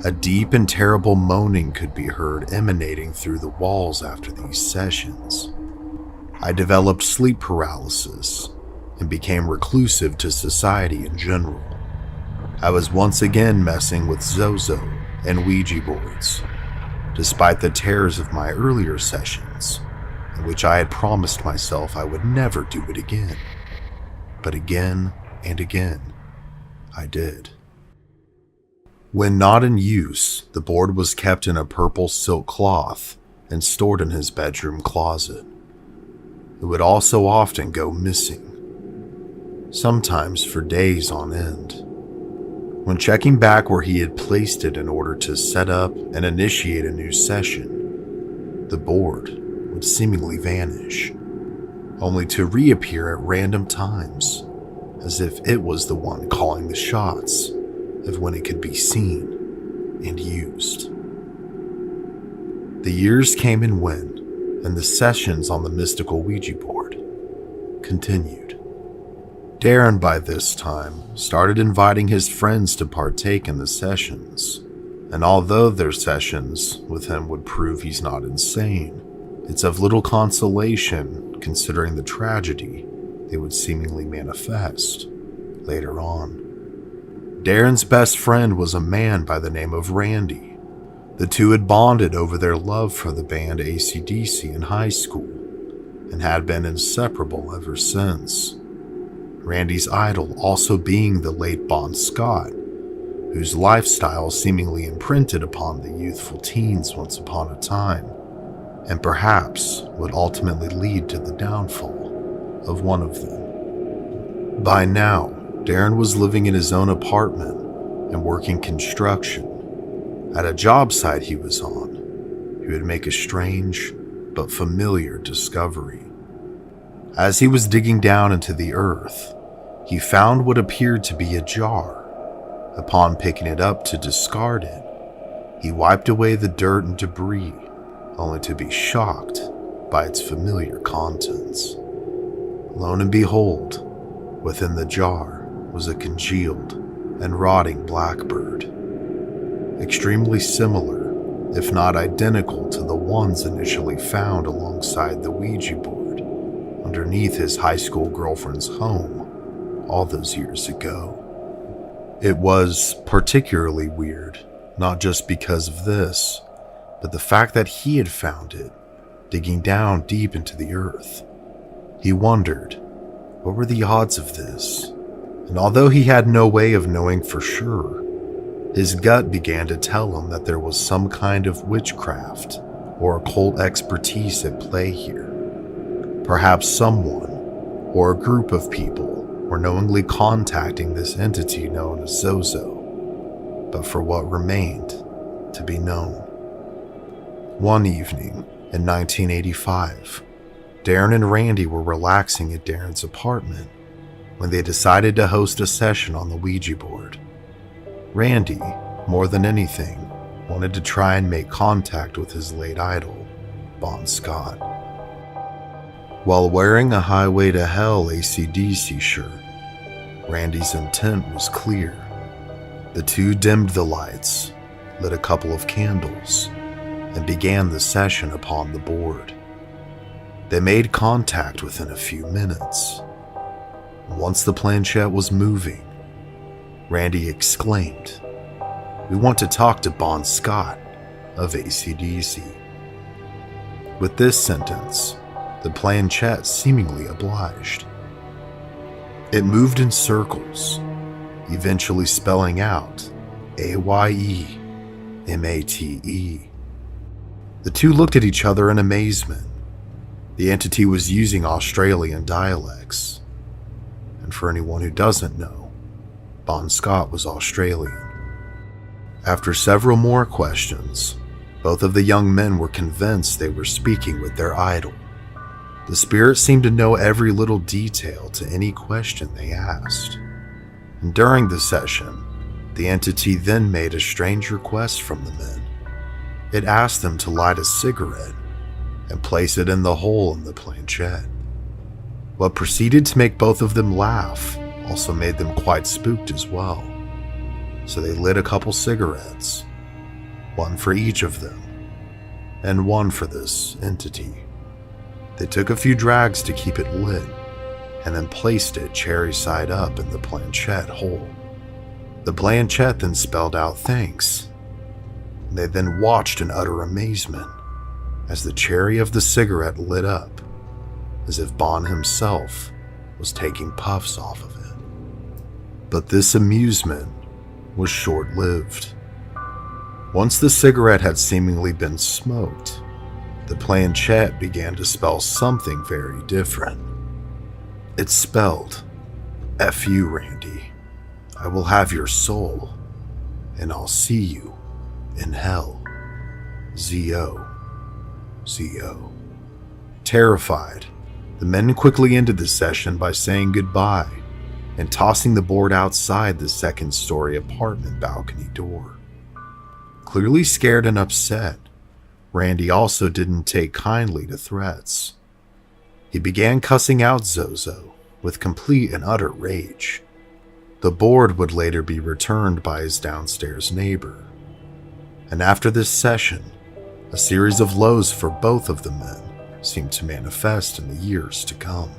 Speaker 2: A deep and terrible moaning could be heard emanating through the walls after these sessions. I developed sleep paralysis and became reclusive to society in general. I was once again messing with Zozo and Ouija boards, despite the terrors of my earlier sessions, in which I had promised myself I would never do it again. But again and again, I did." When not in use, the board was kept in a purple silk cloth and stored in his bedroom closet. It would also often go missing, sometimes for days on end. When checking back where he had placed it in order to set up and initiate a new session, the board would seemingly vanish, only to reappear at random times, as if it was the one calling the shots of when it could be seen and used. The years came and went, and the sessions on the mystical Ouija board continued. Darren, by this time, started inviting his friends to partake in the sessions, and although their sessions with him would prove he's not insane, it's of little consolation considering the tragedy they would seemingly manifest later on. Darren's best friend was a man by the name of Randy. The two had bonded over their love for the band AC/DC in high school and had been inseparable ever since. Randy's idol also being the late Bon Scott, whose lifestyle seemingly imprinted upon the youthful teens once upon a time, and perhaps would ultimately lead to the downfall of one of them. By now, Darren was living in his own apartment and working construction. At a job site he was on, he would make a strange but familiar discovery. As he was digging down into the earth, he found what appeared to be a jar. Upon picking it up to discard it, he wiped away the dirt and debris, only to be shocked by its familiar contents. Lo and behold, within the jar was a congealed and rotting blackbird, extremely similar, if not identical, to the ones initially found alongside the Ouija board underneath his high school girlfriend's home all those years ago. It was particularly weird, not just because of this, but the fact that he had found it digging down deep into the earth. He wondered, what were the odds of this? And although he had no way of knowing for sure, his gut began to tell him that there was some kind of witchcraft or occult expertise at play here. Perhaps someone or a group of people were knowingly contacting this entity known as Zozo, but for what remained to be known. One evening in 1985, Darren and Randy were relaxing at Darren's apartment when they decided to host a session on the Ouija board. Randy, more than anything, wanted to try and make contact with his late idol, Bon Scott. While wearing a Highway to Hell AC/DC shirt, Randy's intent was clear. The two dimmed the lights, lit a couple of candles, and began the session upon the board. They made contact within a few minutes. Once the planchette was moving, Randy exclaimed, "We want to talk to Bon Scott of AC/DC." With this sentence, the planchette seemingly obliged. It moved in circles, eventually spelling out AYEMATE. The two looked at each other in amazement. The entity was using Australian dialects. And for anyone who doesn't know, Bon Scott was Australian. After several more questions, both of the young men were convinced they were speaking with their idol. The spirit seemed to know every little detail to any question they asked. And during the session, the entity then made a strange request from the men. It asked them to light a cigarette and place it in the hole in the planchette. What proceeded to make both of them laugh also made them quite spooked as well. So they lit a couple cigarettes, one for each of them, and one for this entity. They took a few drags to keep it lit, and then placed it cherry side up in the planchette hole. The planchette then spelled out thanks. They then watched in utter amazement as the cherry of the cigarette lit up, as if Bon himself was taking puffs off of it. But this amusement was short-lived. Once the cigarette had seemingly been smoked, the planchette began to spell something very different. It spelled, F you, Randy. I will have your soul, and I'll see you in hell. Z-O. Z-O. Terrified, the men quickly ended the session by saying goodbye and tossing the board outside the second-story apartment balcony door. Clearly scared and upset, Randy also didn't take kindly to threats. He began cussing out Zozo with complete and utter rage. The board would later be returned by his downstairs neighbor. And after this session, a series of lows for both of the men seemed to manifest in the years to come.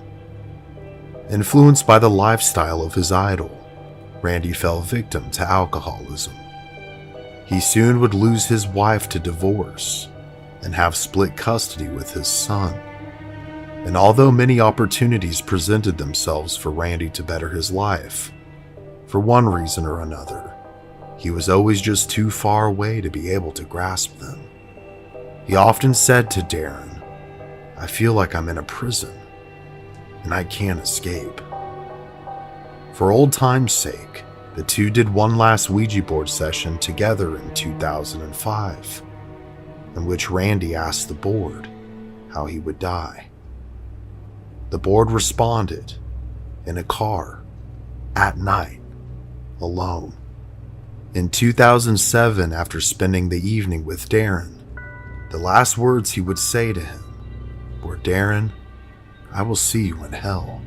Speaker 2: Influenced by the lifestyle of his idol, Randy fell victim to alcoholism. He soon would lose his wife to divorce and have split custody with his son. And although many opportunities presented themselves for Randy to better his life, for one reason or another, he was always just too far away to be able to grasp them. He often said to Darren, I feel like I'm in a prison, and I can't escape. For old time's sake, the two did one last Ouija board session together in 2005, in which Randy asked the board how he would die. The board responded, in a car, at night, alone. In 2007, after spending the evening with Darren, the last words he would say to him were, Darren, I will see you in hell.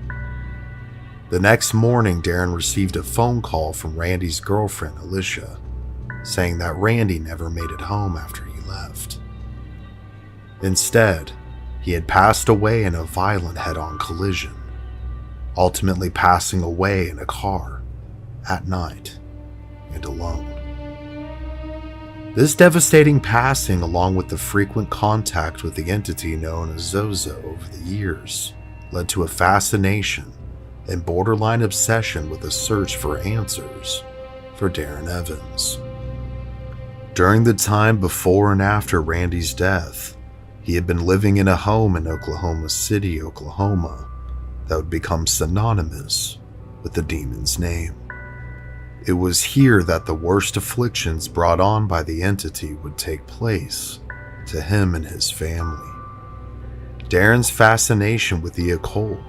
Speaker 2: The next morning, Darren received a phone call from Randy's girlfriend, Alicia, saying that Randy never made it home after he left. Instead, he had passed away in a violent head-on collision, ultimately passing away in a car, at night, and alone. This devastating passing, along with the frequent contact with the entity known as Zozo over the years, led to a fascination and borderline obsession with a search for answers for Darren Evans. During the time before and after Randy's death, he had been living in a home in Oklahoma City, Oklahoma, that would become synonymous with the demon's name. It was here that the worst afflictions brought on by the entity would take place to him and his family. Darren's fascination with the occult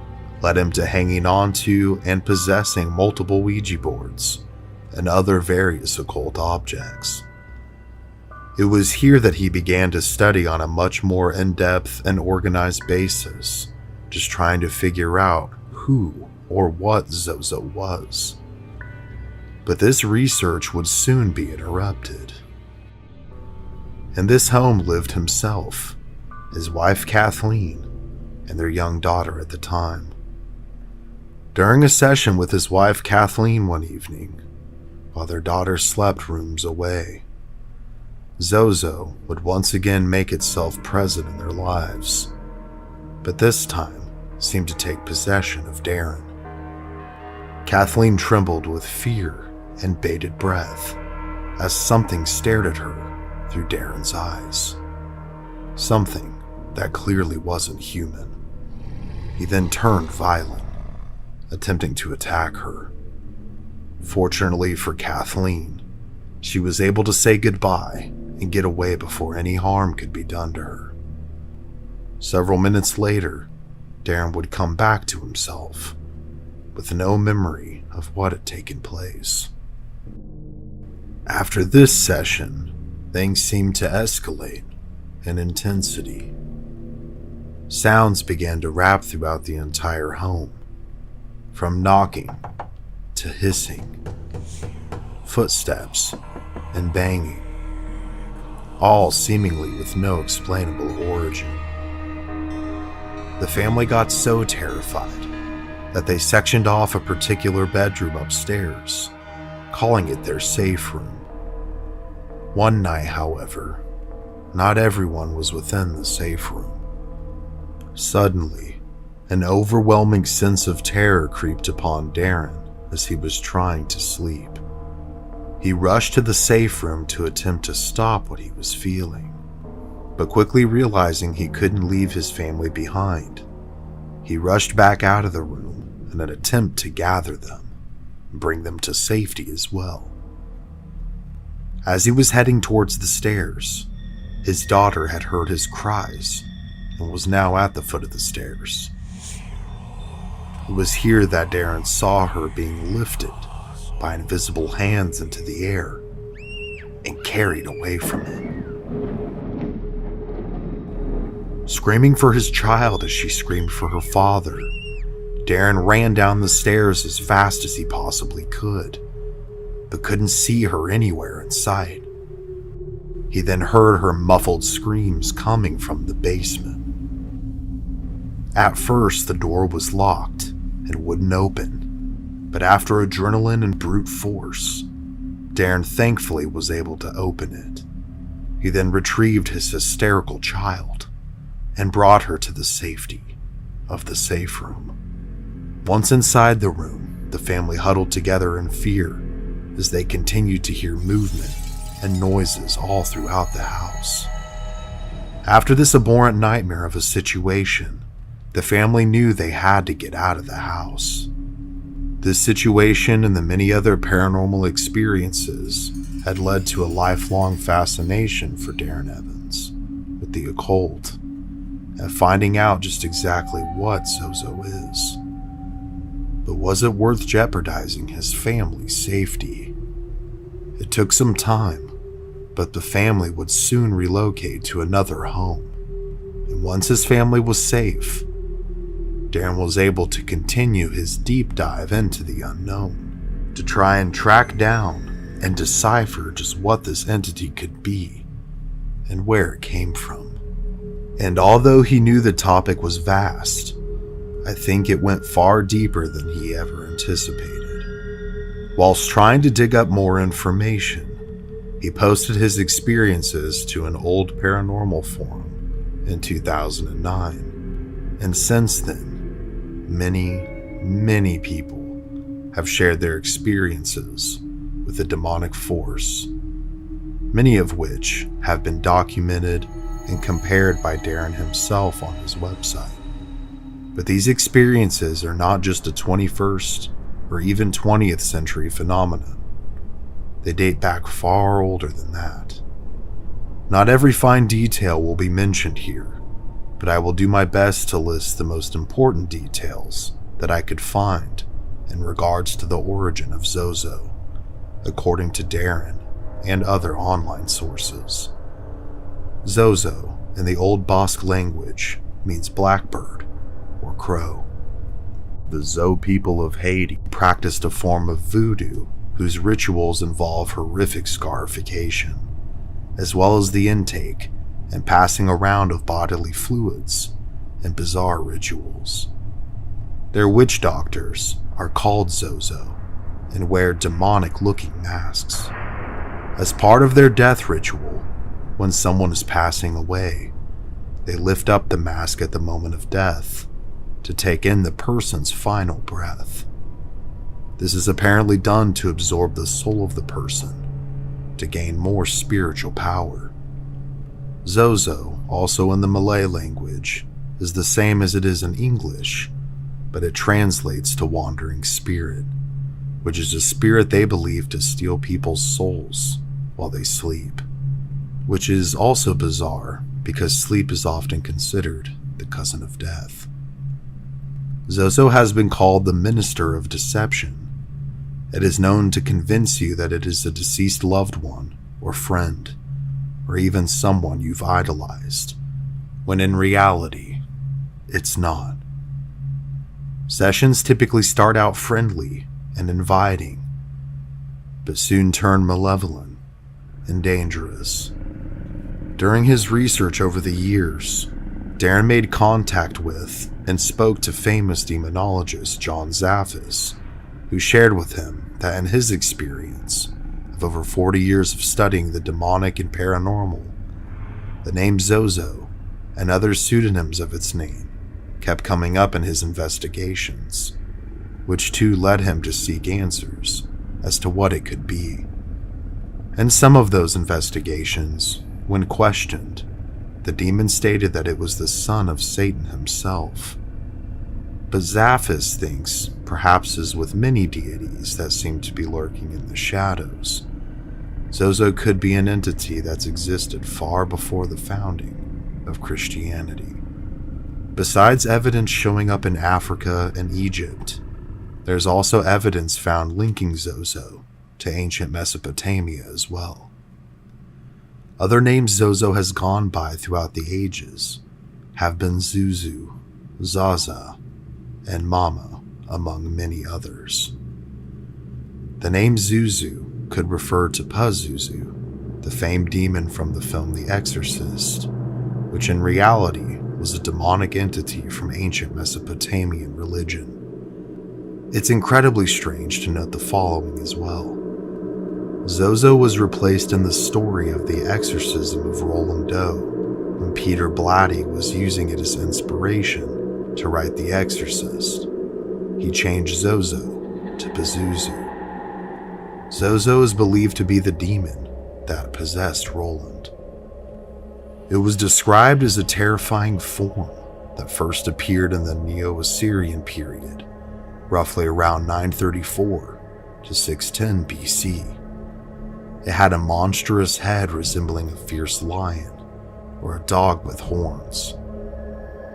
Speaker 2: led him to hanging on to and possessing multiple Ouija boards and other various occult objects. It was here that he began to study on a much more in-depth and organized basis, just trying to figure out who or what Zozo was. But this research would soon be interrupted. In this home lived himself, his wife Kathleen, and their young daughter at the time. During a session with his wife Kathleen one evening, while their daughter slept rooms away, Zozo would once again make itself present in their lives, but this time seemed to take possession of Darren. Kathleen trembled with fear and bated breath as something stared at her through Darren's eyes. Something that clearly wasn't human. He then turned violent, attempting to attack her. Fortunately for Kathleen, she was able to say goodbye and get away before any harm could be done to her. Several minutes later, Darren would come back to himself, with no memory of what had taken place. After this session, things seemed to escalate in intensity. Sounds began to wrap throughout the entire home, from knocking to hissing, footsteps and banging, all seemingly with no explainable origin. The family got so terrified that they sectioned off a particular bedroom upstairs, calling it their safe room. One night, however, not everyone was within the safe room. Suddenly, an overwhelming sense of terror creeped upon Darren as he was trying to sleep. He rushed to the safe room to attempt to stop what he was feeling, but quickly realizing he couldn't leave his family behind, he rushed back out of the room in an attempt to gather them and bring them to safety as well. As he was heading towards the stairs, his daughter had heard his cries and was now at the foot of the stairs. It was here that Darren saw her being lifted by invisible hands into the air and carried away from him. Screaming for his child as she screamed for her father, Darren ran down the stairs as fast as he possibly could, but couldn't see her anywhere in sight. He then heard her muffled screams coming from the basement. At first, the door was locked and wouldn't open, but after adrenaline and brute force, Darren thankfully was able to open it. He then retrieved his hysterical child and brought her to the safety of the safe room. Once inside the room, the family huddled together in fear as they continued to hear movement and noises all throughout the house. After this abhorrent nightmare of a situation, the family knew they had to get out of the house. This situation and the many other paranormal experiences had led to a lifelong fascination for Darren Evans with the occult and finding out just exactly what Zozo is. But was it worth jeopardizing his family's safety? It took some time, but the family would soon relocate to another home. And once his family was safe, Darren was able to continue his deep dive into the unknown to try and track down and decipher just what this entity could be and where it came from. And although he knew the topic was vast, I think it went far deeper than he ever anticipated. Whilst trying to dig up more information, he posted his experiences to an old paranormal forum in 2009, and since then, many people have shared their experiences with a demonic force, many of which have been documented and compared by Darren himself on his website. But these experiences are not just a 21st or even 20th century phenomenon. They date back far older than that. Not every fine detail will be mentioned here, but I will do my best to list the most important details that I could find in regards to the origin of Zozo, according to Darren and other online sources. Zozo, in the Old Basque language, means blackbird or crow. The Zo people of Haiti practiced a form of voodoo whose rituals involve horrific scarification, as well as the intake and passing around of bodily fluids and bizarre rituals. Their witch doctors are called Zozo and wear demonic-looking masks. As part of their death ritual, when someone is passing away, they lift up the mask at the moment of death to take in the person's final breath. This is apparently done to absorb the soul of the person, to gain more spiritual power. Zozo, also in the Malay language, is the same as it is in English, but it translates to wandering spirit, which is a spirit they believe to steal people's souls while they sleep, which is also bizarre because sleep is often considered the cousin of death. Zozo has been called the minister of deception. It is known to convince you that it is a deceased loved one or friend, or even someone you've idolized, when in reality, it's not. Sessions typically start out friendly and inviting, but soon turn malevolent and dangerous. During his research over the years, Darren made contact with and spoke to famous demonologist John Zaffis, who shared with him that in his experience of over 40 years of studying the demonic and paranormal, the name Zozo and other pseudonyms of its name kept coming up in his investigations, which too led him to seek answers as to what it could be. In some of those investigations, when questioned, the demon stated that it was the son of Satan himself. But Zaffis thinks, perhaps as with many deities that seem to be lurking in the shadows, Zozo could be an entity that's existed far before the founding of Christianity. Besides evidence showing up in Africa and Egypt, there's also evidence found linking Zozo to ancient Mesopotamia as well. Other names Zozo has gone by throughout the ages have been Zuzu, Zaza, and Mama, among many others. The name Zuzu could refer to Pazuzu, the famed demon from the film The Exorcist, which in reality was a demonic entity from ancient Mesopotamian religion. It's incredibly strange to note the following as well. Zozo was replaced in the story of the exorcism of Roland Doe when Peter Blatty was using it as inspiration to write The Exorcist. He changed Zozo to Pazuzu. Zozo is believed to be the demon that possessed Roland. It was described as a terrifying form that first appeared in the Neo-Assyrian period, roughly around 934 to 610 BC. It had a monstrous head resembling a fierce lion or a dog with horns,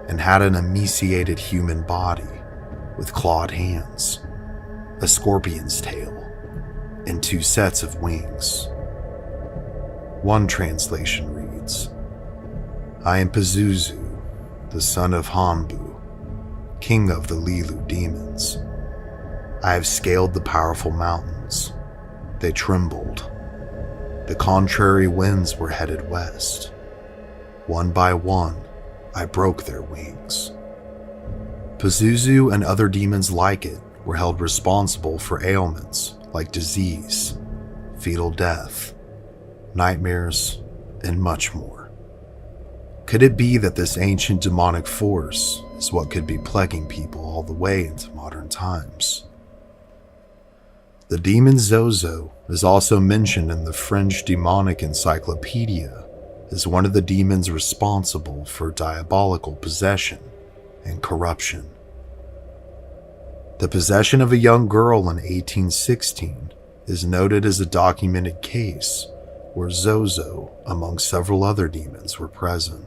Speaker 2: and had an emaciated human body with clawed hands, a scorpion's tail, and 2 sets of wings. One translation reads, "I am Pazuzu, the son of Hambu, king of the Lilu demons. I have scaled the powerful mountains. They trembled. The contrary winds were headed west. One by one, I broke their wings." Pazuzu and other demons like it were held responsible for ailments like disease, fetal death, nightmares, and much more. Could it be that this ancient demonic force is what could be plaguing people all the way into modern times? The demon Zozo is also mentioned in the French demonic encyclopedia as one of the demons responsible for diabolical possession and corruption. The possession of a young girl in 1816 is noted as a documented case where Zozo, among several other demons, were present.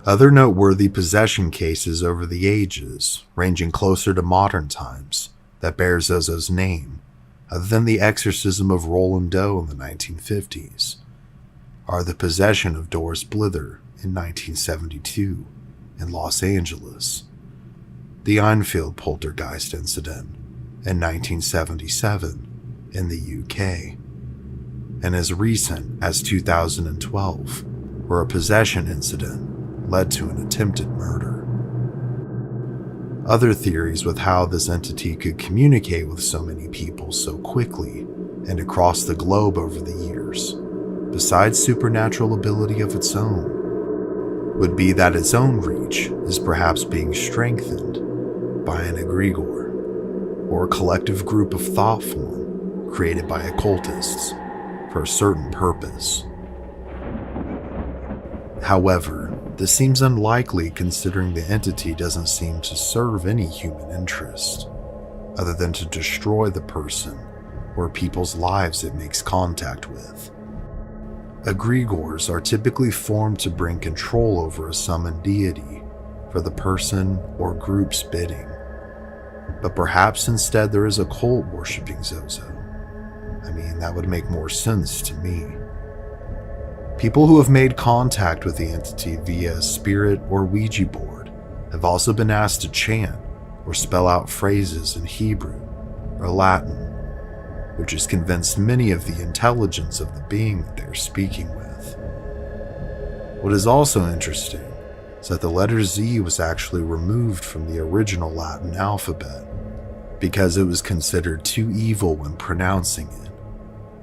Speaker 2: Other noteworthy possession cases over the ages, ranging closer to modern times, that bear Zozo's name, other than the exorcism of Roland Doe in the 1950s, are the possession of Doris Blither in 1972 in Los Angeles, the Enfield poltergeist incident in 1977 in the UK, and as recent as 2012, where a possession incident led to an attempted murder. Other theories with how this entity could communicate with so many people so quickly and across the globe over the years, besides supernatural ability of its own, would be that its own reach is perhaps being strengthened by an egregore. or a collective group of thought form created by occultists for a certain purpose. However, this seems unlikely considering the entity doesn't seem to serve any human interest, other than to destroy the person or people's lives it makes contact with. Egregores are typically formed to bring control over a summoned deity for the person or group's bidding. But perhaps instead there is a cult worshipping Zozo. I mean, that would make more sense to me. People who have made contact with the entity via a spirit or Ouija board have also been asked to chant or spell out phrases in Hebrew or Latin, which has convinced many of the intelligence of the being that they're speaking with. What is also interesting is that the letter Z was actually removed from the original Latin alphabet because it was considered too evil when pronouncing it.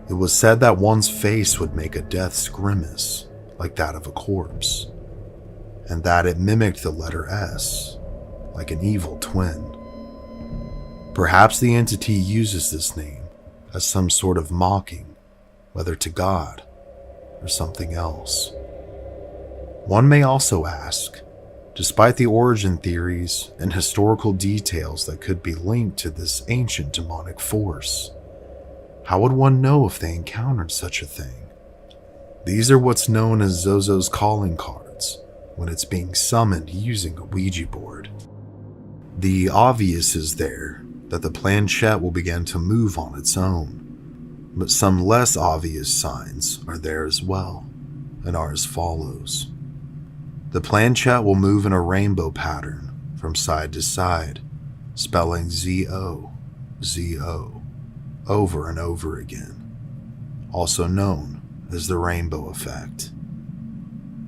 Speaker 2: It was said that one's face would make a death's grimace, like that of a corpse, and that it mimicked the letter S, like an evil twin. Perhaps the entity uses this name as some sort of mocking, whether to God or something else. One may also ask, despite the origin theories and historical details that could be linked to this ancient demonic force, how would one know if they encountered such a thing? These are what's known as Zozo's calling cards when it's being summoned using a Ouija board. The obvious is there that the planchette will begin to move on its own, but some less obvious signs are there as well, and are as follows. The planchette will move in a rainbow pattern from side to side, spelling Z-O, Z-O, over and over again, also known as the rainbow effect.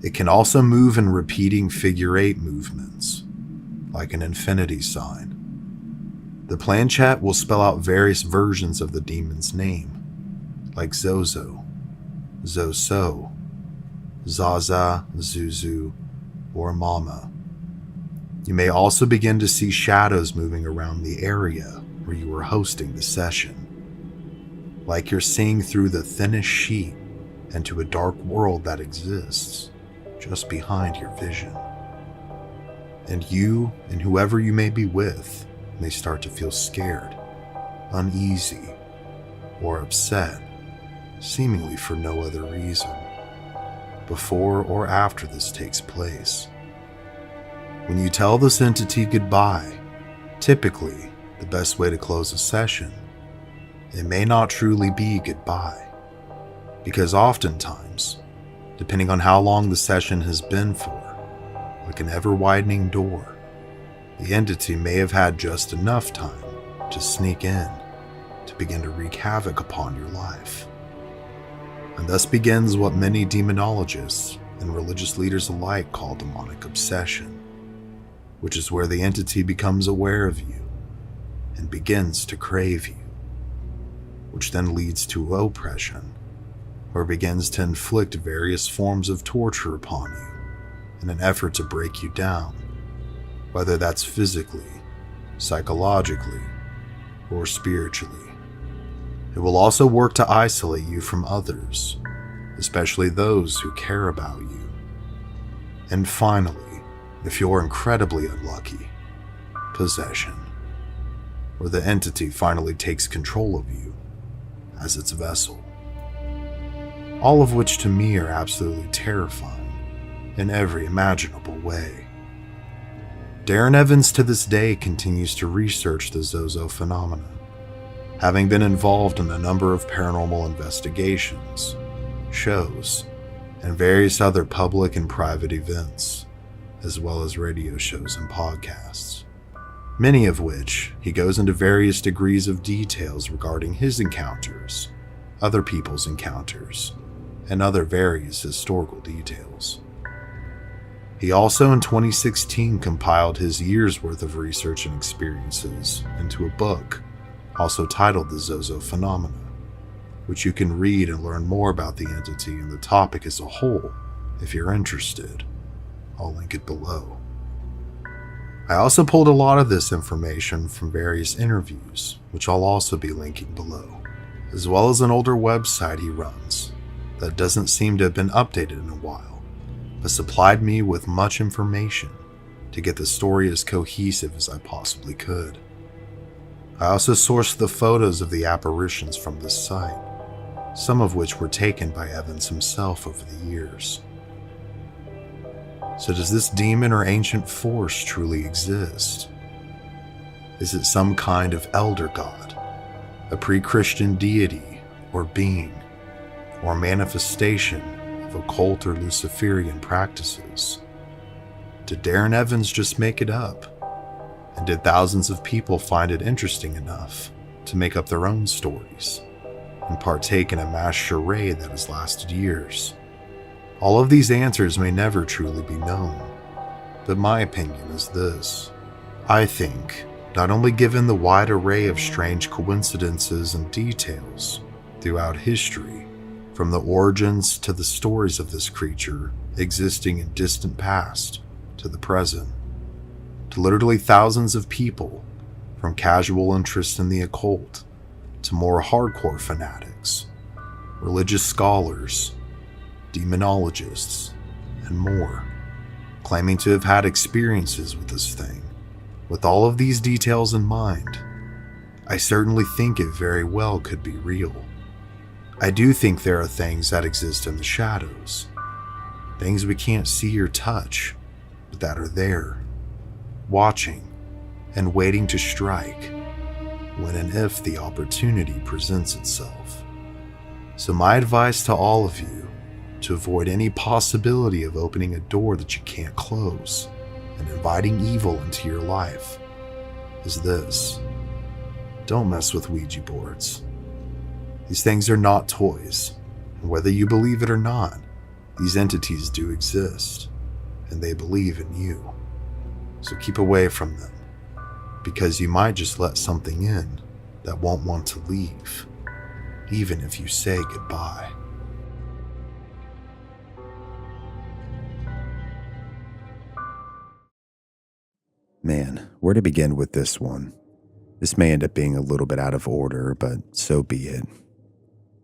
Speaker 2: It can also move in repeating figure-8 movements, like an infinity sign. The planchette will spell out various versions of the demon's name, like Zozo, Zoso, Zaza, Zuzu, or Mama. You may also begin to see shadows moving around the area where you are hosting the session, like you're seeing through the thinnest sheet into a dark world that exists just behind your vision. And you and whoever you may be with may start to feel scared, uneasy, or upset, seemingly for no other reason, before or after this takes place. When you tell this entity goodbye, typically the best way to close a session, it may not truly be goodbye, because oftentimes, depending on how long the session has been for, like an ever-widening door, the entity may have had just enough time to sneak in to begin to wreak havoc upon your life. And thus begins what many demonologists and religious leaders alike call demonic obsession, which is where the entity becomes aware of you and begins to crave you, which then leads to oppression, or begins to inflict various forms of torture upon you in an effort to break you down, whether that's physically, psychologically, or spiritually. It will also work to isolate you from others, especially those who care about you. And finally, if you're incredibly unlucky, possession, where the entity finally takes control of you as its vessel. All of which to me are absolutely terrifying in every imaginable way. Darren Evans to this day continues to research the Zozo phenomenon, having been involved in a number of paranormal investigations, shows, and various other public and private events, as well as radio shows and podcasts, many of which he goes into various degrees of details regarding his encounters, other people's encounters, and other various historical details. He also in 2016 compiled his year's worth of research and experiences into a book, also titled The Zozo Phenomena, which you can read and learn more about the entity and the topic as a whole if you're interested. I'll link it below. I also pulled a lot of this information from various interviews, which I'll also be linking below, as well as an older website he runs that doesn't seem to have been updated in a while, but supplied me with much information to get the story as cohesive as I possibly could. I also sourced the photos of the apparitions from this site, some of which were taken by Evans himself over the years. So does this demon or ancient force truly exist? Is it some kind of elder god, a pre-Christian deity or being, or a manifestation of occult or Luciferian practices? Did Darren Evans just make it up? And did thousands of people find it interesting enough to make up their own stories and partake in a mass charade that has lasted years? All of these answers may never truly be known, but my opinion is this. I think, not only given the wide array of strange coincidences and details throughout history, from the origins to the stories of this creature existing in distant past to the present, to literally thousands of people, from casual interest in the occult to more hardcore fanatics, religious scholars, demonologists, and more, claiming to have had experiences with this thing. With all of these details in mind, I certainly think it very well could be real. I do think there are things that exist in the shadows, things we can't see or touch, but that are there, watching and waiting to strike when and if the opportunity presents itself. So my advice to all of you, to avoid any possibility of opening a door that you can't close and inviting evil into your life, is this: don't mess with Ouija boards. These things are not toys, and whether you believe it or not, these entities do exist, and they believe in you. So keep away from them, because you might just let something in that won't want to leave, even if you say goodbye.
Speaker 1: Man, where to begin with this one? This may end up being a little bit out of order, but so be it.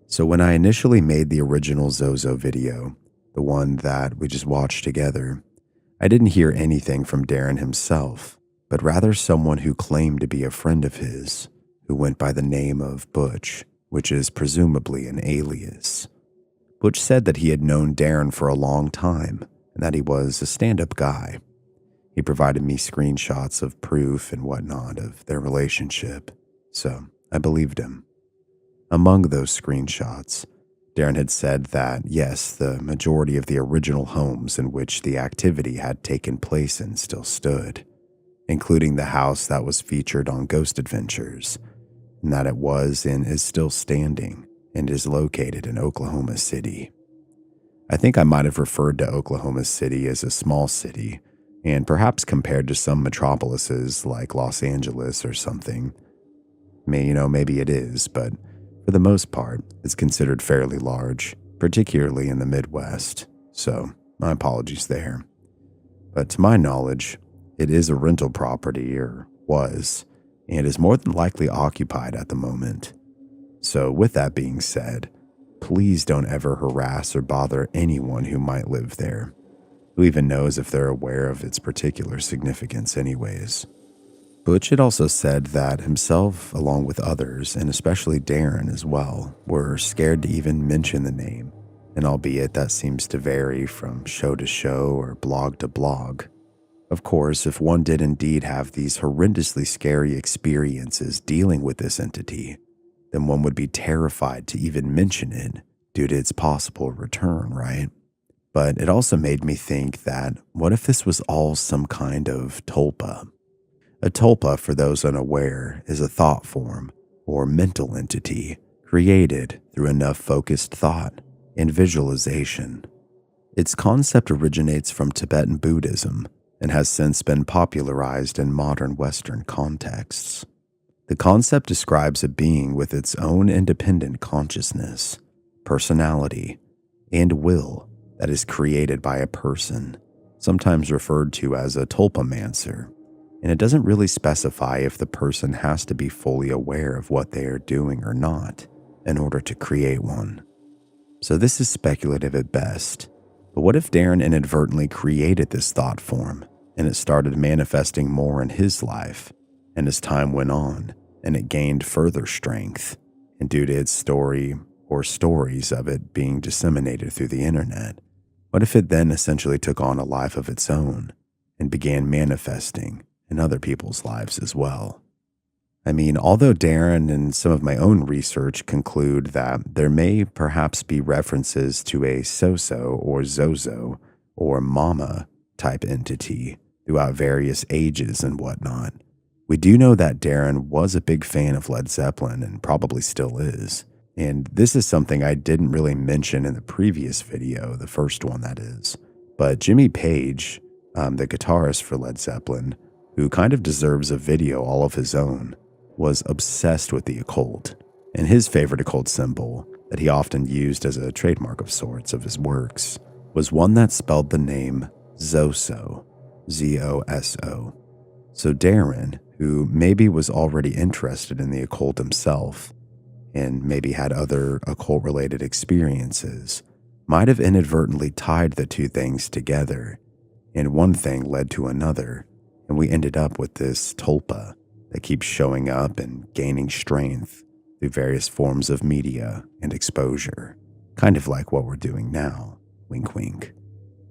Speaker 1: So when I initially made the original Zozo video, the one that we just watched together, I didn't hear anything from Darren himself, but rather someone who claimed to be a friend of his, who went by the name of Butch, which is presumably an alias. Butch said that he had known Darren for a long time, and that he was a stand-up guy. He provided me screenshots of proof and whatnot of their relationship, so I believed him. Among those screenshots, Darren had said that, yes, the majority of the original homes in which the activity had taken place in still stood, including the house that was featured on Ghost Adventures, and that it was and is still standing and is located in Oklahoma City. I think I might have referred to Oklahoma City as a small city, and perhaps compared to some metropolises like Los Angeles or something. Maybe it is, but for the most part, it's considered fairly large, particularly in the Midwest, so my apologies there. But to my knowledge, it is a rental property, or was, and is more than likely occupied at the moment. So with that being said, please don't ever harass or bother anyone who might live there. Who even knows if they're aware of its particular significance anyways. Butch had also said that himself, along with others, and especially Darren as well, were scared to even mention the name, and albeit that seems to vary from show to show or blog to blog. Of course, if one did indeed have these horrendously scary experiences dealing with this entity, then one would be terrified to even mention it due to its possible return, right? But it also made me think that what if this was all some kind of tulpa? A tulpa, for those unaware, is a thought form or mental entity created through enough focused thought and visualization. Its concept originates from Tibetan Buddhism and has since been popularized in modern Western contexts. The concept describes a being with its own independent consciousness, personality, and will that is created by a person, sometimes referred to as a tulpamancer, and it doesn't really specify if the person has to be fully aware of what they are doing or not in order to create one. So this is speculative at best, but what if Darren inadvertently created this thought form and it started manifesting more in his life, and as time went on and it gained further strength, and due to its story or stories of it being disseminated through the internet, what if it then essentially took on a life of its own and began manifesting in other people's lives as well? I mean, although Darren and some of my own research conclude that there may perhaps be references to a so-so or zozo or mama type entity throughout various ages and whatnot, we do know that Darren was a big fan of Led Zeppelin and probably still is. And this is something I didn't really mention in the previous video, the first one that is. But Jimmy Page, the guitarist for Led Zeppelin, who kind of deserves a video all of his own, was obsessed with the occult, and his favorite occult symbol that he often used as a trademark of sorts of his works was one that spelled the name Zoso, Z-O-S-O. So Darren, who maybe was already interested in the occult himself, and maybe had other occult-related experiences, might have inadvertently tied the two things together, and one thing led to another, and we ended up with this tulpa that keeps showing up and gaining strength through various forms of media and exposure, kind of like what we're doing now, wink wink.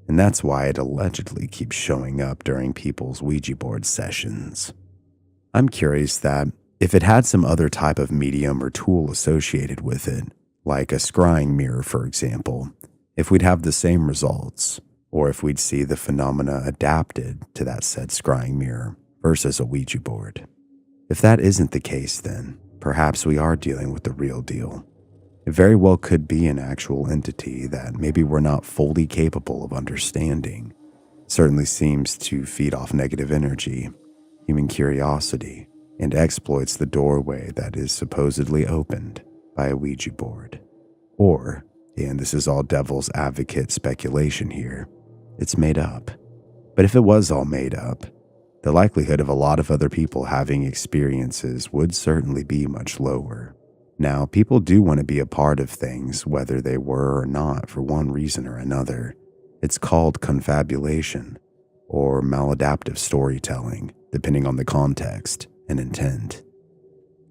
Speaker 1: And that's why it allegedly keeps showing up during people's Ouija board sessions. I'm curious that if it had some other type of medium or tool associated with it, like a scrying mirror for example, if we'd have the same results, or if we'd see the phenomena adapted to that said scrying mirror versus a Ouija board. If that isn't the case, then perhaps we are dealing with the real deal. It very well could be an actual entity that maybe we're not fully capable of understanding. It certainly seems to feed off negative energy, human curiosity, and exploits the doorway that is supposedly opened by a Ouija board. Or, and this is all devil's advocate speculation here, it's made up. But if it was all made up, the likelihood of a lot of other people having experiences would certainly be much lower. Now, people do want to be a part of things, whether they were or not, for one reason or another. It's called confabulation, or maladaptive storytelling, depending on the context and intent.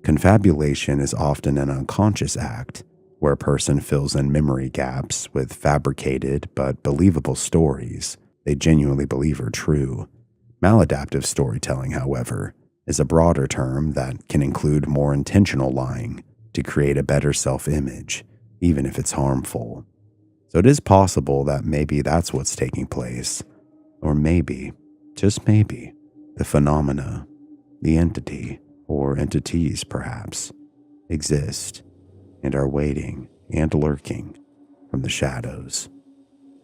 Speaker 1: Confabulation is often an unconscious act, where a person fills in memory gaps with fabricated but believable stories they genuinely believe are true. Maladaptive storytelling, however, is a broader term that can include more intentional lying to create a better self-image, even if it's harmful. So it is possible that maybe that's what's taking place. Or maybe, just maybe, the phenomena, the entity, or entities perhaps, exist and are waiting and lurking from the shadows.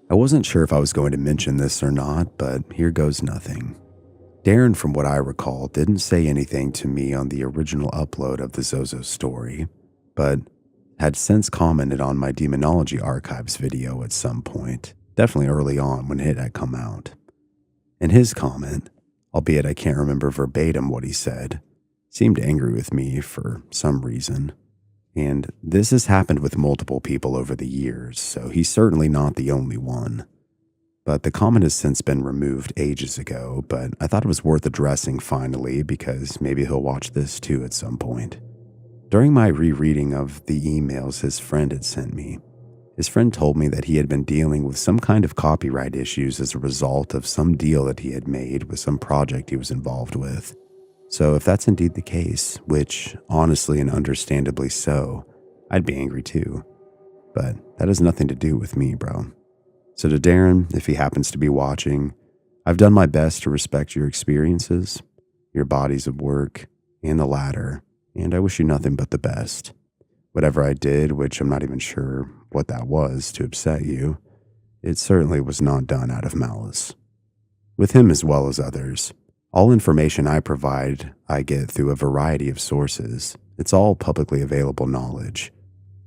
Speaker 1: I wasn't sure if I was going to mention this or not, but here goes nothing. Darren, from what I recall, didn't say anything to me on the original upload of the Zozo story, but had since commented on my Demonology Archives video at some point, definitely early on when it had come out. And his comment, albeit I can't remember verbatim what he said, seemed angry with me for some reason. And this has happened with multiple people over the years, so he's certainly not the only one. But the comment has since been removed ages ago, but I thought it was worth addressing finally because maybe he'll watch this too at some point. During my rereading of the emails his friend had sent me, his friend told me that he had been dealing with some kind of copyright issues as a result of some deal that he had made with some project he was involved with. So if that's indeed the case, which honestly and understandably so, I'd be angry too. But that has nothing to do with me, bro. So to Darren, if he happens to be watching, I've done my best to respect your experiences, your bodies of work, and the latter, and I wish you nothing but the best. Whatever I did, which I'm not even sure what that was to upset you, it certainly was not done out of malice. With him as well as others, all information I provide, I get through a variety of sources. It's all publicly available knowledge.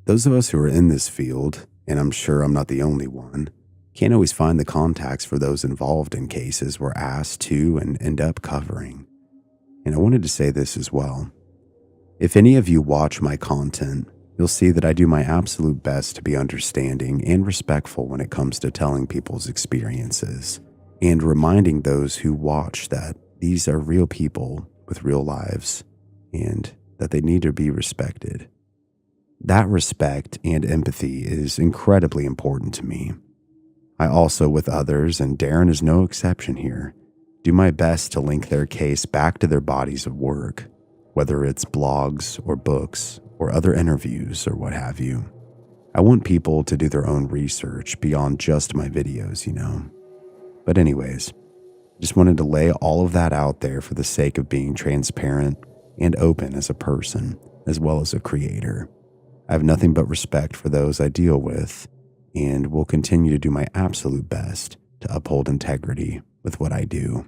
Speaker 1: Those of us who are in this field, and I'm sure I'm not the only one, can't always find the contacts for those involved in cases we're asked to and end up covering. And I wanted to say this as well. If any of you watch my content, you'll see that I do my absolute best to be understanding and respectful when it comes to telling people's experiences and reminding those who watch that these are real people with real lives and that they need to be respected. That respect and empathy is incredibly important to me. I also, with others, and Darren is no exception here, do my best to link their case back to their bodies of work, whether it's blogs or books or other interviews or what have you. I want people to do their own research beyond just my videos, you know. But anyways, just wanted to lay all of that out there for the sake of being transparent and open as a person, as well as a creator. I have nothing but respect for those I deal with, and will continue to do my absolute best to uphold integrity with what I do.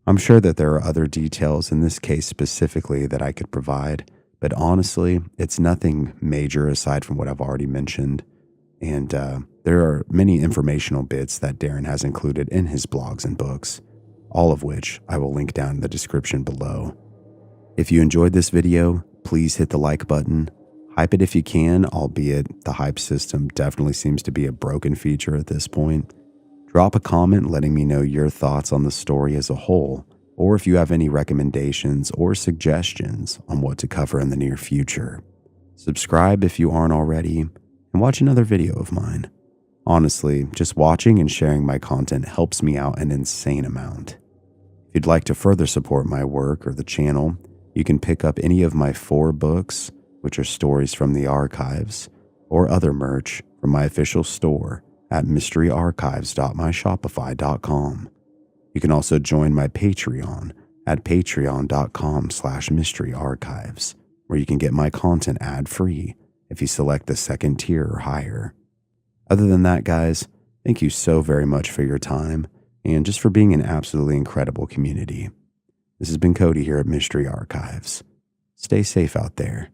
Speaker 1: I'm sure that there are other details in this case specifically that I could provide, but honestly, it's nothing major aside from what I've already mentioned. And there are many informational bits that Darren has included in his blogs and books, all of which I will link down in the description below. If you enjoyed this video, please hit the like button. Hype it if you can, albeit the hype system definitely seems to be a broken feature at this point. Drop a comment letting me know your thoughts on the story as a whole, or if you have any recommendations or suggestions on what to cover in the near future. Subscribe if you aren't already, and watch another video of mine. Honestly, just watching and sharing my content helps me out an insane amount. If you'd like to further support my work or the channel, you can pick up any of my 4 books, which are stories from the archives, or other merch from my official store at mysteryarchives.myshopify.com. You can also join my Patreon at patreon.com/mysteryarchives, where you can get my content ad-free if you select the 2nd tier or higher. Other than that, guys, thank you so very much for your time and just for being an absolutely incredible community. This has been Cody here at Mystery Archives. Stay safe out there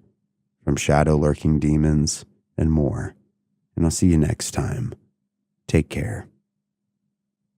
Speaker 1: from shadow-lurking demons and more, and I'll see you next time. Take care.